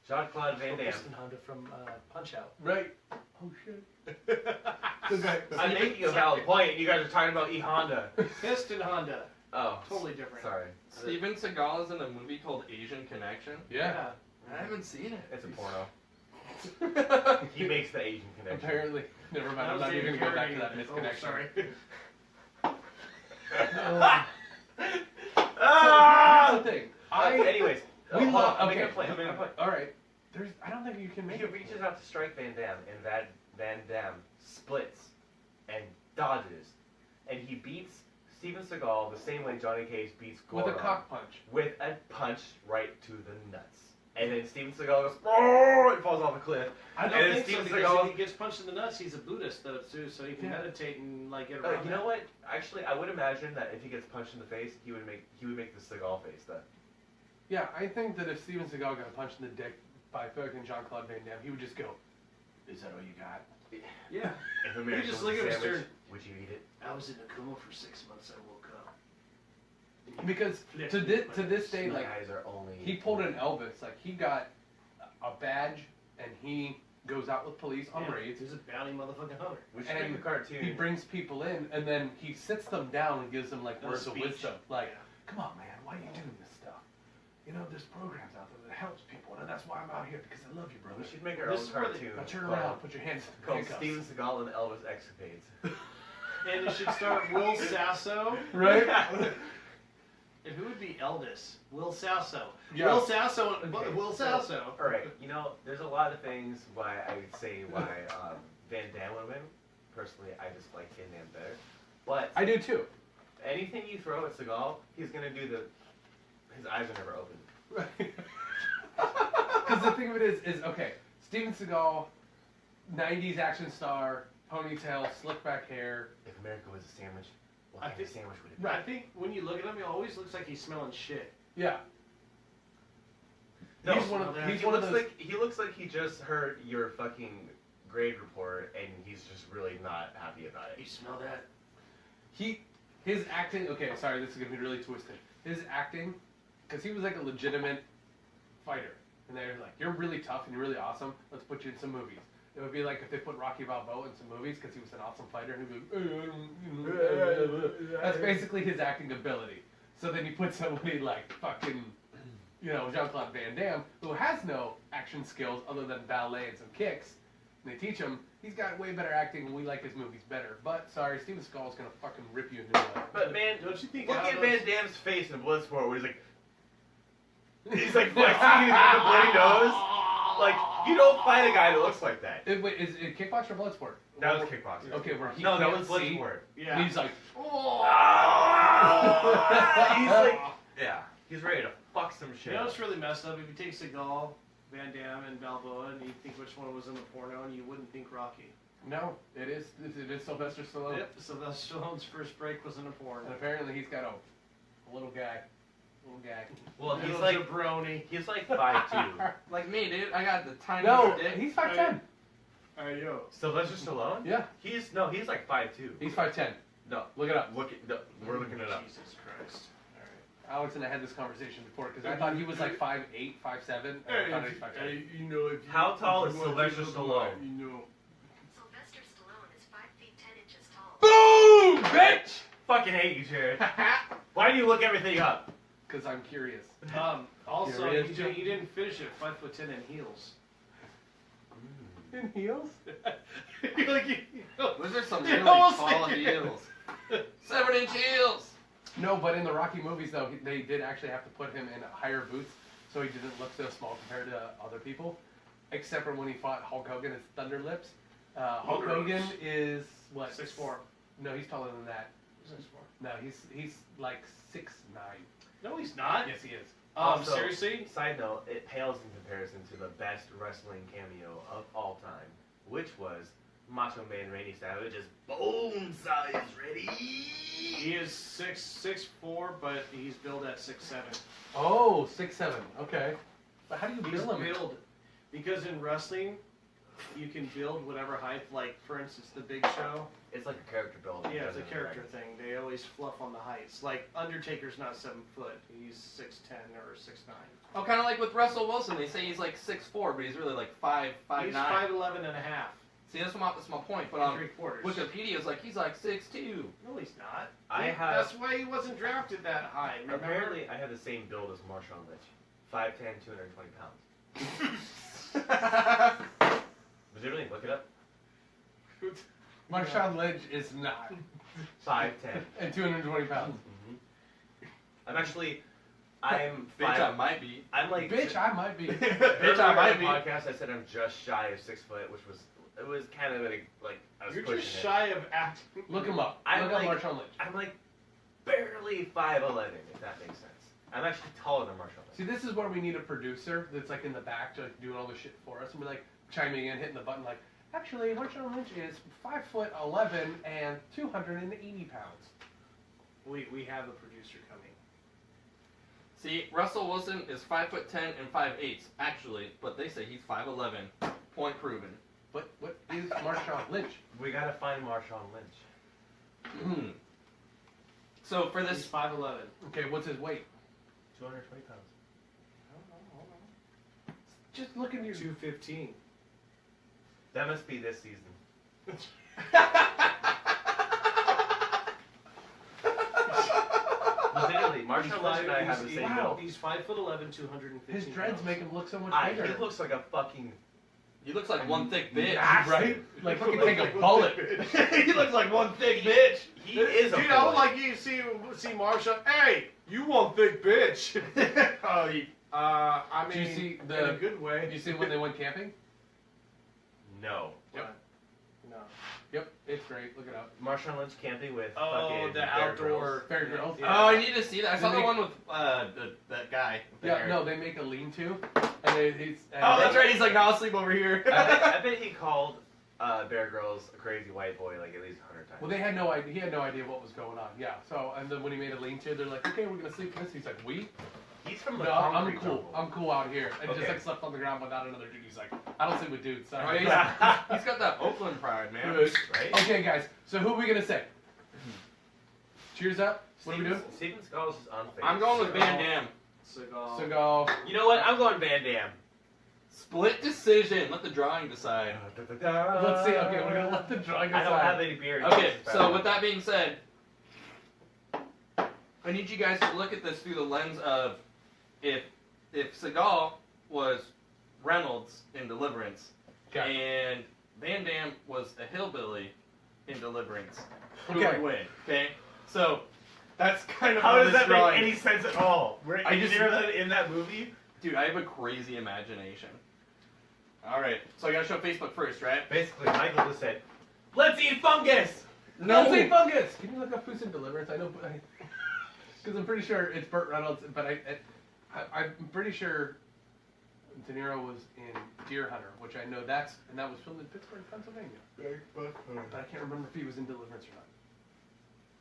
Jean-Claude Van Damme. Piston Honda from Punch Out. Right. Oh shit. Okay. I'm making a valid point, and you guys are talking about E Honda. Piston Honda. Oh, Totally different. sorry. Steven Seagal is in a movie called Asian Connection. Yeah. I haven't seen it. It's a porno. He makes the Asian connection. Apparently. Never mind. That I'm was not even David gonna go back to Carradine. that misconnection. Oh, sorry. Ah! Here's the thing. Anyways, We hold love. on, Okay. make a point. Make a point. All right. I don't think you can make He it. reaches out to strike Van Damme, and Van Damme splits and dodges, and he beats Steven Seagal the same way Johnny Cage beats Gordon. With a cock punch. With a punch right to the nuts. And then Steven Seagal goes, oh, and falls off a cliff. I And don't then think so Steven because Seagal- if he gets punched in the nuts, he's a Buddhist though too, so he can Yeah. meditate and like get around. You know what? Actually, I would imagine that if he gets punched in the face, he would make the Seagal face then. Yeah, I think that if Steven Seagal got punched in the dick by fucking Jean-Claude Van Damme, he would just go, "Is that all you got?" Yeah. If a man just was look a at him sandwich, stern. would you eat it? I was in a coma for 6 months. I woke up. Because to this day, My like eyes are only. he pulled an Elvis. Like he got a badge and he goes out with police on raids. He's a bounty motherfucking hunter. We should And make a cartoon. He brings people in and then he sits them down and gives them like A words of speech. wisdom. Like, come on, man, why are you doing this stuff? You know, there's programs out there that helps people, and that's why I'm out here because I love you, brother. We should make our This own is where they- cartoon Now turn called- around, put your hands in the called handcuffs. Steven Seagal and Elvis Escapades. And it should start Will Sasso. Right? And who would be Elvis? Will Sasso. Yeah. Will Sasso. Okay. Will Sasso. All right, there's a lot of things why I would say why Van Damme would win. Personally, I just like Van Damme better. But I do too. anything you throw at Seagal, he's gonna do his eyes are never open. Right. Because the thing of it is okay, Steven Seagal, 90s action star, ponytail, slick back hair. If America was a sandwich, what I kind of think- sandwich would it be? I think when you look at him, he always looks like he's smelling shit. Yeah. No, he's one of he looks like he just heard your fucking grade report and he's just really not happy about You it. smell that? His acting, okay, sorry, this is going to be really twisted. His acting, because he was like a legitimate fighter. And they're like, you're really tough and you're really awesome, let's put you in some movies. It would be like if they put Rocky Balboa in some movies because he was an awesome fighter and he'd be like, that's basically his acting ability. So then you put somebody like fucking, Jean-Claude Van Damme, who has no action skills other than ballet and some kicks, and they teach him, he's got way better acting and we like his movies better. But, sorry, Steven Seagal is going to fucking rip you a new one. But man, Don't you think look out at of Van those- Damme's face in Bloodsport where he's like flexing with a bloody nose. Like, you don't fight a guy that looks like that. Wait, is it kickbox or bloodsport? That was kickboxing. Okay, where he No, that can't was see, Bloodsport. Yeah. he's like, He's like, yeah, he's ready to fuck some You shit. know what's really messed up? If you take Seagal, Van Damme, and Balboa, and you think which one was in the porno, and you wouldn't think Rocky. no, it is Sylvester Stallone. Yep. Sylvester Stallone's first break was in a porno. And apparently he's got a little guy Okay. Well, he's Little like jabroni. he's like 5'2". Like me, dude. I got the tiniest No, dick. he's 5'10". Hey, yo. Sylvester Stallone? Yeah, He's like 5'2". he's 5'10". No, Look it up. no, we're looking it up. Jesus Christ. Alex and I had this conversation before because I thought he was like 5'8", 5'7", and I thought he was 5'10". you know, if you, How tall if is you want Sylvester to look Stallone? alike, You know. Sylvester Stallone is 5 feet 10 inches tall. Boom, bitch! Fucking hate you, Jared. Why do you look everything up? Because I'm curious. Also, Here it is, you didn't finish it. 5'10" in heels. In heels? You're like, Those are some You really almost tall said- heels. 7-inch heels. No, but in the Rocky movies, though, they did actually have to put him in higher boots so he didn't look so small compared to other people. Except for when he fought Hulk Hogan as Thunder Lips. Hulk Thunder Hogan Lips. is, what? 6'4". No, he's taller than that. 6'4". No, he's like 6'9". No, he's not. Yes, he is. Also, Seriously? Side note, it pales in comparison to the best wrestling cameo of all time, which was Macho Man Randy Savage's Bone Size Ready. He is 6'4", but he's billed at 6'7". Oh, 6'7". Okay. But how do you He's bill him? billed because in wrestling, you can build whatever height. Like for instance, the Big Show. It's like a character build. Yeah, it's a character thing. They always fluff on the heights. Like Undertaker's not 7 foot. He's 6'10" or 6'9". Oh, kind of like with Russell Wilson. They say he's like 6'4", but he's really like 5'9". He's 5'11" and a half. See, that's my point. But on 3/4. Wikipedia's like he's like 6'2". No, he's not. That's why he wasn't drafted that high. Remember? Apparently, I have the same build as Marshawn Lynch. 5'10", 220 pounds. Legitimately, look it up. Marshawn Lynch is not. 5'10". And 220 pounds. I'm Bitch, I five. might be. I'm like Bitch, I might be. Bitch, I I might be. Podcast, I said I'm just shy of 6 foot, which was kind of like I was You're pushing just it. shy of acting. Look him up. I'm Look like- up Marshawn Lynch. I'm like barely 5'11", if that makes sense. I'm actually taller than Marshawn Lynch. See, this is where we need a producer that's like in the back to like, doing all the shit for us and be like chiming in, hitting the button like, actually, Marshawn Lynch is 5'11" and 280 pounds. We have a producer coming. See, Russell Wilson is 5'10" and 5'8", actually, but they say he's 5'11". Point proven. But what is Marshawn Lynch? We gotta find Marshawn Lynch. So for He's this, 5'11". Okay, what's his weight? 220 pounds. Just look in your. 215. That must be this season. Literally, Marshawn Lynch and I have the same Wow. build. He's 5'11", 215 His dreads pounds. make him look so much He bigger. looks like a fucking he looks like one thick bitch. massive. Right? Like he can take a bullet. He looks like one thick bitch. He is a Dude, I would bullet. like you to see Marshawn. Hey, you one thick bitch. Oh, he, I Did mean, you see in the- a good way. Did you see when they went camping? No. Yep. No. Yep, it's great. Look it up. Marshawn Lynch camping with Oh, fucking the Bear outdoor. Grylls. Bear Grylls. Yeah. Oh, I need to see that. I saw Did the they- one with that guy. with the Yeah, hair. no, they make a lean-to, and he's. Oh, that's right. He's like, no, I'll sleep over here. I bet he called Bear Grylls a crazy white boy like at least 100 times. Well, they had no idea. He had no idea what was going on. Yeah. So, and then when he made a lean-to, they're like, "Okay, we're gonna sleep in this." He's like, "We? He's from the No, I'm concrete cool. jungle. I'm cool out here." And Okay. just like slept on the ground without another dude. He's like, "I don't sleep with dudes." Oh, Sorry. he's got that Oakland pride, man. Good. Right? Okay, guys. So who are we gonna say? Cheers up. What are we doing? Steven Skull is unfazed. I'm going with Van Damme. Seagal. So go. You know what? I'm going Van Damme. Split decision. Let the drawing decide. Let's see. Okay, we're gonna let the drawing I don't have decide. any beer. Okay, so with that being said, I need you guys to look at this through the lens of if Seagal was Reynolds in Deliverance Okay. and Van Damme was a hillbilly in Deliverance, who Okay. would win? Okay, so that's kind of How does this that drawing. make any sense at all? I Is just- there that in that movie? Dude, I have a crazy imagination. All right, so I gotta show Facebook first, right? Basically, Michael just said, "Let's eat fungus." Let's eat fungus. Can you look up who's in Deliverance? I know, because I'm pretty sure it's Burt Reynolds, but I'm pretty sure De Niro was in Deer Hunter, which I know that was filmed in Pittsburgh, Pennsylvania. But I can't remember if he was in Deliverance or not.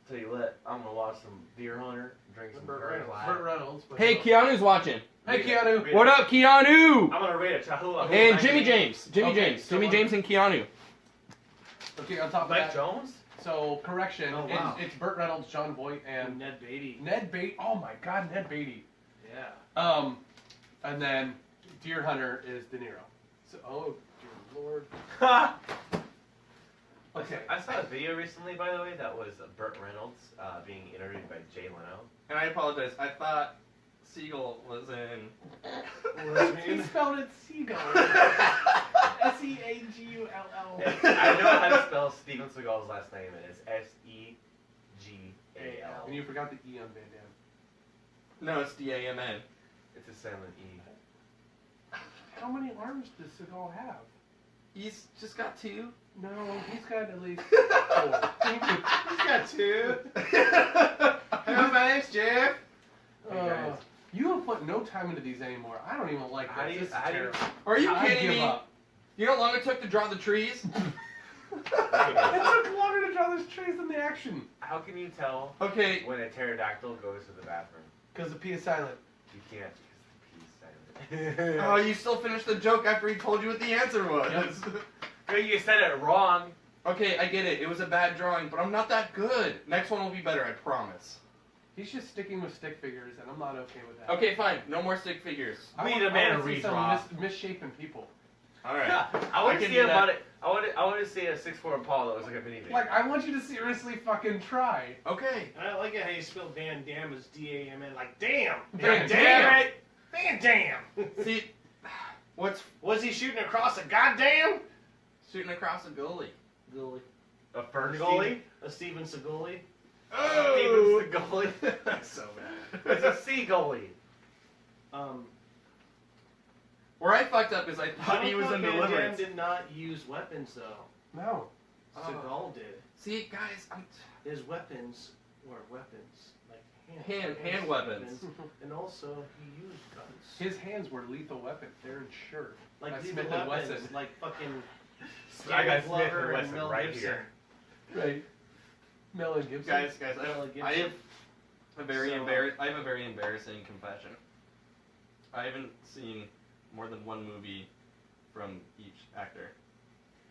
Tell you what, I'm gonna watch some Deer Hunter, drink some Burt Coors Reynolds. Light. Burt Reynolds. but- Hey, Keanu's watching. Hey, Keanu. Read What it. up, Keanu? I'm gonna rate a Chihuahua. And Jimmy James. Okay, so Jimmy on- James and Keanu. Okay, on top of Mike that. Jones? So, correction. Oh, wow. It's Burt Reynolds, John Voight, And and Ned Beatty. Ned Beatty. Oh my God, Ned Beatty. Yeah. And then Deer Hunter is De Niro. So, oh dear Lord. Okay. I saw a video recently, by the way, that was Burt Reynolds being interviewed by Jay Leno. And I apologize. I thought Seagull was in. He spelled it Seagull. S-E-A-G-U-L-L. I know how to spell Steven Seagal's last name, and it's S-E-G-A-L. And you forgot the E on Van Damme. No, it's D-A-M-N. It's a silent E. How many arms does Seagal have? He's just got 2. No, he's got at least 4. He's got 2. Hello, my name's Jeff. Hey, guys. You have put no time into these anymore. I don't even like How this. do you- This is how do you- terrible. Are you I kidding give me? up. You know how long it took to draw the trees? It took longer to draw those trees than the action. How can you tell Okay. when a pterodactyl goes to the bathroom? Because the P is silent. You can't because the P is silent. Oh, you still finished the joke after he told you what the answer was. Girl, you said it wrong. Okay, I get it. It was a bad drawing, but I'm not that good. Next one will be better, I promise. He's just sticking with stick figures, and I'm not okay with that. Okay, fine. No more stick figures. We want- need a man I wanna to see some redraw. misshapen people. Alright. I want I to can see do about that. it. I want to see a 6'4" Impala that looks like a minivan. Like, I want you to seriously fucking try. Okay. I like it how you spell Van Damme as D-A-M-N. Like, damn. Van Damn. Van Damme. See, what's Was he shooting across a goddamn? shooting across a goalie? Goalie. a fern goalie. A Steven Seagal. Oh, Steven Seagal. That's so bad. It's a sea goalie. Where I fucked up is I thought he was in Van Damme Deliverance. did not use weapons though. No. Oh. Seagal did. See, guys, His weapons were weapons, like Hand weapons. and also he used guns. His hands were lethal weapons. They're insured. Like by lethal Smith & weapons, Wesson. like fucking. I got Danny Smith Glover and and Wesson Mel right Gibson. here. Right. Mel and Gibson. guys, Mel I have a very So, I have a very embarrassing confession. I haven't seen more than one movie from each actor.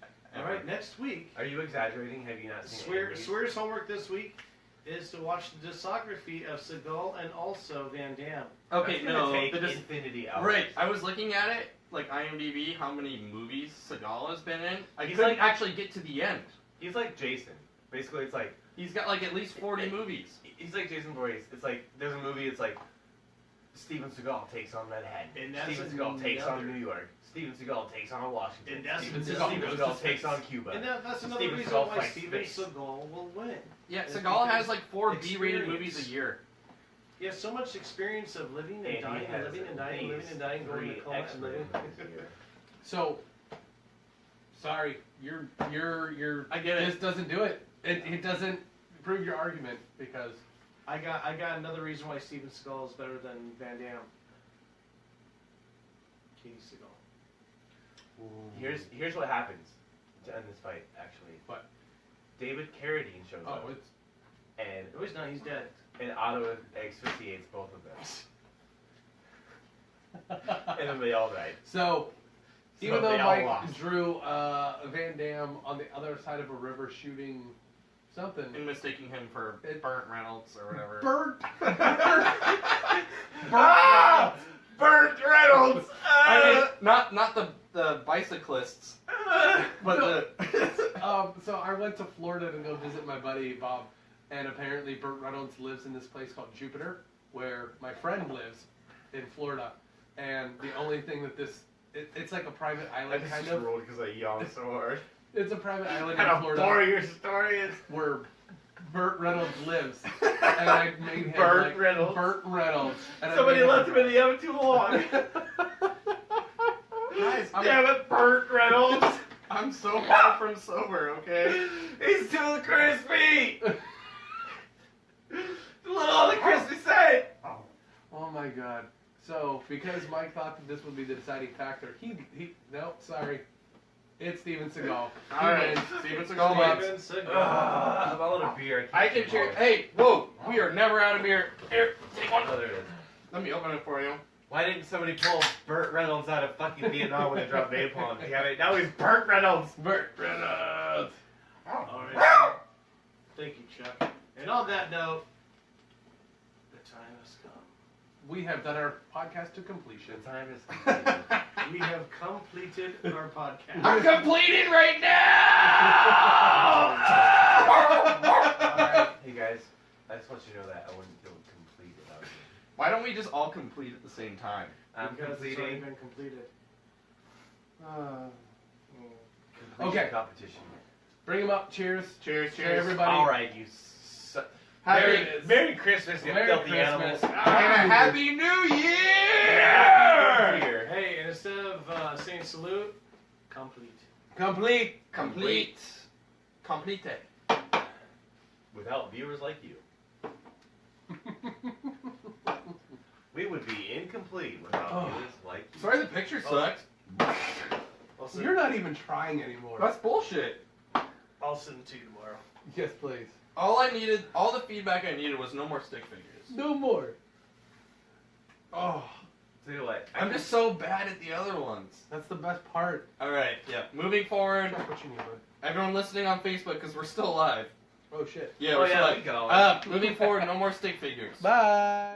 All Ever. right, next week, Are you exaggerating? Have you not seen it? Swear's homework this week is to watch the discography of Seagal and also Van Damme. Okay, no, Take the infinity hours. right. I was looking at it, like IMDb, how many movies Seagal has been in. I He's couldn't like- actually get to the end. He's like Jason. Basically, it's like He's got like at least 40 movies. he's like Jason Voorhees. It's like there's a movie. It's like Steven Seagal takes on Manhattan. And that's Steven Seagal takes on another- New York. Steven Seagal takes on Washington. And that's Steven another- Seagal takes on Cuba. And that's another Steven reason Seagal why fights Steven space. Seagal will win. Yeah, It's Seagal has because like 4 B-rated movies experience. a year. He has so much experience of living and And he dying and has living and at dying and living least and dying, going to 3 coma and X-Men living. movies a year. So, sorry, you're. I get it. This doesn't do it. It doesn't prove your argument because I got another reason why Steven Seagal is better than Van Damme. Katie Seagal. Here's what happens to end this fight. Actually, What? David Carradine shows up, it's and No, he's not. He's dead. auto asphyxiates both of them, and then they all died. so. So Even though they all Mike lost. drew Van Damme on the other side of a river shooting something, And mistaking him for Burnt Reynolds or whatever. Burt. Ah! Burt Reynolds. I mean, not the bicyclists, but the. So I went to Florida to go visit my buddy Bob, and apparently Burt Reynolds lives in this place called Jupiter, where my friend lives in Florida, and the only thing that it's like a private I island just kind of. rolled because I yawned so hard. It's a private island And in how Florida boring your story is. where Burt Reynolds lives, and I made him Burt like, Reynolds. Burt Reynolds. And I Somebody made him left him in the oven too long. Guys, Damn it, Burt Reynolds. I'm so far from sober, okay? He's too crispy. A little on the crispy side. Oh my god. So, because Mike thought that this would be the deciding factor, he no, sorry. It's Steven Seagal. All right, Steven Seagal. Steven Seagal. I'm out of beer. I can cheer. Hey, whoa! We are never out of beer. Here, take one. Oh, there it is. Let me open it for you. Why didn't somebody pull Burt Reynolds out of fucking Vietnam when they dropped napalm? Damn it! Now he's Burt Reynolds. Burt Reynolds. All right. Thank you, Chuck. And on that note, the time has come. We have done our podcast to completion. The time is completed. We have completed our podcast. I'm completing right now. Hey guys, I just want you to know that I wouldn't feel complete without you. Why don't we just all complete at the same time? I'm Because it's already completing. been completed. Okay. Competition. Bring them up. Cheers. Cheers, Hey, cheers. everybody. All right, you. Happy, Merry Christmas, you Merry filthy Christmas. animals. and a happy New Happy New Year! Year. Hey, and instead of saying salute, complete. Complete. Complete. Complete. Without viewers like you, we would be incomplete without Oh. viewers like you. Sorry, the picture sucked. Also, You're not even trying anymore. That's bullshit. I'll send it to you tomorrow. Yes, please. All the feedback I needed was no more stick figures. No more. Oh, So you know what? I'm just so bad at the other ones. that's the best part. All right, yeah. Moving forward, That's what you need, bud. everyone listening on Facebook because we're still live. Oh shit. Yeah, Oh, we're yeah, still we go. live. Moving forward, no more stick figures. Bye.